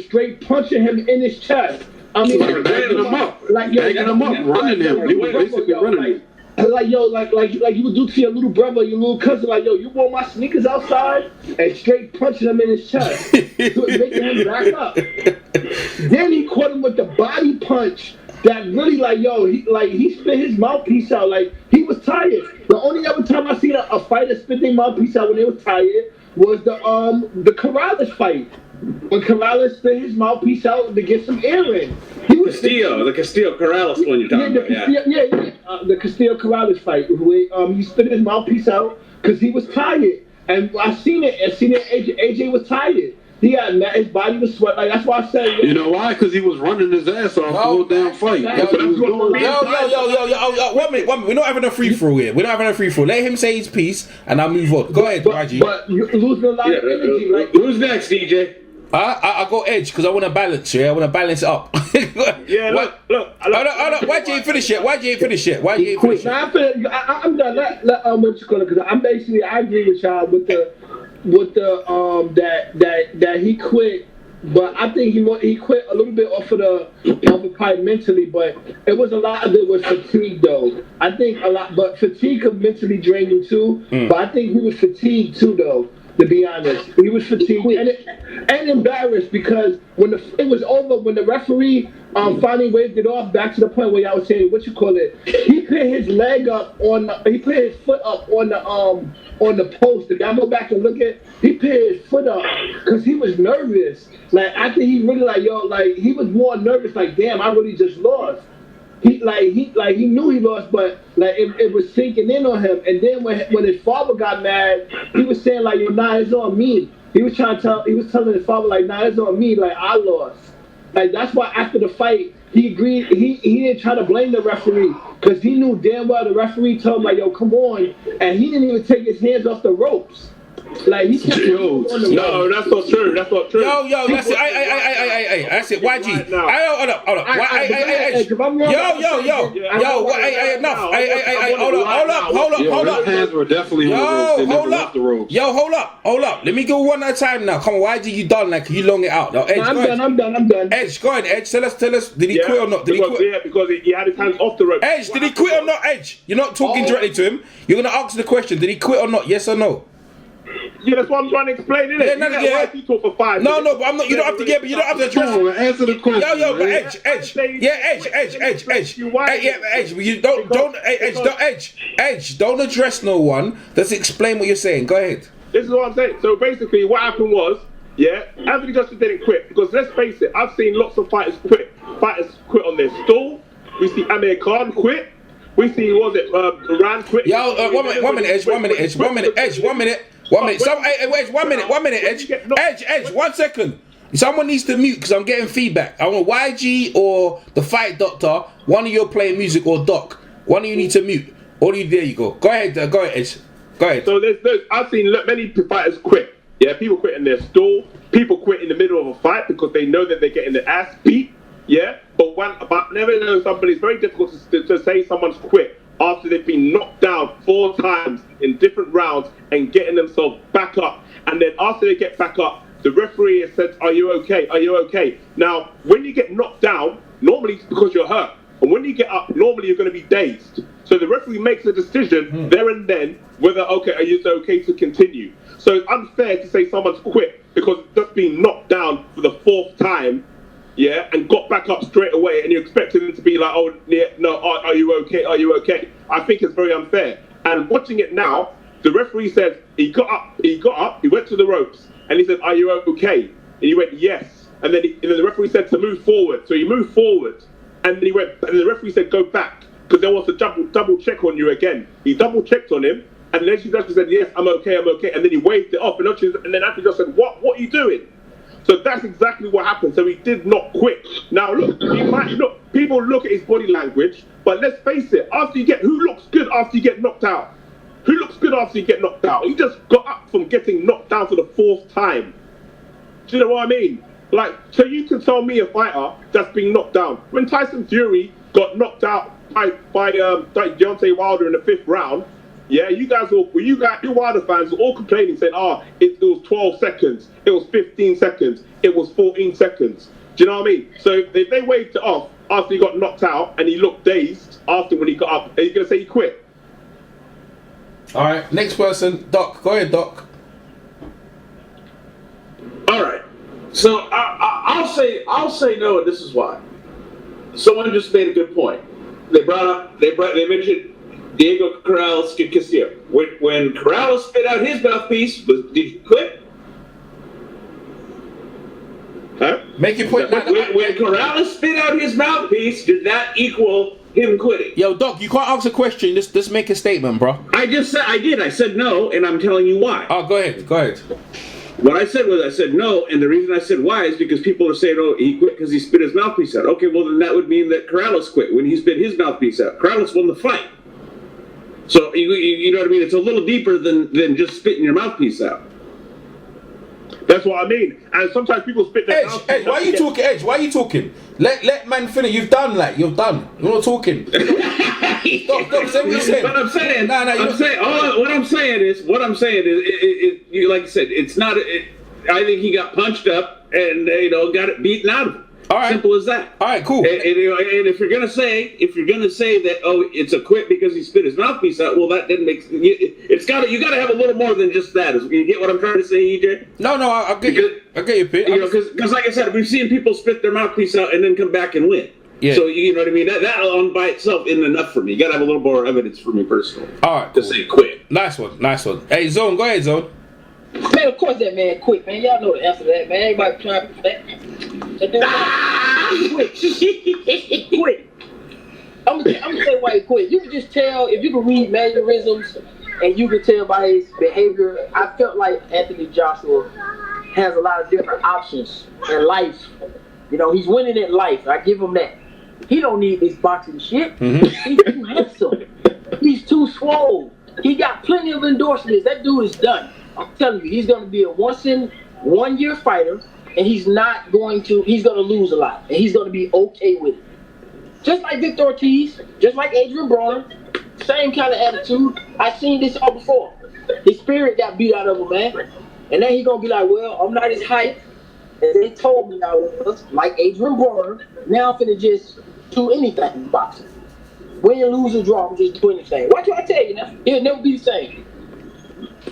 straight punching him in his chest. I mean, backing him up, running him. He was basically running him. Like you would do to your little brother, your little cousin. Like, yo, you want my sneakers outside? And straight punching him in his chest, making him back up. Then he caught him with the body punch that really, he spit his mouthpiece out. Like he was tired. The only other time I seen a fighter spit their mouthpiece out when they was tired was the Corrales fight. When Corrales spit his mouthpiece out to get some air in. The Castillo Corrales one you're talking about. The Castillo Corrales fight. Where, he spit his mouthpiece out because he was tired. And I seen it. AJ was tired. His body was sweat. Like that's why I said. You know why? Because he was running his ass off the whole damn fight. That's what he was doing. Yo, 1 minute. We're not having a free throw here. Let him say his piece, and I'll move on. Go ahead, Raji. But you're losing a lot of energy. Who's next, DJ? I go Edge because I want to balance. Yeah, I want to balance it up. Yeah, look. Why you ain't finished yet? I'm done. Let what you call it? Because I agree with y'all with the that he quit. But I think he quit a little bit off of the fight mentally, but it was a lot of it was fatigue though. I think a lot, but fatigue could mentally drain you too. But I think he was fatigued too though. To be honest, he was fatigued and embarrassed because when it was over, when the referee finally waved it off, back to the point where y'all was saying he put his leg up he put his foot up on the post. If y'all go back and look at, he put his foot up because he was nervous. Like after he really he was more nervous. Like damn, I really just lost. He knew he lost, but it was sinking in on him. And then when his father got mad, he was saying like, yo, nah, it's on me. He was telling his father like, nah, it's on me. Like I lost. Like that's why after the fight he agreed. He didn't try to blame the referee because he knew damn well the referee told him like, yo, come on, and he didn't even take his hands off the ropes. Like he kept No, that's not true. That's not true. Yo, that's it. Hey, that's it. YG. Right now. Hold up. Enough. Hold up. Hands were definitely on the ropes. They never left the ropes. Hold up. Let me go one at a time now. Come on, YG, you done? Like you long it out. Now, Edge, I'm done. Edge, go ahead, Edge. Tell us. Did he quit or not? Did he quit? Yeah, because he had his hands off the rope. Edge, did he quit or not? Edge, you're not talking directly to him. You're gonna answer the question. Did he quit or not? Yes or no? Yeah, that's what I'm trying to explain, isn't it? You talk for 5 minutes. No, but I'm not. You don't have to get. But you don't have to address. No, answer the question. Yo, but Edge. Edge. You don't. Edge. Don't address no one. Let's explain what you're saying. Go ahead. This is what I'm saying. So basically, what happened was, Anthony Joshua didn't quit because let's face it, I've seen lots of fighters quit. Fighters quit on their stall. We see Amir Khan quit. We see Iran quit. Yo, 1 minute, Edge. 1 minute, Edge. 1 minute, Edge. 1 minute. 1 minute. Edge. 1 minute, Edge. Edge. 1 second. Someone needs to mute because I'm getting feedback. I want YG or the Fight Doctor. One of you playing music or Doc. One of you need to mute. There you go. Go ahead, Edge. Go ahead. So I've seen many fighters quit. Yeah, people quit in their stall. People quit in the middle of a fight because they know that they're getting their ass beat. Yeah, but never know somebody. It's very difficult to say someone's quit after they've been knocked down 4 times in different rounds and getting themselves back up. And then after they get back up, the referee has said, "Are you okay? Are you okay?" Now, when you get knocked down, normally it's because you're hurt, and when you get up, normally you're going to be dazed. So the referee makes a decision there and then whether are you okay to continue. So it's unfair to say someone's quit because just being knocked down for the 4th time. Yeah, and got back up straight away, and you expected them to be like, "Oh, yeah, no, are you okay? Are you okay?" I think it's very unfair. And watching it now, the referee said he got up, he went to the ropes, and he said, "Are you okay?" And he went, "Yes." And then the referee said to move forward, so he moved forward, and then the referee said, "Go back," because there was a double check on you again. He double checked on him, and then she just said, "Yes, I'm okay," and then he waved it off, and then Anthony just said, "What are you doing?" So that's exactly what happened. So he did not quit. Now look, people look at his body language, but let's face it, who looks good after you get knocked out? Who looks good after you get knocked out? He just got up from getting knocked down for the 4th time. Do you know what I mean? Like, so you can tell me a fighter that's been knocked down. When Tyson Fury got knocked out by Deontay Wilder in the 5th round, yeah, you Wilder fans were all complaining, saying, it was 12 seconds, it was 15 seconds, it was 14 seconds. Do you know what I mean? So if they waved it off after he got knocked out and he looked dazed after when he got up, are you going to say he quit? All right, next person, Doc. Go ahead, Doc. All right. So I'll say no, and this is why. Someone just made a good point. They mentioned Diego Corrales Castillo. When Corrales spit out his mouthpiece, did he quit? Huh? Make your point. When Corrales spit out his mouthpiece, did that equal him quitting? Yo, Doc, you can't ask a question. Just make a statement, bro. I did. I said no, and I'm telling you why. Oh, go ahead. What I said was, I said no, and the reason I said why is because people are saying, "Oh, he quit because he spit his mouthpiece out." Okay, well then that would mean that Corrales quit when he spit his mouthpiece out. Corrales won the fight. So you know what I mean? It's a little deeper than just spitting your mouthpiece out. That's what I mean. And sometimes people spit their mouthpiece out. Edge, why are you talking? Edge, why are you talking? Let man finish. You've done. You're not talking. Stop. Say what you're saying. What I'm saying. What I'm saying is, you like I said, it's not. I think he got punched up and got it beaten out of him. All right. Simple as that. All right, cool. And if you're gonna say that it's a quit because he spit his mouthpiece out, well that didn't make you gotta have a little more than just that. You get what I'm trying to say, EJ? No, I get you. I get your pitch. Because like I said, we've seen people spit their mouthpiece out and then come back and win. Yeah. So you know what I mean? That alone by itself isn't enough for me. You gotta have a little more evidence for me personally. All right, to say quit. Nice one. Hey, Zone, go aheed, Zone. Man, of course that man quit, man. Y'all know the answer to that, man. Everybody trying to that. Quit. I'm gonna tell you why he quit. You can just tell, if you can read mannerisms and you can tell by his behavior. I felt like Anthony Joshua has a lot of different options in life. He's winning at life. I give him that. He don't need this boxing shit. Mm-hmm. He's too handsome. He's too swole. He got plenty of endorsements. That dude is done. I'm telling you, he's going to be a once-in-1-year fighter, and he's going to lose a lot, and he's going to be okay with it. Just like Victor Ortiz, just like Adrian Broner, same kind of attitude. I've seen this all before. His spirit got beat out of him, man. And then he's going to be like, well, I'm not as hype as they told me I was, like Adrian Broner. Now I'm finna just do anything in boxing. Win, lose, or draw, I'm just do anything. Watch what I tell you now. He'll never be the same.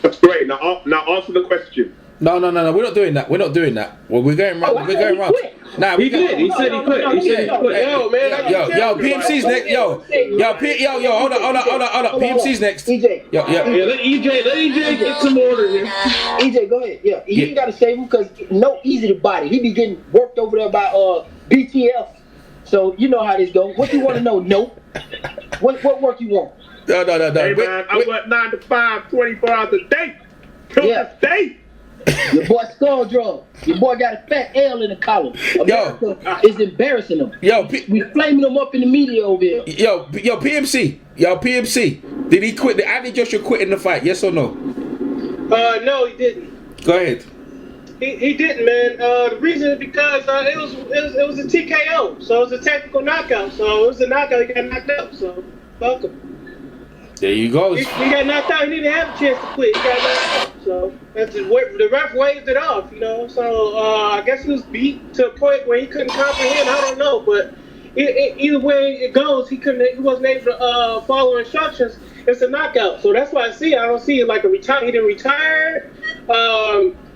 That's great. Now answer the question. No. We're not doing that. Well, we're going round. We're going round. Nah, he did. He said he quit. He said he quit. Yo, man. Yo, PMC's next. Yo, hold on. PMC's next. EJ. Yo. Let EJ get some order here. EJ, go ahead. Yeah, he ain't got to save him because no easy to body. He be getting worked over there by BTF. So you know how this goes. What you want to know? Nope. What work you want? No. Hey, man, I work 9 to 5, 24 hours a day. Till this day. Your boy skull drug. Your boy got a fat L in the collar. America is embarrassing him. We flaming him up in the media over here. Yo, PMC. Did he quit? Did Andy Joshua quit in the fight? Yes or no? No, he didn't. Go ahead. He didn't, man. The reason is because it was a TKO, so it was a technical knockout. So it was a knockout. He got knocked out. So fuck him. There you go. He got knocked out. He didn't have a chance to quit. He got knocked out. So that's the ref waved it off, you know. So I guess he was beat to a point where he couldn't comprehend. I don't know, but either way it goes, he wasn't able to follow instructions. It's a knockout. So that's why I don't see it like a retire. He didn't retire.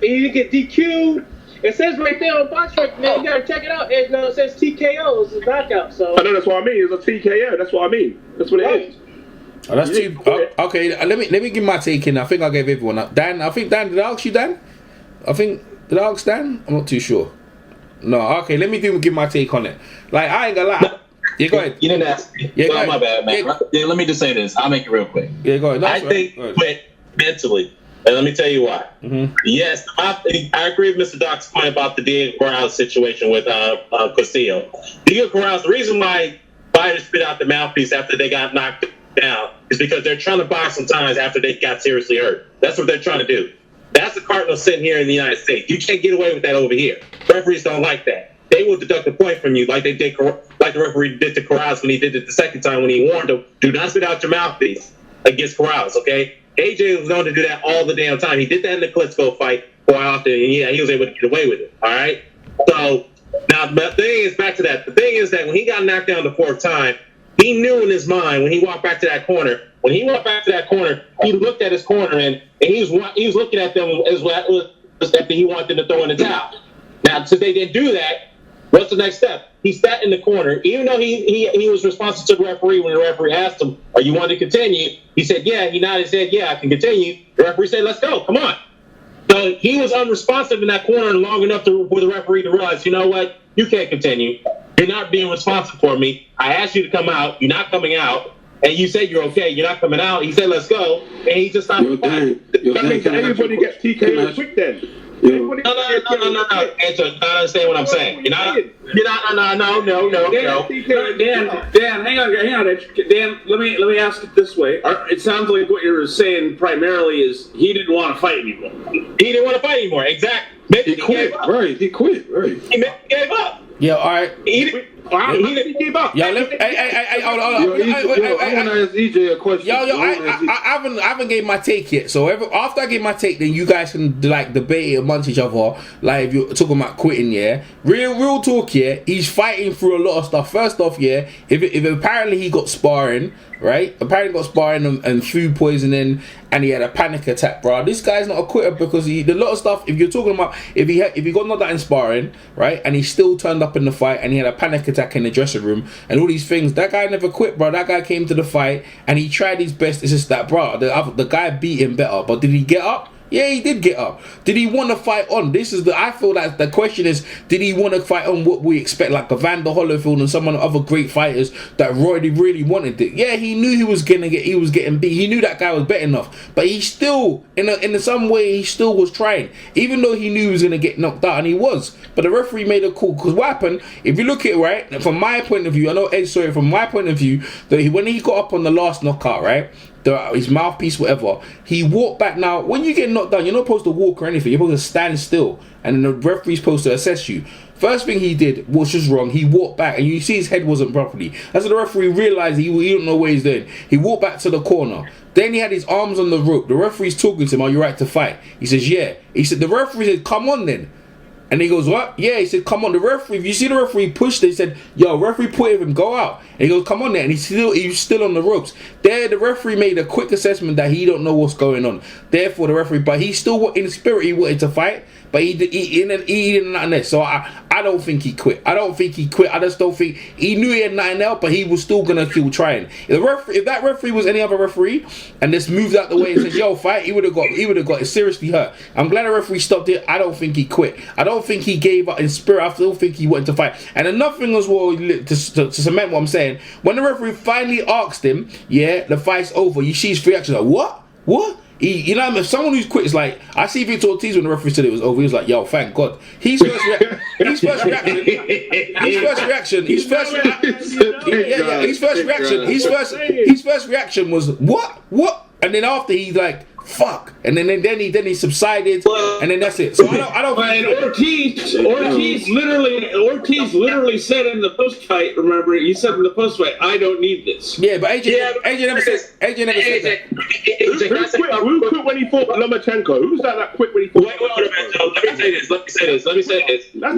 He didn't get DQ'd. It says right there on Box Rec, man, you gotta check it out. It says TKO. It's a knockout. So I know that's what I mean. It's a TKO. That's what I mean. That's what it is. Oh, that's too. Okay, let me give my take in. I think I gave everyone up. Dan, did I ask you, Dan? Did I ask Dan? I'm not too sure. No, okay, let me give my take on it. Like, I ain't gonna lie. No, yeah, go ahead. You didn't ask me. Yeah, oh, my bad, man. Yeah, let me just say this. I'll make it real quick. Yeah, go ahead. I think quit mentally. And let me tell you why. Mm-hmm. Yes, I agree with Mr. Doc's point about the Diego Corrales situation with Castillo. Diego Corrales, the reason why fighters spit out the mouthpiece after they got knocked down is because they're trying to buy some time after they got seriously hurt. That's what they're trying to do. That's the Cardinals sitting here in the United States. You can't get away with that over here. Referees don't like that. They will deduct a point from you, like they did, like the referee did to Corrales when he did it the second time when he warned him, do not spit out your mouthpiece against Corrales, okay? AJ was known to do that all the damn time. He did that in the Klitschko fight quite often, and yeah, he was able to get away with it, all right? So, now, the thing is, back to that. The thing is that when he got knocked down the fourth time, he knew in his mind when he walked back to that corner, he looked at his corner and he was looking at them as well after he wanted to throw in the towel. Now, since they didn't do that, what's the next step? He sat in the corner, even though he was responsive to the referee when the referee asked him, "Are you wanting to continue?" He said, "Yeah." He nodded and said, "Yeah, I can continue." The referee said, "Let's go, come on." So he was unresponsive in that corner long enough for the referee to realize, you know what, you can't continue. You're not being responsive for me. I asked you to come out. You're not coming out. And you said you're okay. You're not coming out. He said, "Let's go." And he just stopped. That means everybody gets TKO quick then. No. Angel, you don't understand what I'm saying. You're not. No. Dan, hang on. Dan, let me ask it this way. It sounds like what you're saying primarily is he didn't want to fight anymore. He didn't want to fight anymore. Exactly. Maybe he quit. Right. He quit. Right. He gave up. Yeah. All right. He gave up. Yo, hold on. I want to ask EJ a question. I haven't gave my take yet. So after I give my take, then you guys can like debate it amongst each other. Like if you're talking about quitting, yeah. Real talk, yeah. He's fighting through a lot of stuff. First off, yeah. If apparently he got sparring, right? Apparently got sparring and food poisoning, and he had a panic attack, bro. This guy's not a quitter because a lot of stuff. If you're talking about if he got knocked out in sparring, right, and he still turned up in the fight and he had a panic attack in the dressing room and all these things, that guy never quit, bro. That guy came to the fight and he tried his best. It's just that, bro, the guy beat him better, but did he get up? Yeah, he did get up. Did he want to fight on? I feel that the question is, did he want to fight on what we expect, like Evander Holyfield and some of the other great fighters that really wanted it? Yeah, he knew he was getting beat. He knew that guy was better enough, but he still, in some way, he still was trying, even though he knew he was gonna get knocked out, and he was. But the referee made a call because what happened? If you look at it right from my point of view, I know Ed saw it from my point of view that when he got up on the last knockout, right. his mouthpiece, whatever. He walked back. Now, when you get knocked down, you're not supposed to walk or anything. You're supposed to stand still, and then the referee's supposed to assess you. First thing he did was just wrong. He walked back, and you see his head wasn't properly. That's when the referee realized he don't know what he's doing. He walked back to the corner. Then he had his arms on the rope. The referee's talking to him, "Are you right to fight?" He says, "Yeah." He said, the referee said, "Come on then." And he goes, "What?" "Yeah." He said, "Come on." The referee, if you see the referee pushed it, he said, "Yo, referee, put him, go out." And he goes, "Come on then." And he's still on the ropes. There, the referee made a quick assessment that he don't know what's going on. Therefore, the referee, but he still, in spirit, he wanted to fight. But he didn't nothing else. So I don't think he quit. I just don't think he knew he had nothing else, but he was still gonna keep trying. If that referee was any other referee and just moved out the way and said, "Yo, fight," he would have got seriously hurt. I'm glad the referee stopped it. I don't think he quit. I don't think he gave up in spirit. I still think he wanted to fight. And another thing as well, to cement what I'm saying, when the referee finally asked him, "Yeah, the fight's over," you see his reaction like, "What?" You know, if someone who's quit is like, I see Victor Ortiz when the referee said it was over, he was like, "Yo, thank God." His first reaction was, "What?" And then after he like, "Fuck," and then he subsided, and then that's it. So I don't. And Ortiz literally said in the post fight. Remember, he said in the post fight, "I don't need this." Yeah, but AJ never said that. Who quit when he fought Lomachenko? Who's that quit when he fought? Wait, let me say this. That's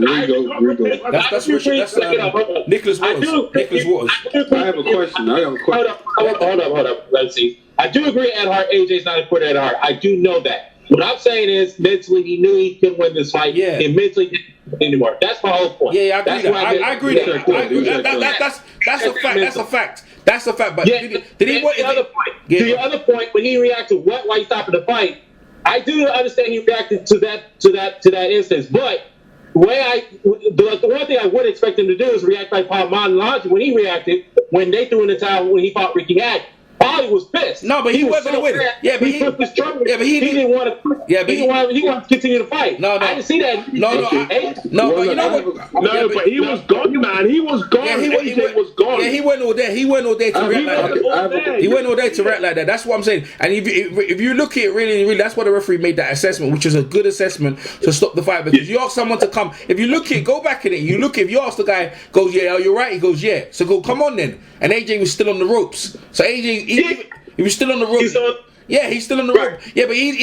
Nicholas Waters. I have a question. Hold up. Let's see. I do agree, Ed Hart. AJ's not a quitter, Ed Hart. I do know that. What I'm saying is, mentally, he knew he couldn't win this fight. Yeah. He mentally didn't anymore. That's my whole point. Yeah, I agree. That's a fact. That's a fact. But yeah, did he? To your other point, when he reacted, why he stopping the fight? I do understand he reacted to that instance, but the one thing I would expect him to do is react like Paul Montalaj when he reacted when they threw in the towel when he fought Ricky Hatch. Paulie was pissed. No, but he wasn't a winner. Yeah, but he didn't want to. Yeah, but he wanted to continue to fight. No, I didn't see that. But you know what? No, but he was gone, man. He was gone. Yeah, AJ was gone. Yeah, he went all there. He went all there to react like that. He went all there to react like that. That's what I'm saying. And if you look at it really, that's why the referee made that assessment, which is a good assessment to stop the fight. Because you ask someone to come. If you look at it, go back in it. You look, if you ask the guy, goes, "Yeah, are you right?" He goes, "Yeah." So go, come on then. And AJ was still on the ropes. So AJ, he was still on the ropes. Yeah, he's still on the rope. Yeah, but he's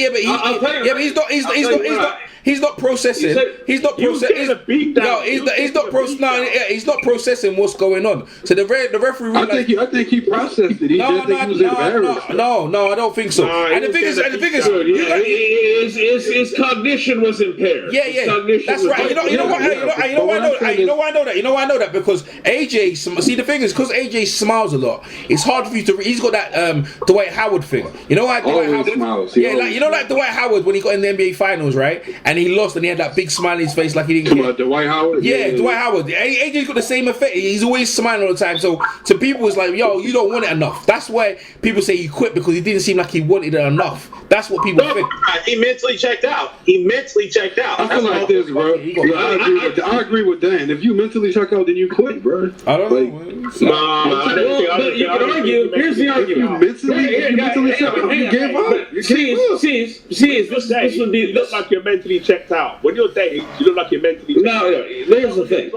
not processing. He's not processing what's going on. So the referee. I think he processed it. He was embarrassed. No, I don't think so. And the thing is, his cognition was impaired. Yeah, that's right. You know why I know that because AJ. See, the thing is, because AJ smiles a lot, it's hard for you to. He's got that Dwight Howard thing. You know why Dwight Howard? Smiles. Like Dwight Howard when he got in the NBA Finals, right? And he lost, and he had that big smile on his face, like he didn't care. Dwight Howard. Yeah, Dwight Howard. AJ's got the same effect. He's always smiling all the time. So to people, it's like, "Yo, you don't want it enough." That's why people say he quit because he didn't seem like he wanted it enough. That's what people think. He mentally checked out. I feel like this, bro. I agree with Dan. If you mentally check out, then you quit, bro. I don't know. You can argue. Here's the argument. If you mentally check out, you gave up. This would be. You look like you're mentally checked out. When you're dating, you look like you're mentally checked out. No, here's the thing.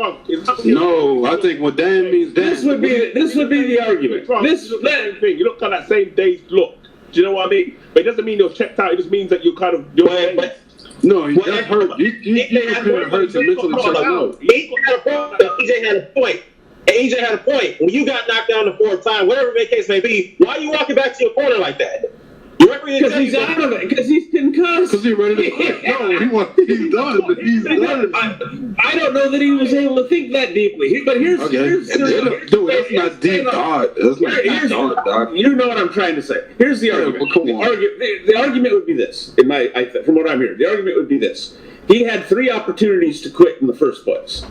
No, I think what Dan means, This would be the argument. This is the same thing. You look kind of that same dazed look. Do you know what I mean? But it doesn't mean you're checked out. It just means that you're kind of. No, that's hurt. You couldn't hurt to mentally check out. AJ had a point. AJ had a point. When you got knocked down the fourth time, whatever the case may be, why are you walking back to your corner like that? Because he's out of it. Because he's concussed. Because he's ready to quit. No, he's done. But he's done. I don't know that he was able to think that deeply. But here's dude, that's not deep thought. That's not deep thought, Doc. You know what I'm trying to say. Here's the argument. The argument would be this. From what I'm hearing, the argument would be this. He had 3 opportunities to quit in the first place.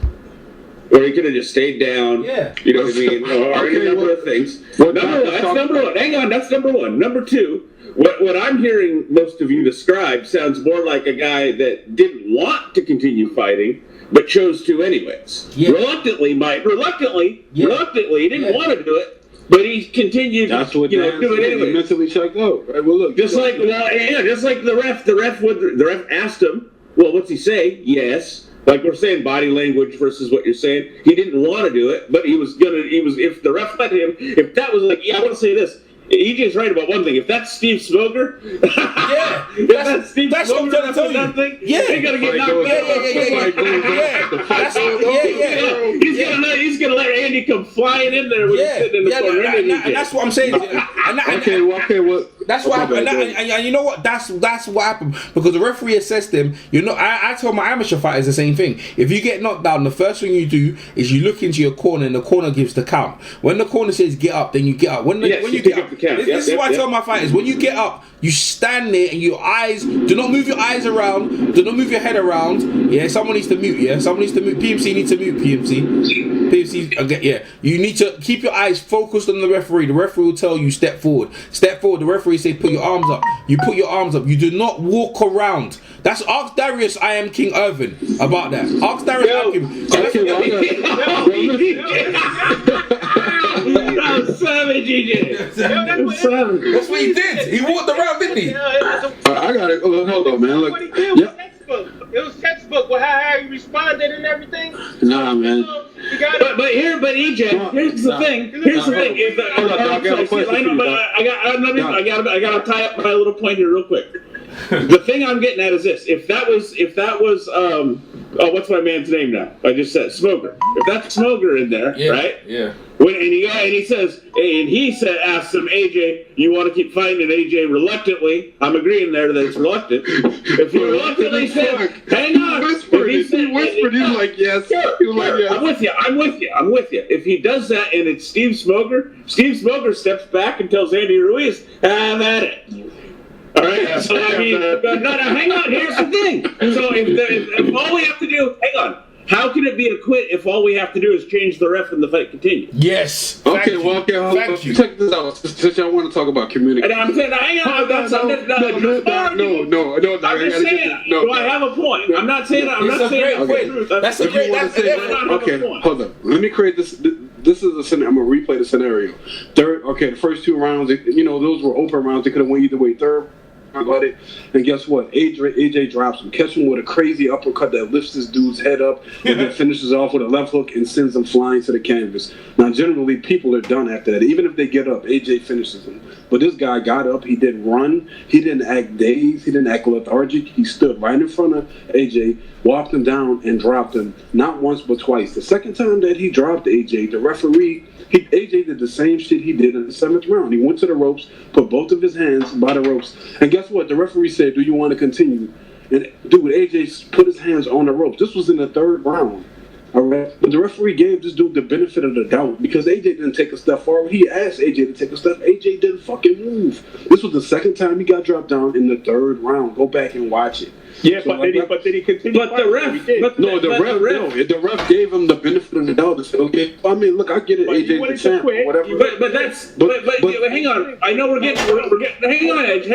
Or he could have just stayed down. Yeah. You know what I mean? Or any number of things. That's number one. Hang on, that's number one. Number 2. What I'm hearing most of you describe sounds more like a guy that didn't want to continue fighting, but chose to anyways. Yeah. Reluctantly, he didn't want to do it, But he continued. That's what do it anyway. He mentally checked out. Right? Well, look, just like the ref. The ref asked him, "Well, what's he say?" Yes. Like we're saying, body language versus what you're saying. He didn't want to do it, but he was gonna. If the ref let him, if that was like, I want to say this. EJ's right about one thing. If that's Steve Smoker, that's what I'm trying to tell you. He's gonna get knocked out. He's gonna let Andy come flying in there when he's sitting in the corner. And that's what I'm saying. That's what happened. And you know what? That's what happened because the referee assessed him. I tell my amateur fighters the same thing. If you get knocked down, the first thing you do is you look into your corner, and the corner gives the count. When the corner says get up, then you get up. When you get up. This is why I tell my fighters, when you get up, you stand there and your eyes, do not move your eyes around, do not move your head around. Yeah, someone needs to mute, someone needs to mute. PMC needs to mute, PMC, you need to keep your eyes focused on the referee. The referee will tell you step forward. The referee say put your arms up. You put your arms up. You do not walk around. That's ask Darius, I am King Irvin about that. Ask Darius, I am King. That's savage, EJ. That's what he did. He walked around, didn't he? I got it. Hold on, man. Look. What he did was textbook. It was textbook with how he responded and everything. Nah, man. But EJ, here's the thing. I gotta tie up my little point here real quick. The thing I'm getting at is this: if that was what's my man's name now? I just said Smoker. If that's Smoker in there, right? Yeah. He asked him, AJ, you want to keep fighting? And AJ reluctantly, I'm agreeing there that it's reluctant. If he reluctantly said, hang on, he whispered, he's like, yes. He was like, yes. I'm with you. If he does that and it's Steve Smoker steps back and tells Andy Ruiz, have at it. All right. So I mean, no, hang on. Here's the thing. So if all we have to do, hang on. How can it be a quit if all we have to do is change the ref and the fight continues? Yes. Okay. Check this out. Since y'all want to talk about communication. And I'm saying, hang on. No. I'm just saying. Do I have a point? I'm not saying. That's a great. Okay. Hold on. Let me create this. This is a scenario. I'm gonna replay the scenario. The first two rounds. Those were open rounds. They could have went either way. Third. About it, and guess what? AJ drops him, catches him with a crazy uppercut that lifts this dude's head up, and then finishes off with a left hook and sends him flying to the canvas. Now, generally, people are done after that. Even if they get up, AJ finishes him. But this guy got up. He didn't run. He didn't act dazed. He didn't act lethargic. He stood right in front of AJ, walked him down, and dropped him. Not once, but twice. The second time that he dropped AJ, the referee. AJ did the same shit he did in the 7th round. He went to the ropes, put both of his hands by the ropes, and guess what? The referee said, do you want to continue? And dude, AJ put his hands on the ropes. This was in the 3rd round. All right? But the referee gave this dude the benefit of the doubt because AJ didn't take a step forward. He asked AJ to take a step. AJ didn't fucking move. This was the 2nd time he got dropped down in the 3rd round. Go back and watch it. Yeah, so but did he continue? But the ref, the ref gave him the benefit of the doubt. To say, okay, I mean, look, I get it, AJ the champ, or whatever. But hang on. I know we're getting. Hang on, Edge.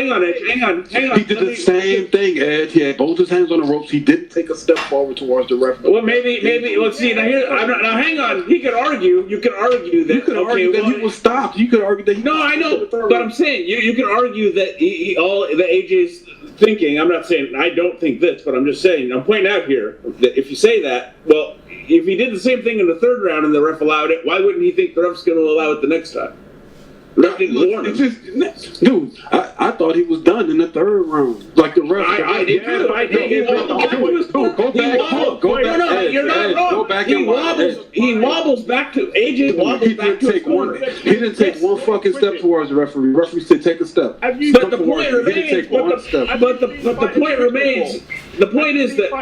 He did the same thing, Edge. He had both his hands on the ropes. He didn't take a step forward towards the ref. Well, maybe. Let's see. Now hang on. He could argue. You could argue that. You could argue that he was stopped. You could argue that. No, I know. But I'm saying you can argue that the AJ's thinking. I'm not saying I don't think this, but I'm just saying. I'm pointing out here that if you say that, well, if he did the same thing in the 3rd round and the ref allowed it, why wouldn't he think the ref's going to allow it the next time? The ref didn't warn him. Dude, I thought he was done in the 3rd round. Like the ref. I did too. Go back and watch. He wobbles back to AJ. Wobbles back to his corner. He didn't take one fucking step towards the referee. The referee said take a step. But the point remains. But the point remains. The point is that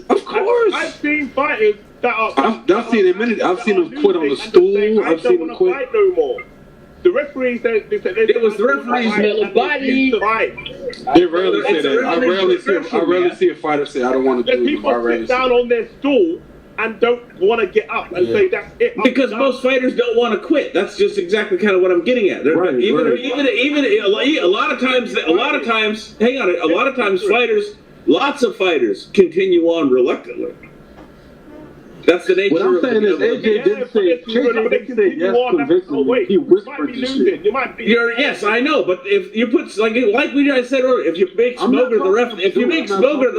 of course. I've seen fighters that are. I've seen him quit on the stool. I've seen him quit. No more. The referees said it was the referee's mellow body. They rarely say that. I rarely see a fighter say I don't want to do it. People sit down on their stool and don't want to get up and say that's it. Because most fighters don't want to quit. That's just exactly kind of what I'm getting at. Even a lot of times, hang on, a lot of times lots of fighters continue on reluctantly. That's the nature. What I'm saying is AJ didn't say yes convincingly. He whispered this shit. Yes, I know, but if you put like we guys said earlier, if you make Smoker the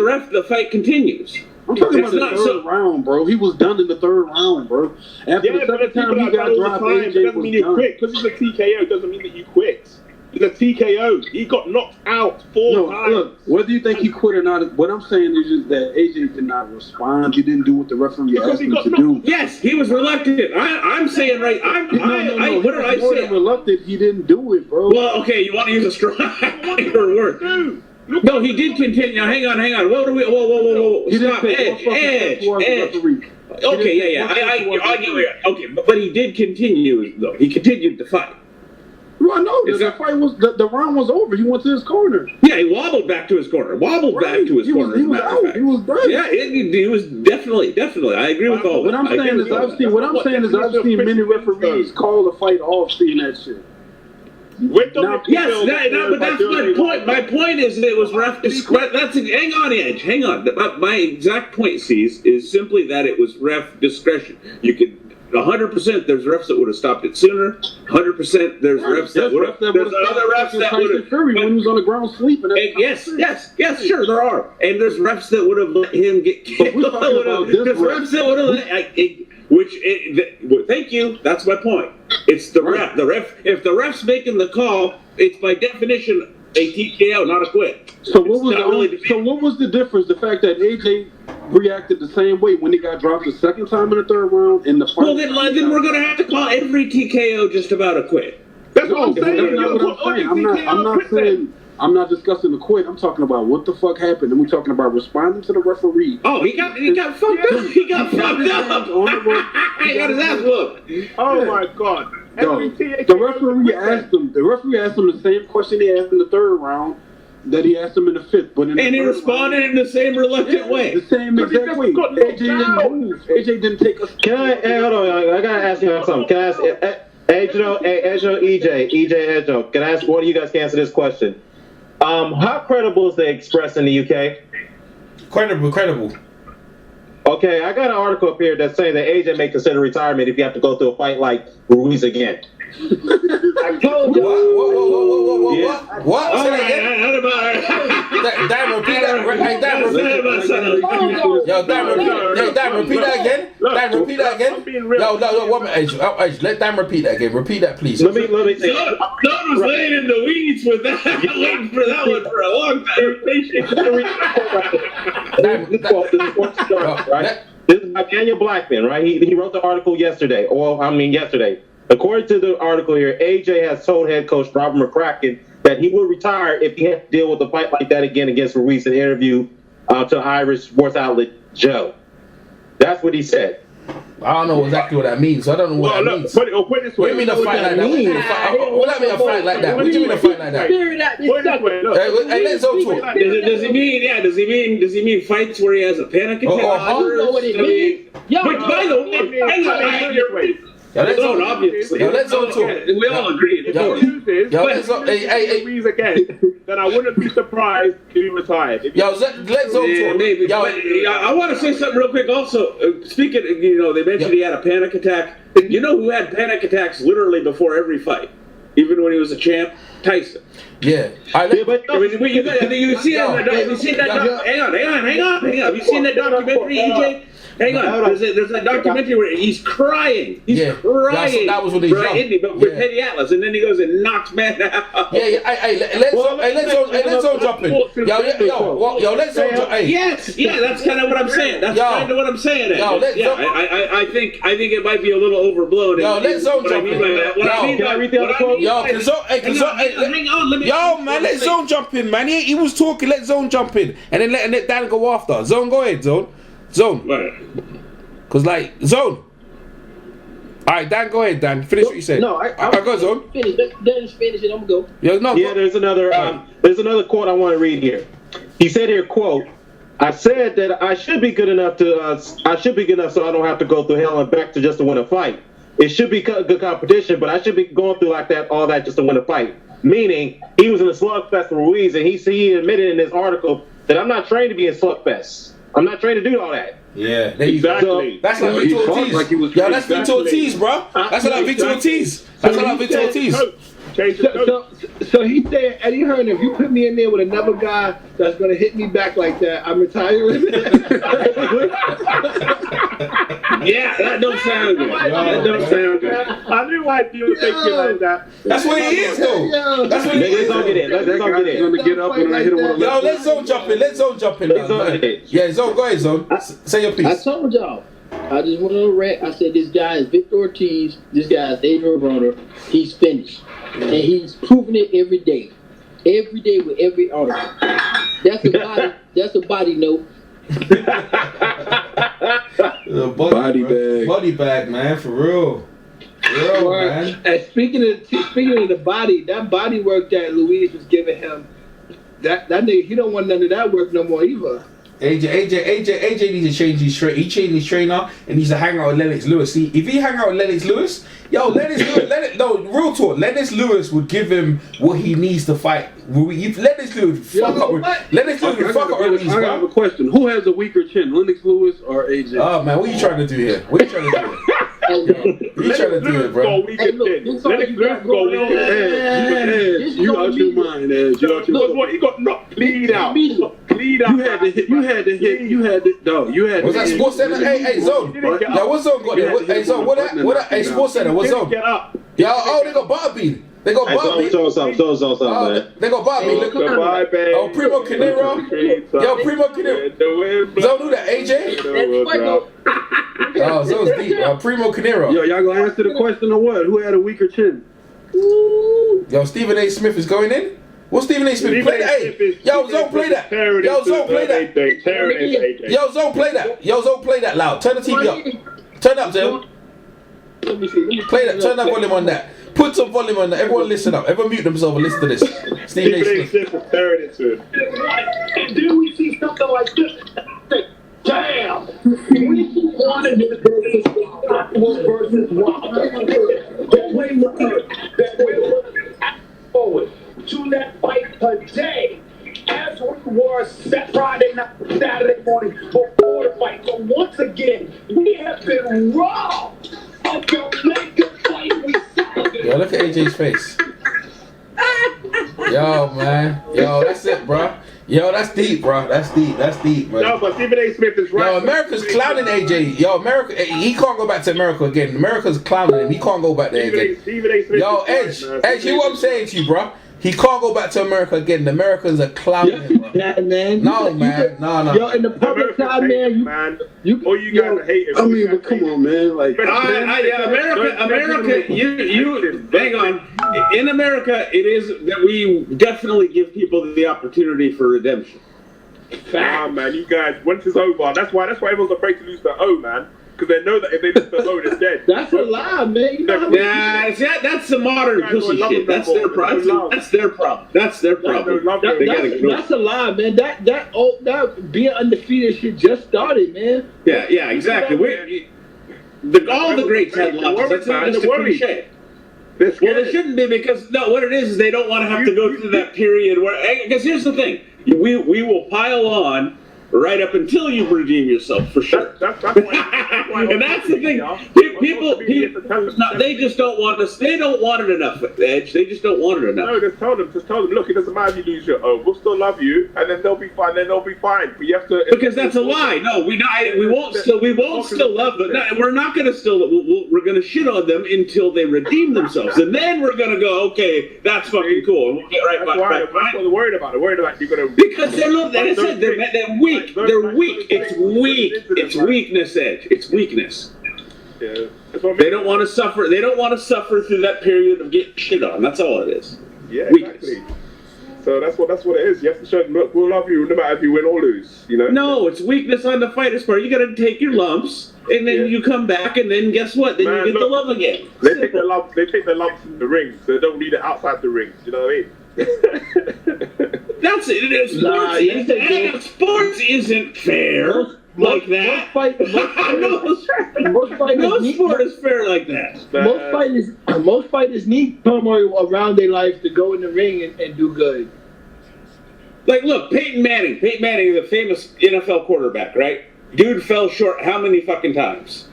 ref, the fight continues. I'm talking about the third round, bro. He was done in the third round, bro. After the second time he got dropped, AJ doesn't mean you quit. Because it's a TKO doesn't mean that you quit. It's a TKO. He got knocked out 4 times. Look, whether you think he quit or not, what I'm saying is just that AJ did not respond. He didn't do what the referee asked him to do. Yes, he was reluctant. I'm saying right. What did I say? Reluctant. He didn't do it, bro. Well, okay. You want to use a stronger word? No, he did continue. Now, hang on. What do we? Whoa! Stop, Edge. Okay, yeah. I get where. Okay, but he did continue though. He continued the fight. Well, no, the fight was the round was over. He went to his corner. Yeah, he wobbled back to his corner. Back to his corner. He was out. He was done. Yeah, he was definitely. I agree with all. What I'm saying is I've seen many referees call the fight off seeing that shit. But that's my point. My point is that it was ref discretion. Hang on, Edge. Hang on. My exact point, is simply that it was ref discretion. You could 100%. There's refs that would have stopped it sooner. 100%. There's refs that would have. There's other refs that would have. Fury when he was on the ground sleeping. Yes, sure there are. And there's refs that would have let him get killed. There's refs that would have let. Thank you. That's my point. It's the ref. The ref. If the ref's making the call, it's by definition a TKO, not a quit. So what was the difference? The fact that AJ reacted the same way when he got dropped the second time in the third round in the fight. Well, then we're going to have to call every TKO just about a quit. That's what I'm saying. That's not what I'm saying. I'm not discussing the quit. I'm talking about what the fuck happened, and we're talking about responding to the referee. Oh, he got fucked up. He got fucked up. He got his ass whooped. Oh my god. The referee asked him. The referee asked him the same question he asked in the third round that he asked him in the fifth. But he responded in the same reluctant way. The same exact way. AJ didn't move. AJ didn't take us. Hold on. I gotta ask you something. Can I ask Edjo, EJ, can I ask one of you guys can answer this question? How credible is the Express in the UK? Credible. Okay, I got an article up here that's saying that AJ may consider retirement if you have to go through a fight like Ruiz again. I told you. What? Say that again. Dan, repeat that. Dan, repeat that again. Dan, repeat that again. Yo, 1 minute. Let Dan repeat that again. Repeat that, please. Let me say. Don was laying in the weeds with that. Waiting for that one for a long time. Right? This is by Daniel Blackman, right? He wrote the article yesterday. According to the article here, AJ has told head coach Robert McCracken that he will retire if he has to deal with a fight like that again against Ruiz in an interview to Irish sports outlet Joe. That's what he said. I don't know exactly what that means. So I don't know what that means. Put it this way. What do you mean a fight like that? What do you mean a fight like that? What do you mean a fight like that? Hey, let's go to it. Does he mean fights where he has a panic attack? I don't know what it means. But by the way, hang on. Let's go to it. We all agree. If Ruiz again, then I wouldn't be surprised if he retired. Let's go to it. I want to say something real quick. Also, speaking, they mentioned he had a panic attack. You know who had panic attacks literally before every fight, even when he was a champ? Tyson. Yeah. You see that? Hang on. Have you seen that documentary, EJ? Hang on. There's a documentary where he's crying. He's crying. That was when he jumped. But with Teddy Atlas, and then he goes and knocks man out. Let's all jump in. Let's all jump in. Yes, that's kind of what I'm saying. I think it might be a little overblown. Let's all jump in. Man, let Zone jump in, man. He was talking, let Zone jump in. And then let Dan go after. Zone, go ahead, Zone. Cause Zone. Alright, Dan, go ahead, Dan. Finish what you said. No, I go, Zone. Finish it, I'm gonna go. There's another quote I want to read here. He said here, quote, I said that I should be good enough so I don't have to go through hell and back to just to win a fight. It should be good competition, but I should be going through all that just to win a fight. Meaning, he was in a slugfest with Ruiz, and he admitted in this article that I'm not trained to be in slugfest. I'm not trained to do all that. Yeah, there you go. That's like Victor Ortiz. Yo, that's Victor Ortiz, bro. That's like Victor Ortiz. That's like Victor Ortiz. So he's saying, Eddie Hearn, if you put me in there with another guy that's gonna hit me back like that, I'm retiring. Yeah, that don't sound good. That don't sound good. I knew why you were thinking like that. That's what he is, though. That's what he is. Let's all get in. Let's all get in. Gonna get up when I hit him with a Yo, let's zone jump in. Let's zone jump in. Yeah, zone. Go ahead, zone. Say your piece. I told y'all. I just went on a rant. I said this guy is Victor Ortiz. This guy is Adrian Broner. He's finished, and he's proving it every day with every article. That's a body. That's a body note. Body bag, man, for real. Man. And speaking of the body, that body work that Ruiz was giving him, that nigga, he don't want none of that work no more either. AJ needs to change his trainer. He changed his trainer and needs to hang out with Lennox Lewis. See, if he hang out with Lennox Lewis, real talk, Lennox Lewis would give him what he needs to fight. If Lennox Lewis fuck up with Ruiz, I have a question. Who has a weaker chin, Lennox Lewis or AJ? Oh man, what are you trying to do here? What are you trying to do here? You trying to do it, bro? You out your mind, Edge. You out your mind. What he got knocked clean out. You had to hit. Was that Sports Center? Hey, Zone. Now what Zone got there? Hey, Zone, what that? Hey, Sports Center, what Zone? Yeah, oh, they got Barbie. They got Barbie. Show something, man. They got Barbie. Look. Oh, Primo Canero. Yo, Primo Canero. Zone, who that? AJ? Oh, Zone's deep. Primo Canero. Yo, y'all gonna answer the question or what? Who had a weaker chin? Yo, Stephen A. Smith is going in? What's Stephen A. Smith? Play that. Hey, yo, Zone, play that. Yo, Zone, play that. Yo, Zone, play that. Yo, Zone, play that loud. Turn the TV up. Turn up, Zone. Play that. Turn that volume on that. Put some volume on that. Everyone listen up. Everyone mute themselves and listen to this. Stephen A. Smith is staring into it. And then we see something like this. Damn! We wanted this versus Wild. That way looking forward to that fight today. As we were Friday night, Saturday morning before the fight. So once again, we have been robbed of the mega fight we saw. Yo, look at AJ's face. Yo, man. Yo, that's it, bro. Yo, that's deep, bro. That's deep, man. No, but Stephen A. Smith is right. Yo, America's clowning AJ. Yo, America, he can't go back to America again. America's clowning him. He can't go back there again. Stephen A. Smith. Yo, Edge, hear what I'm saying to you, bro. He can't go back to America again. The Americans are clowning him, bro. Man. No, man. No. Yo, in the public time, man. All you guys are hating. I mean, but come on, man. Like, America, you hang on. In America, it is that we definitely give people the opportunity for redemption. Nah, man, you guys, once it's over, that's why everyone's afraid to lose the O, man. Because they know that if they lose the O, they're dead. That's a lie, man. You know that's the modern pussy shit. That's their problem. That's their problem. That's their problem. That's a lie, man. That being undefeated shit just started, man. Yeah, exactly. All the greats had losses. That's a cliche. Well, they shouldn't be because what it is they don't want to have to go through that period where. Because here's the thing, we will pile on right up until you redeem yourself, for sure. That's why and that's the thing. People, they just don't want us. They don't want it enough, Edge. They just don't want it enough. No, just tell them. Look, it doesn't matter if you lose your O. We'll still love you, and then they'll be fine. But you have to. Because that's a lie. No, we won't still love them. No, we're not going to still. We're going to shit on them until they redeem themselves, and then we're going to go. Okay, that's fucking cool. And we'll get right back. That's what they're worried about. They're worried about you're going to. Because they're weak. They're weak. It's weak. It's weakness, Edge. It's weakness. Yeah. They don't want to suffer. They don't want to suffer through that period of getting shit on. That's all it is. Yeah, weakness. Exactly. So that's what it is. You have to show them, look, we'll love you no matter if you win or lose. You know. No, it's weakness on the fighter's part. You got to take your lumps, and then you come back, and then guess what? Then you get the love again. They take their lumps. They take their lumps in the ring, so they don't need it outside the ring. You know what I mean? That's it. Sports isn't fair like that. No sport is fair like that. Most fighters need turmoil around their life to go in the ring and do good. Like, look, Peyton Manning is a famous NFL quarterback, right? dude fell short how many fucking times?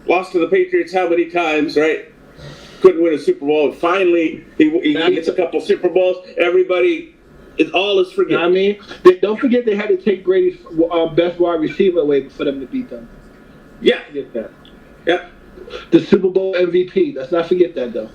Lost to the Patriots how many times, right? Couldn't win a Super Bowl. And finally, he gets a couple Super Bowls. Everybody, all is forgiven. I mean, don't forget they had to take Brady's best wide receiver away for them to beat them. Yeah. Forget that. Yeah. The Super Bowl MVP. Let's not forget that, though.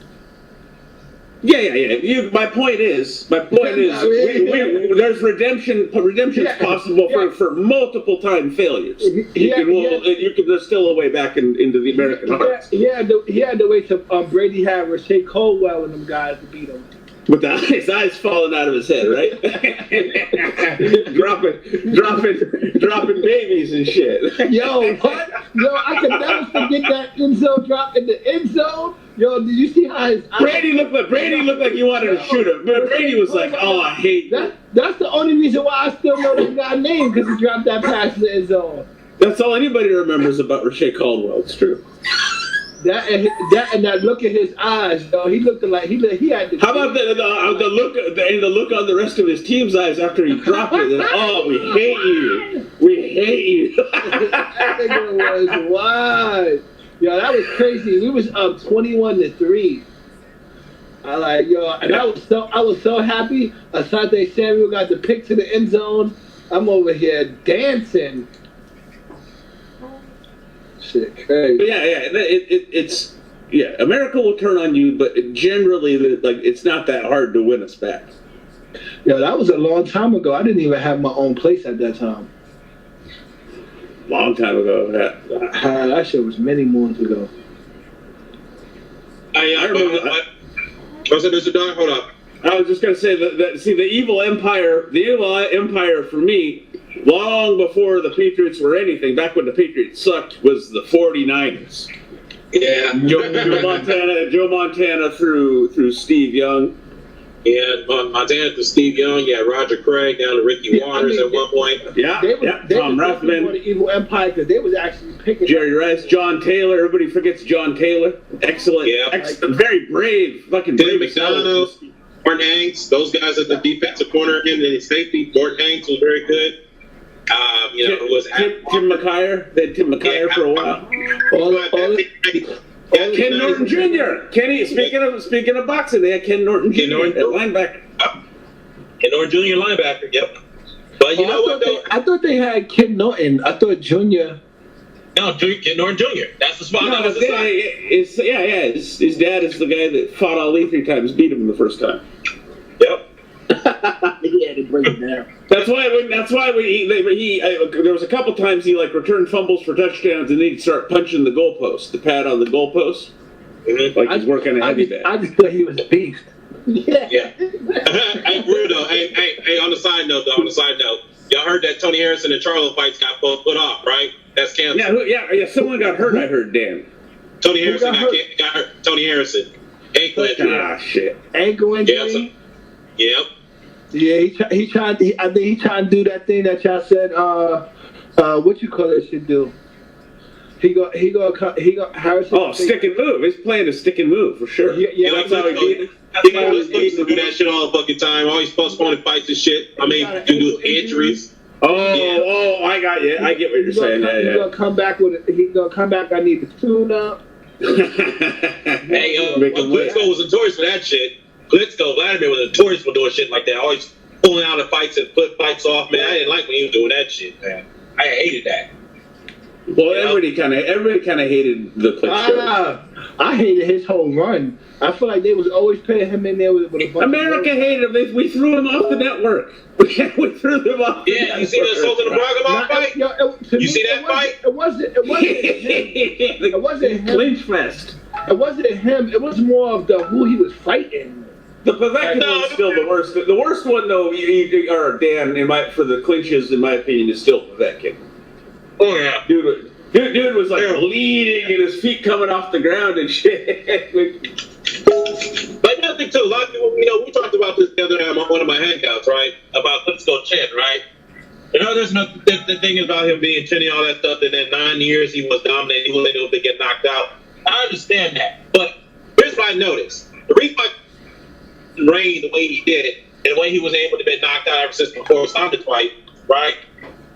Yeah. My point is, there's redemption. Redemption's possible for multiple time failures. There's still a way back into the American heart. He had to wait till Brady had Rashae Coldwell and them guys to beat him. With his eyes falling out of his head, right? dropping babies and shit. Yo, what? Yo, I can never forget that end zone drop in the end zone. Yo, did you see how his Brady looked like he wanted to shoot him, but Brady was like, "Oh, I hate that." That's the only reason why I still know that guy's name, because he dropped that pass in the end zone. That's all anybody remembers about Rashae Caldwell. It's true. That and that look in his eyes, though. He looked like he had the. How about the look on the rest of his team's eyes after he dropped it? Oh, we hate you. We hate you. That nigga was wide. Yo, that was crazy. We was up 21-3. And I was so happy. Asante Samuel got the pick to the end zone. I'm over here dancing. Shit, crazy. But it's America will turn on you, but generally, it's not that hard to win us back. Yeah, that was a long time ago. I didn't even have my own place at that time. Long time ago. That shit was many moons ago. I remember. What's up, Mr. Don? Hold up. I was just gonna say the evil empire for me, long before the Patriots were anything, back when the Patriots sucked, was the 49ers. Yeah. Joe Montana through Steve Young. Yeah, Montana to Steve Young. Yeah, Roger Craig down to Ricky Waters at one point. Tom Ruffman. The evil empire, because they was actually picking Jerry Rice, John Taylor. Everybody forgets John Taylor. Excellent. Yeah. Very brave. Fucking Tim brave. McDonough, Gordon Hanks. Those guys at the defensive corner. Him and the safety. Gordon Hanks was very good. Who was Tim McKyer. They had Tim McKyer for a while. Ken Norton Jr. Kenny. Speaking of boxing, they had Ken Norton Jr. Linebacker. Ken Norton Jr. linebacker. Yep. But you know what though? I thought they had Ken Norton. I thought Jr. No, Ken Norton Jr. That's the spot. No, his dad is the guy that fought Ali 3 times, beat him the first time. Yep. He had to bring it down. That's why there was a couple times he returned fumbles for touchdowns and he'd start punching the goalpost, the pad on the goalpost, like he's working a heavy bag. I just thought he was a beast. Yeah. Hey, Rudo. Hey. On the side note, y'all heard that Tony Harrison and Charlo fights got both put off, right? That's canceled. Yeah. Someone got hurt. I heard. Dan. Tony Harrison got hurt. Tony Harrison, ankle injury. Ah, shit. Ankle injury. Yep. Yeah, he tried. I think he trying to do that thing that y'all said. What you call it? Should do. He go Harrison. Oh, stick and move. He's playing a stick and move for sure. Yeah, that's how he did it. He used to do that shit all the fucking time. Always postponing fights and shit. I mean, do injuries. Oh, I got you. I get what you're saying. He's gonna come back with it. He's gonna come back. I need the tune-up. Hey, Klitschko was notorious for that shit. Vladimir was notorious for doing shit like that. Always pulling out of fights and put fights off. Man, I didn't like when he was doing that shit, man. I hated that. Well, everybody kind of hated the Klitschko. I hated his whole run. I feel like they was always putting him in there with a bunch America hated him. We threw him off the network. We threw them off. Yeah, you see that Sultan of Bragama fight? You see that fight? It wasn't him. It wasn't him. Clinch fest. It wasn't him. It was more of who he was fighting. The Povetkin one's still the worst. The worst one, though, or Dan, for the clinches, in my opinion, is still Povetkin. Oh yeah, dude was bleeding and his feet coming off the ground and shit. But another thing too, a lot of people, we talked about this the other day on one of my hangouts, right? About Klitschko chin, right? There's the thing about him being chinny, all that stuff. And then 9 years he was dominating, he was able to get knocked out. I understand that, but here's what I noticed: the reason why he reigned the way he did, and the way he was able to be knocked out ever since before Stompage fight, right?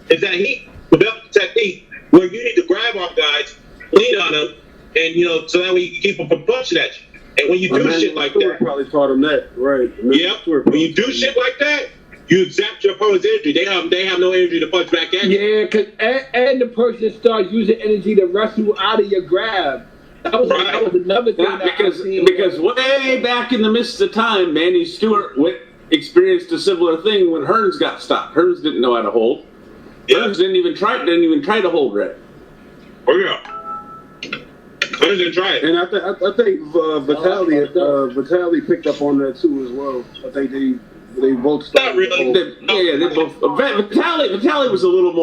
Is that he developed a technique where you need to grab our guys, lean on them, and so that way you can keep them from punching at you. And when you do shit like that, probably taught him that, right? Yeah. When you do shit like that, you zap your opponent's energy. They have no energy to punch back at you. Yeah, and the person starts using energy to wrestle out of your grab. That was another thing. Because way back in the mist of time, Manny Stewart experienced a similar thing when Hearns got stopped. Hearns didn't know how to hold. Yeah. Hearns didn't even try to hold Red. Oh yeah. Hearns didn't try it. And I think Vitaly picked up on that too as well. I think they both started. Not really. They both. Vitaly was a little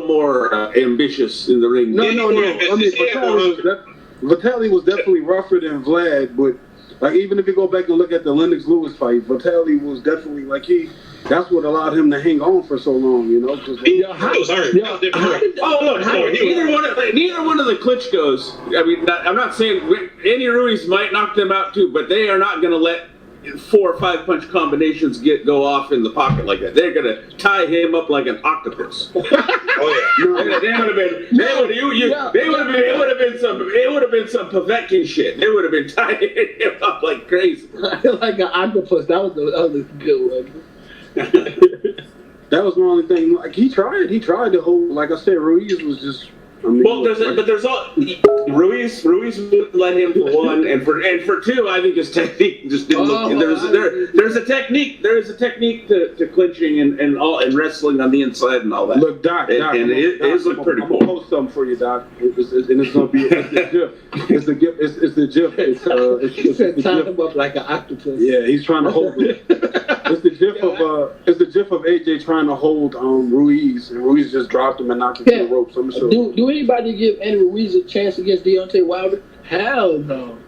more ambitious in the ring. No. I mean, Vitaly was definitely rougher than Vlad, but like even if you go back and look at the Lennox Lewis fight, Vitaly was definitely that's what allowed him to hang on for so long, He was hurt. Neither one of the Klitschko's. I mean, I'm not saying Andy Ruiz might knock them out too, but they are not going to let 4 or 5 punch combinations go off in the pocket like that. They're going to tie him up like an octopus. Oh yeah. It would have been some Povetkin shit. They would have been tying him up like crazy. Like an octopus. That was a good one. That was the only thing. Like he tried to hold. Like I said, Ruiz was just. Ruiz wouldn't let him for one, and for two, I think his technique just didn't look. There's a technique to clinching and wrestling on the inside and all that. Look, Doc, it looked pretty cool. I'm gonna post something for you, Doc. It's gonna be it's the GIF. It's the GIF. It's the tying him up like an octopus. Yeah, he's trying to hold it. It's the GIF of AJ trying to hold Ruiz, and Ruiz just dropped him and knocked him to the ropes. I'm sure. Do anybody give Andy Ruiz a chance against Deontay Wilder? Hell no.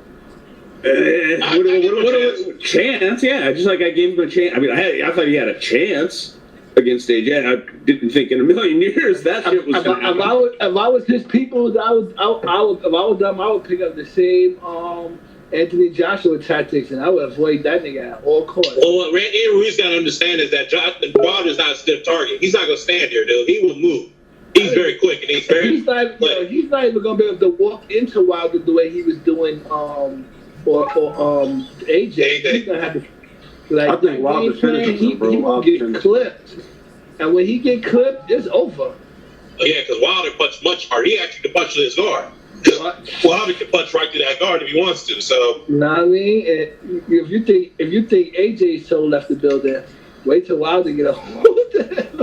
What chance? Yeah, just like I gave him a chance. I mean, I thought he had a chance against AJ. I didn't think in a million years that shit was going to happen. If I was his people, if I was them, I would pick up the same Anthony Joshua tactics, and I would avoid that nigga at all costs. Well, what Andy Ruiz got to understand is that Wilder's not a stiff target. He's not going to stand here, dude. He will move. He's very quick, and he's very. He's not even going to be able to walk into Wilder the way he was doing, or AJ. He's going to have to. I think Wilder finishes him, bro. He will get clipped, and when he get clipped, it's over. Yeah, because Wilder punched much harder. He actually can punch to his guard. Wilder can punch right through that guard if he wants to. So. Nah, I mean, if you think AJ's soul left the building, wait till Wilder get a hold of him.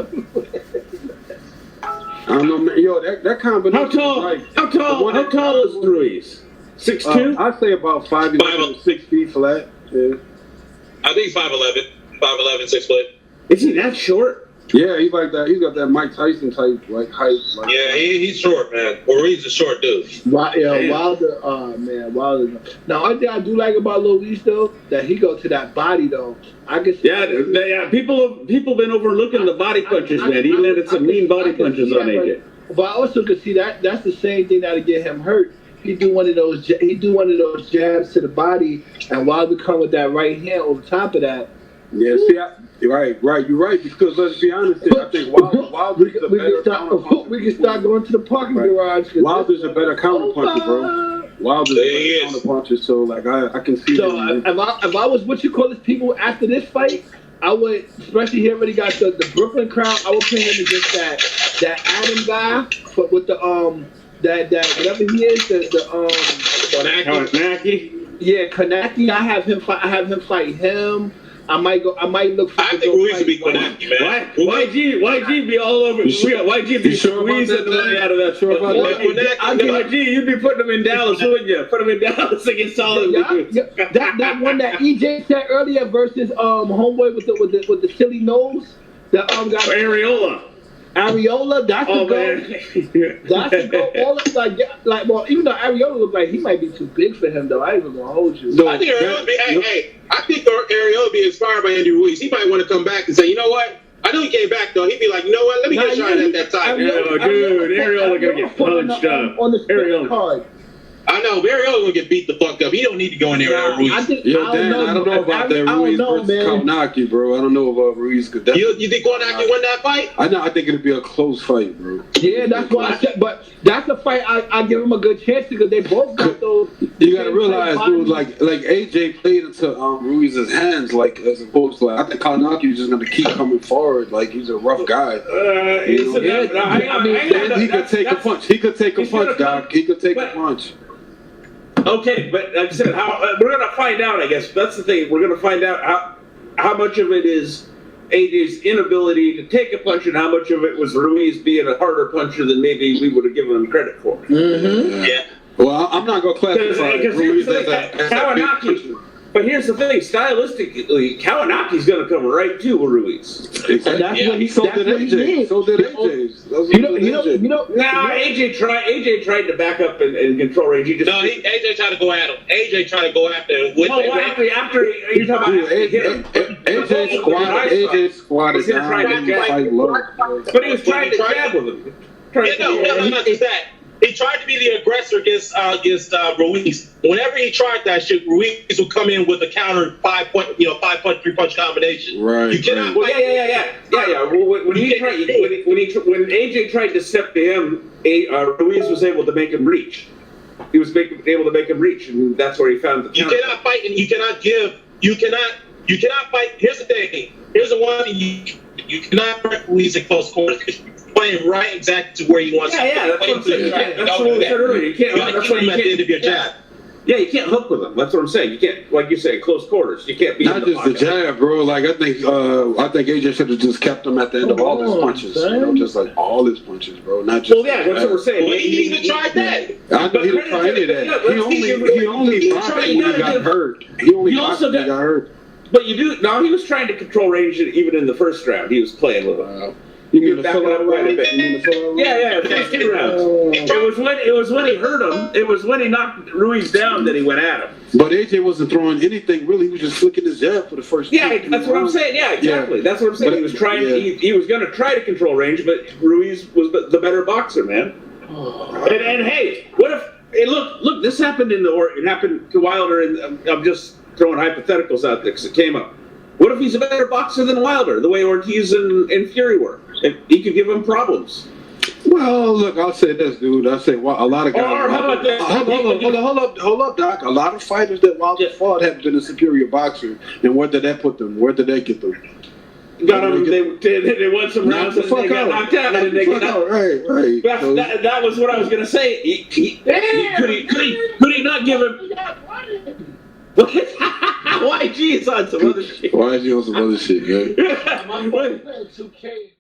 I don't know, man. Yo, that combination. How tall is Ruiz? 6'2"? I'd say about 5'11", 6 feet flat. Yeah. I think he's 5'11", 6 foot. Is he that short? Yeah, he's like that. He's got that Mike Tyson type height. Yeah, he's short, man. Ruiz is a short dude. Wilder. Wilder. Now, one thing I do like about Luis though, that he go to that body though. I guess. Yeah. People been overlooking the body punches, man. He landed some mean body punches on AJ. But I also could see that's the same thing that'll get him hurt. He do one of those jabs to the body, and Wilder come with that right hand over top of that. Yeah, see, right. You're right, because let's be honest here, I think Wilder's a better counterpuncher. We can start going to the parking garage. Wilder's a better counterpuncher, bro. Wilder's a better counterpuncher, so like I can see that. So if I was people after this fight, I would, especially he already got the Brooklyn crowd, I would put him against that Adam guy with the that whatever he is, Konaki. Yeah, Konaki. I have him fight him. I might look for. I think Ruiz would be Konaki, man. YG be all over. YG be squeezing the money out of that. YG, you'd be putting him in Dallas, wouldn't you? Put him in Dallas against Solid. That one that EJ said earlier versus homeboy with the silly nose. That guy Areola, that's the goal. That's the goal. All of, well, even though Areola looks like he might be too big for him, though. I ain't even gonna hold you. I think Areola be inspired by Andy Ruiz. He might want to come back and say, you know what? I know he came back though. He'd be like, you know what? Let me get a shot at that time. Areola gonna get punched up on the Areola card. I know Barrio's gonna get beat the fuck up. He don't need to go in there with Ruiz. I don't know about that Ruiz versus Kaunaki, bro. I don't know about Ruiz. You think Kaunaki won that fight? I think it'll be a close fight, bro. Yeah, that's why I said. But that's a fight I give him a good chance because they both got those. You gotta realize, dude, like AJ played into Ruiz's hands, like as opposed to I think Kaunaki is just gonna keep coming forward. Like he's a rough guy. He could take a punch. He could take a punch, Doc. He could take a punch. Okay, but like I said, we're going to find out, I guess. That's the thing. We're going to find out how much of it is AJ's inability to take a punch and how much of it was Ruiz being a harder puncher than maybe we would have given him credit for. Mm-hmm. Yeah. Well, I'm not going to classify Ruiz as Kaunaki. But here's the thing, stylistically, Kawanaki's going to come right to Ruiz. Exactly. And that's what he so did AJ. So did AJ. AJ tried to back up and control range. AJ tried to go at him. AJ tried to go after him. After you're talking about AJ squatted down. But he was trying to jab with him. Not just that. He tried to be the aggressor against Ruiz. Whenever he tried that shit, Ruiz would come in with a counter 5-punch, 3-punch combination. Right. You cannot. Well, yeah. When AJ tried to step to him, Ruiz was able to make him reach. He was able to make him reach, and that's where he found the counter. You cannot fight, and you cannot give. You cannot fight. Here's the thing. Here's the one thing you cannot fight Ruiz in close quarters. Playing right exactly to where he wants to. Yeah, that's what I'm saying. That's what I said earlier. You can't. That's why you can't. At the end of your jab. Yeah, you can't hook with him. That's what I'm saying. You can't, like you say, close quarters. You can't be not just the jab, bro. Like I think AJ should have just kept him at the end of all his punches. Just like all his punches, bro. Not just. Well, yeah, that's what we're saying. Well, he even tried that. I know he didn't try any of that. He only boxed when he got hurt. He only boxed when he got hurt. But you do. No, he was trying to control range even in the first round. He was playing with him. You mean the fill out round? Yeah, first 2 rounds. It was when he hurt him. It was when he knocked Ruiz down that he went at him. But AJ wasn't throwing anything really. He was just flicking his jab for the first. Yeah, that's what I'm saying. Yeah, exactly. That's what I'm saying. But he was trying. He was going to try to control range, but Ruiz was the better boxer, man. And hey, what if? Hey, look! This happened it happened to Wilder, and I'm just throwing hypotheticals out there because it came up. What if he's a better boxer than Wilder, the way Ortiz and Fury were? If he could give him problems. Well, look, I'll say this, dude. I'll say a lot of guys. Or how about this? Hold up, Doc. A lot of fighters that Wilder fought have been a superior boxer. And where did that put them? Where did they get them? Got them. They won some rounds and they got knocked out. Right. That was what I was gonna say. Could he not give him? YG is on some other shit. YG on some other shit, man.